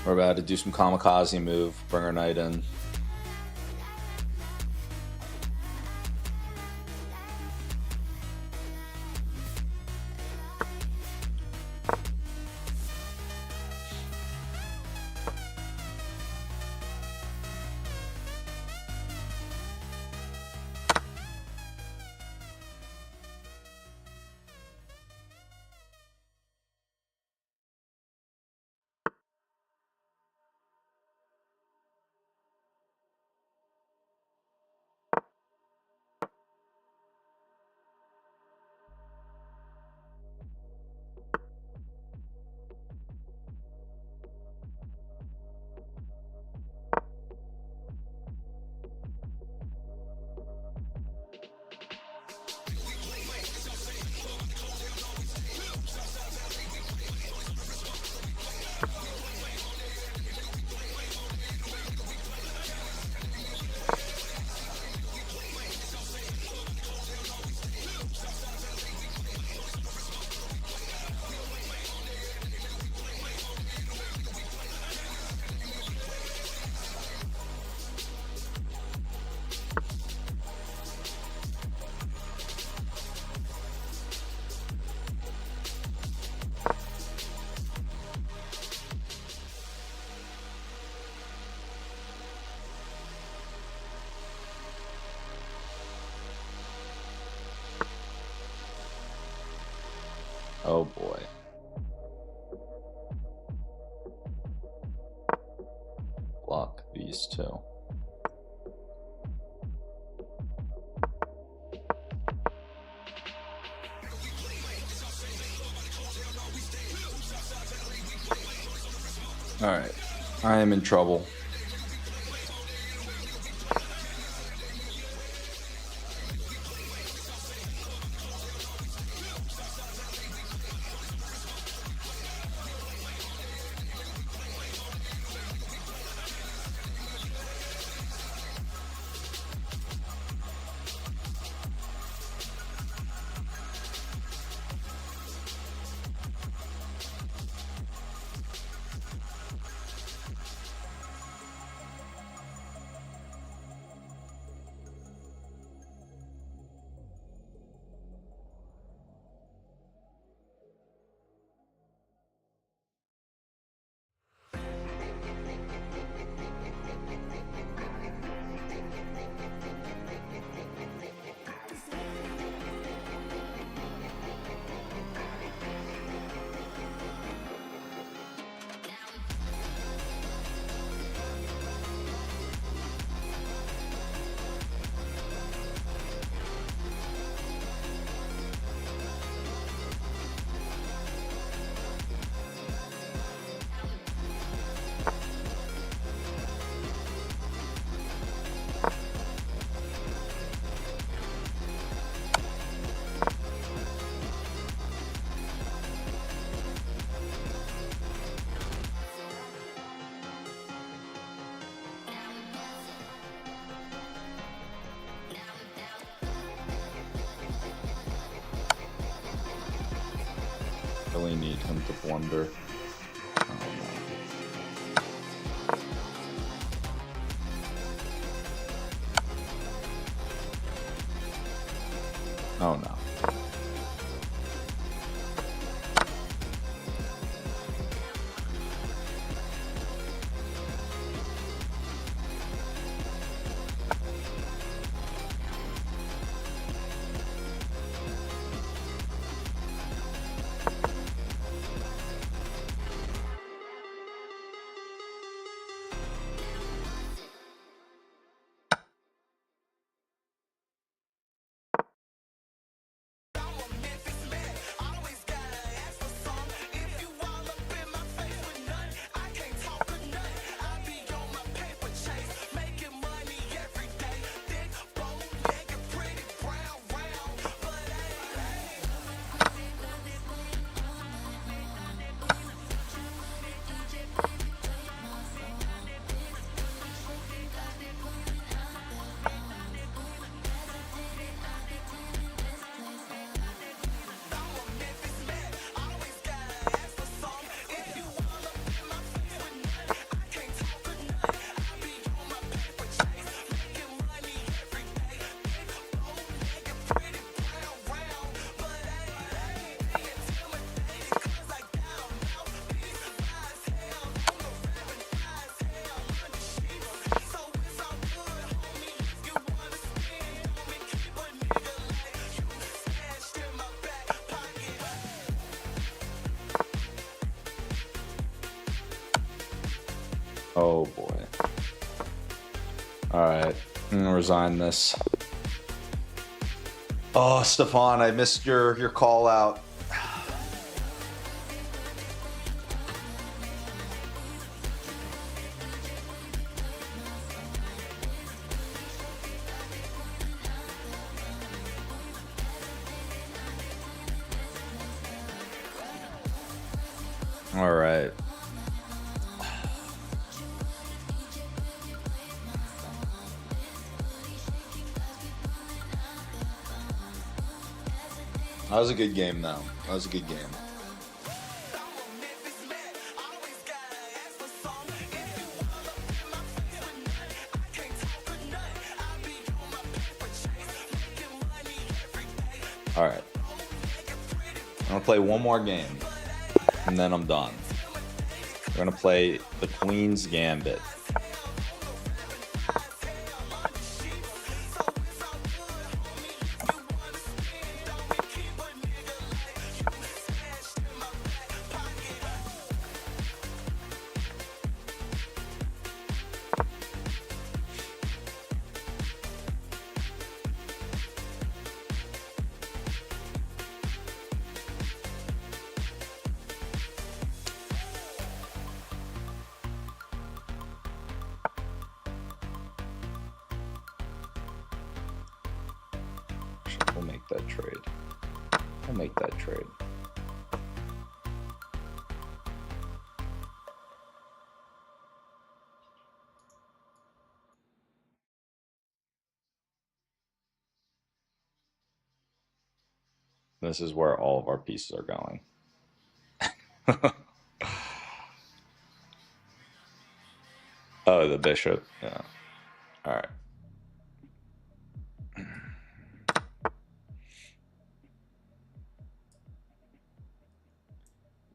We're about to do some kamikaze move, bring our knight in. Oh boy. Block these two. All right, I am in trouble. Really need him to blunder. Oh no. Oh boy. All right, I'm gonna resign this. Oh, Stefan, I missed your call out. All right. That was a good game, though. That was a good game. All right. I'm gonna play one more game, and then I'm done. We're gonna play the Queen's Gambit. that trade. I'll make that trade. This is where all of our pieces are going. Oh, the bishop. Yeah. All right.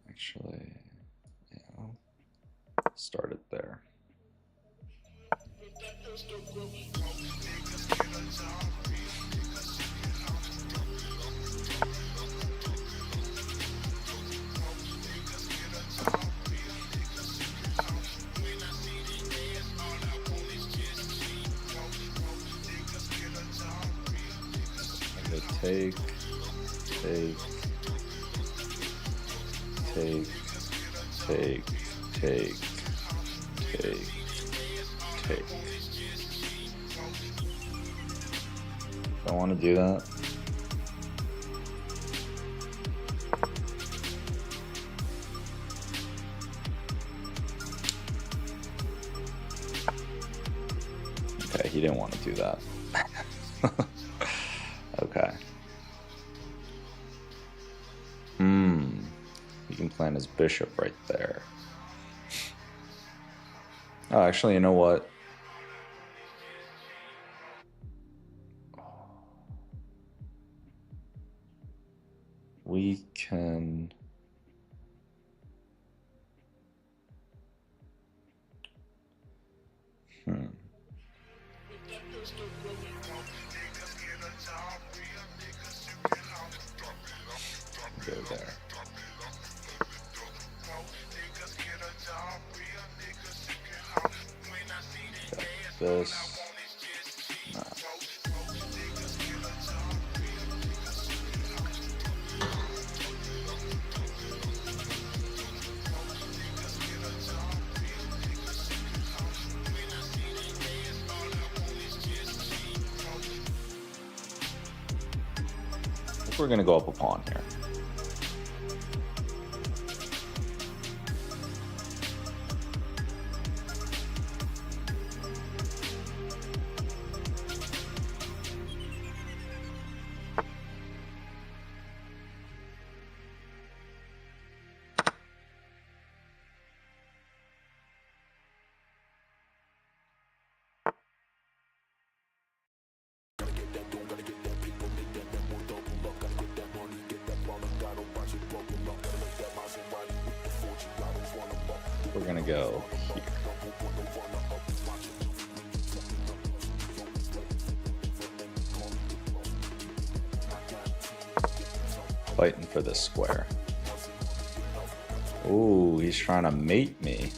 Actually, yeah, I'll start it there. Take, take, take, take, take, take, take. Don't want to do that. Okay, he didn't want to do that. Okay. You can plant his bishop right there. Oh, actually, you know what? We can... Go there. This. No. I think we're gonna go up a pawn here. We're gonna go here. Fighting for this square. Ooh, he's trying to mate me.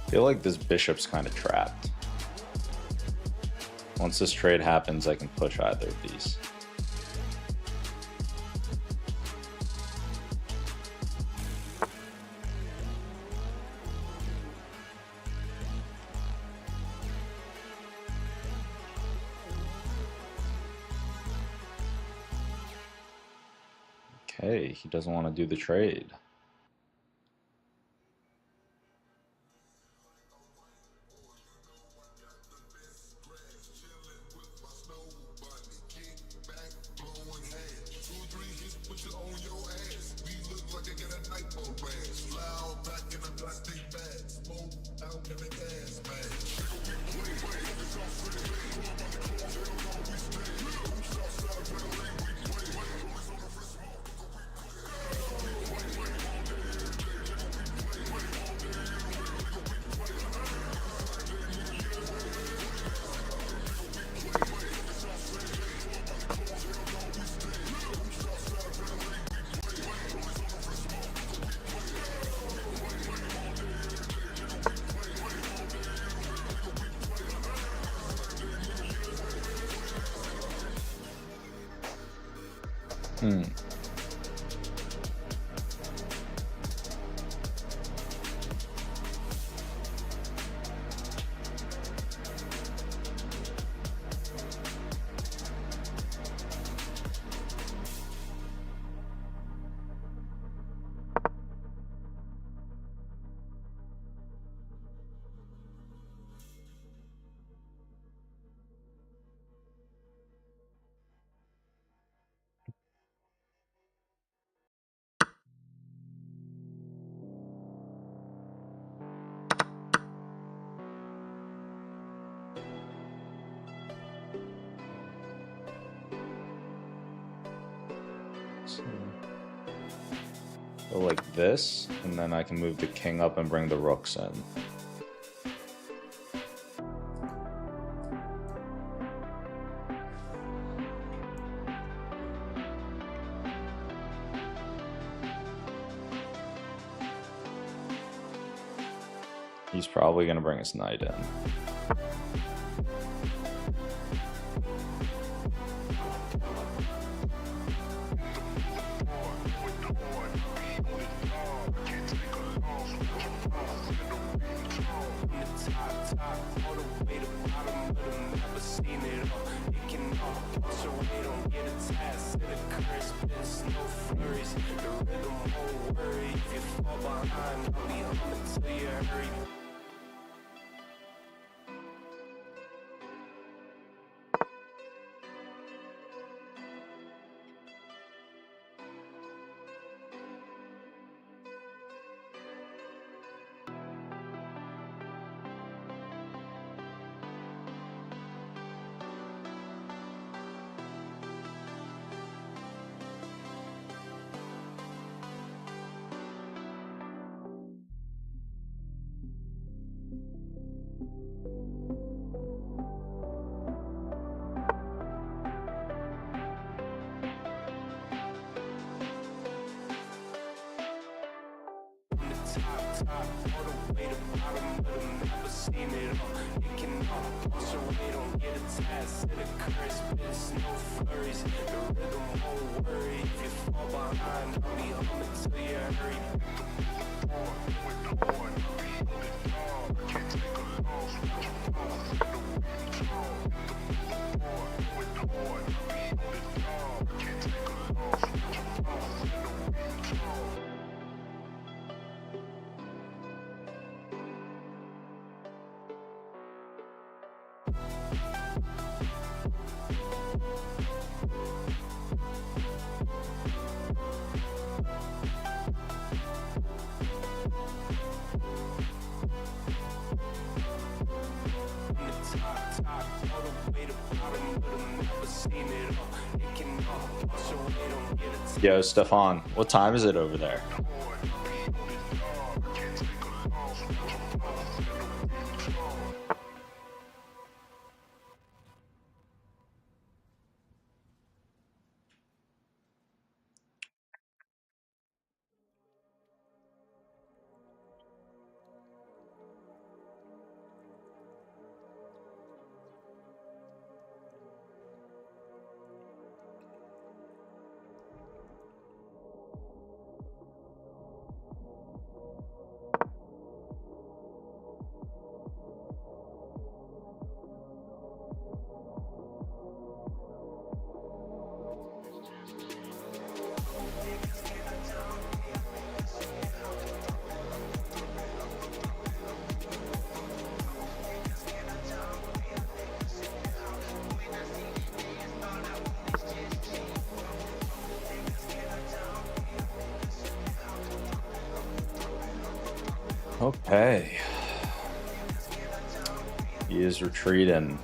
I feel like this bishop's kind of trapped. Once this trade happens, I can push either of these. Okay, he doesn't want to do the trade. Go like this, and then I can move the king up and bring the rooks in. He's probably going to bring his knight in. Yo, Stefan, what time is it over there? Okay. He is retreating.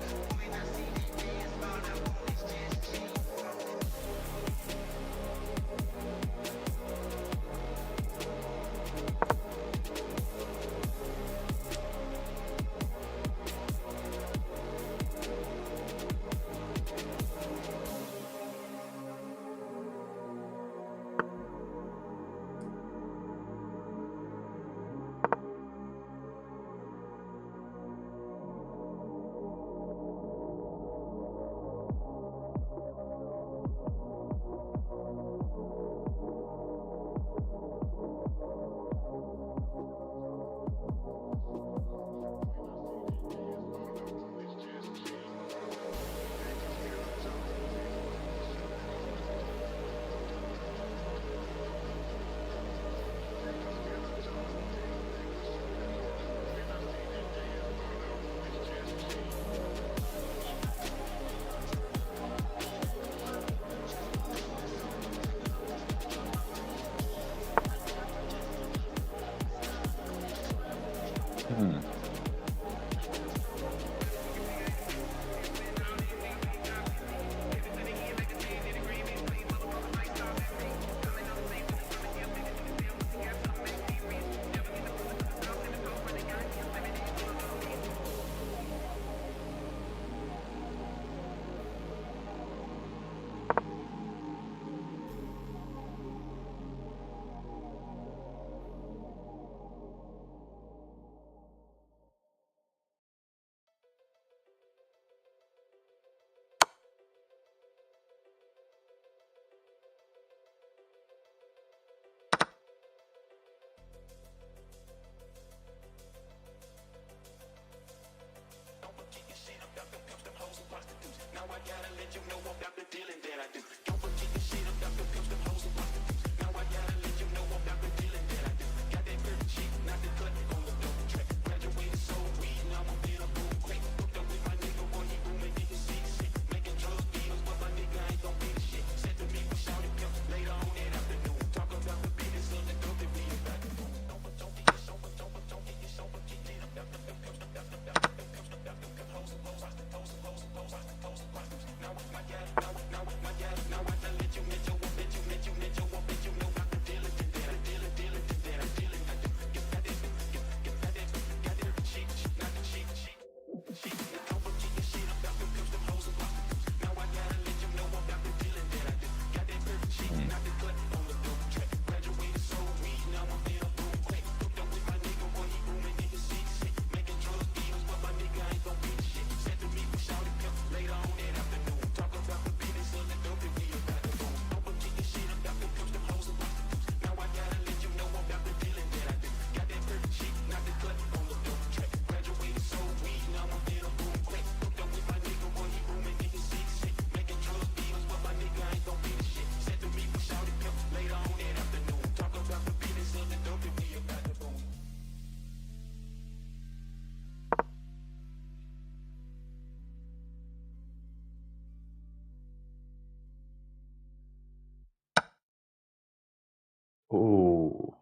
Ooh,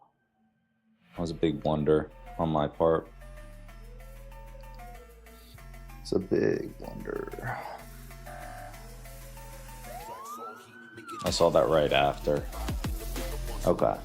that was a big blunder on my part. It's a big blunder. I saw that right after. Okay.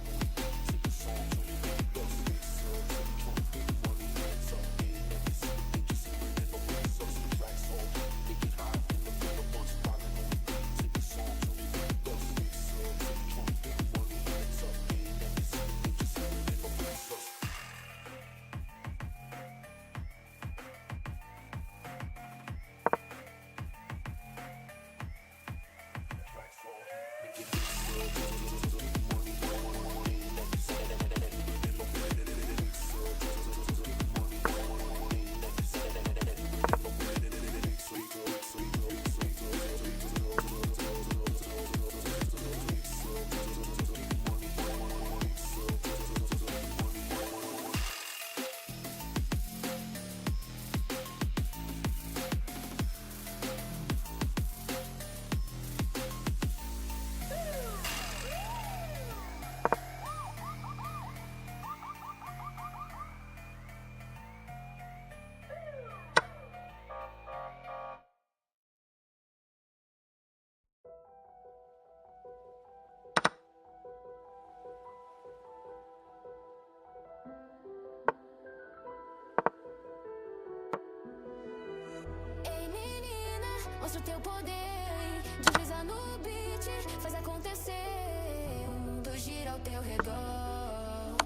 teu poder. Divisa no beat, faz acontecer. O mundo gira ao teu redor.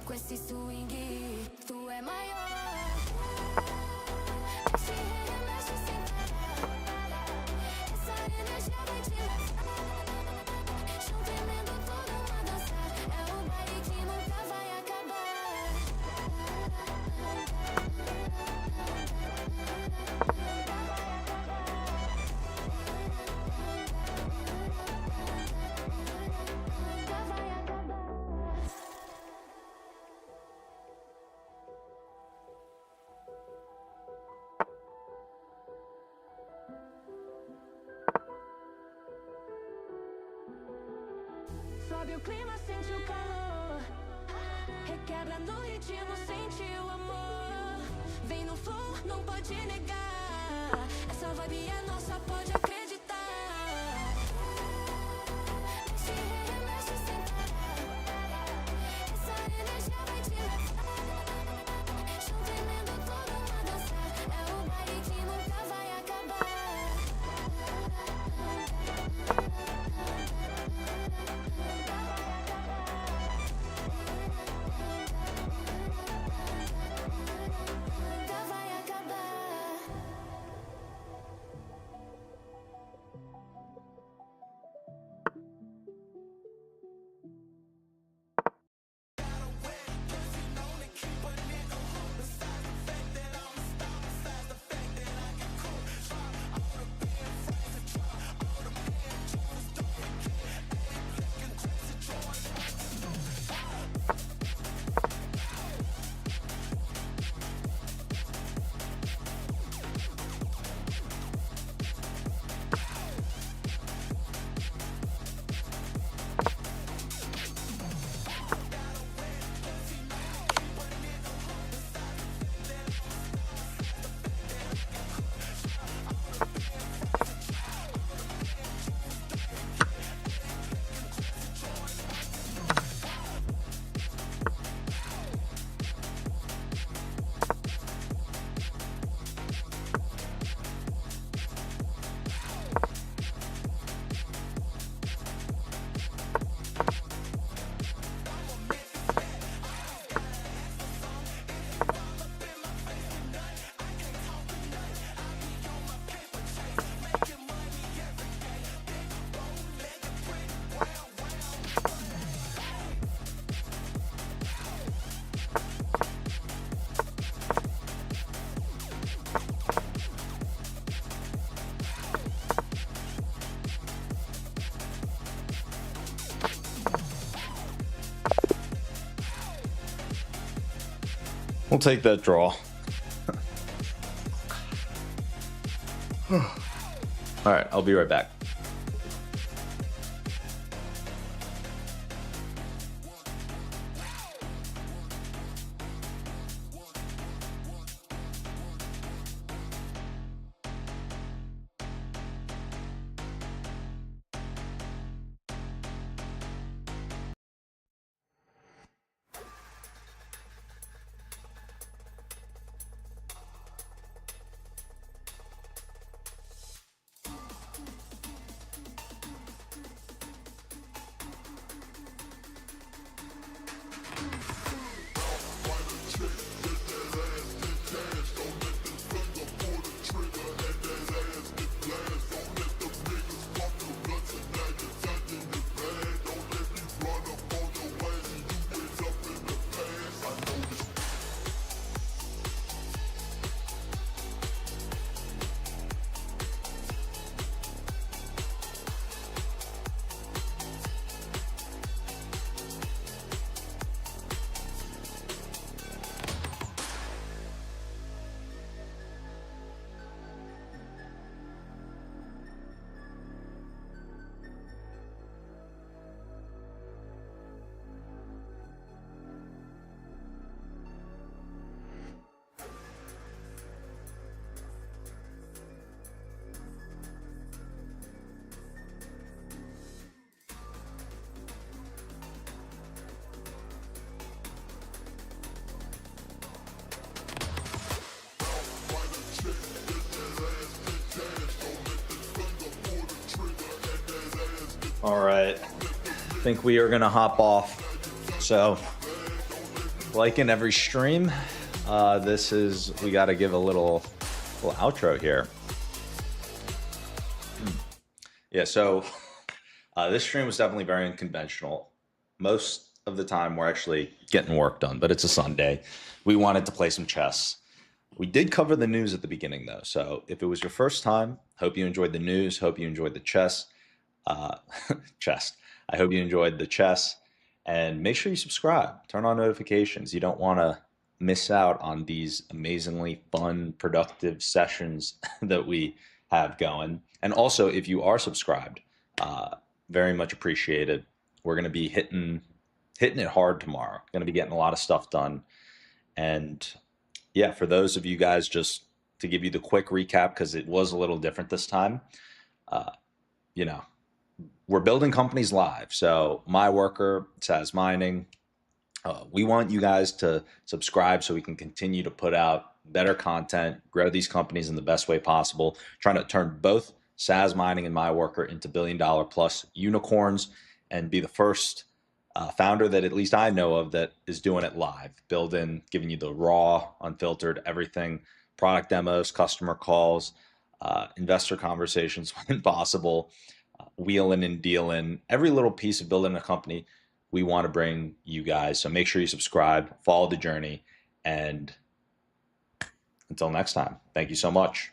Com esse swing, tu é maior. Mexe, remexe sem parar. Essa energia vai te levar. Junto emendo toda uma dança. É um baile que nunca vai acabar. Nunca vai acabar. Sobe o clima, sente o calor. Requebra no ritmo, sente o amor. Vem no flow, não pode negar. Essa vibe é nossa, pode acreditar. Mexe, remexe sem parar. Essa energia vai te levar. Junto emendo toda uma dança. É um baile que nunca vai acabar. Nunca vai acabar. We'll take that draw. All right, I'll be right back. All right. I think we are going to hop off. So, like in every stream, we got to give a little outro here. Yeah, so this stream was definitely very unconventional. Most of the time, we're actually getting work done, but it's a Sunday. We wanted to play some chess. We did cover the news at the beginning, though. So if it was your first time, hope you enjoyed the news. Hope you enjoyed the chess. Chess. I hope you enjoyed the chess. And make sure you subscribe. Turn on notifications. You don't want to miss out on these amazingly fun, productive sessions that we have going. And also, if you are subscribed, very much appreciated. We're going to be hitting it hard tomorrow. Going to be getting a lot of stuff done. And yeah, for those of you guys, just to give you the quick recap, because it was a little different this time, you know, we're building companies live. So my worker, Saz Mining, we want you guys to subscribe so we can continue to put out better content, grow these companies in the best way possible, trying to turn both Saz Mining and my worker into billion-dollar-plus unicorns and be the first founder that at least I know of that is doing it live, giving you the raw, unfiltered, everything, product demos, customer calls, investor conversations when possible, wheeling and dealing, every little piece of building a company we want to bring you guys. So make sure you subscribe, follow the journey, and until next time, thank you so much.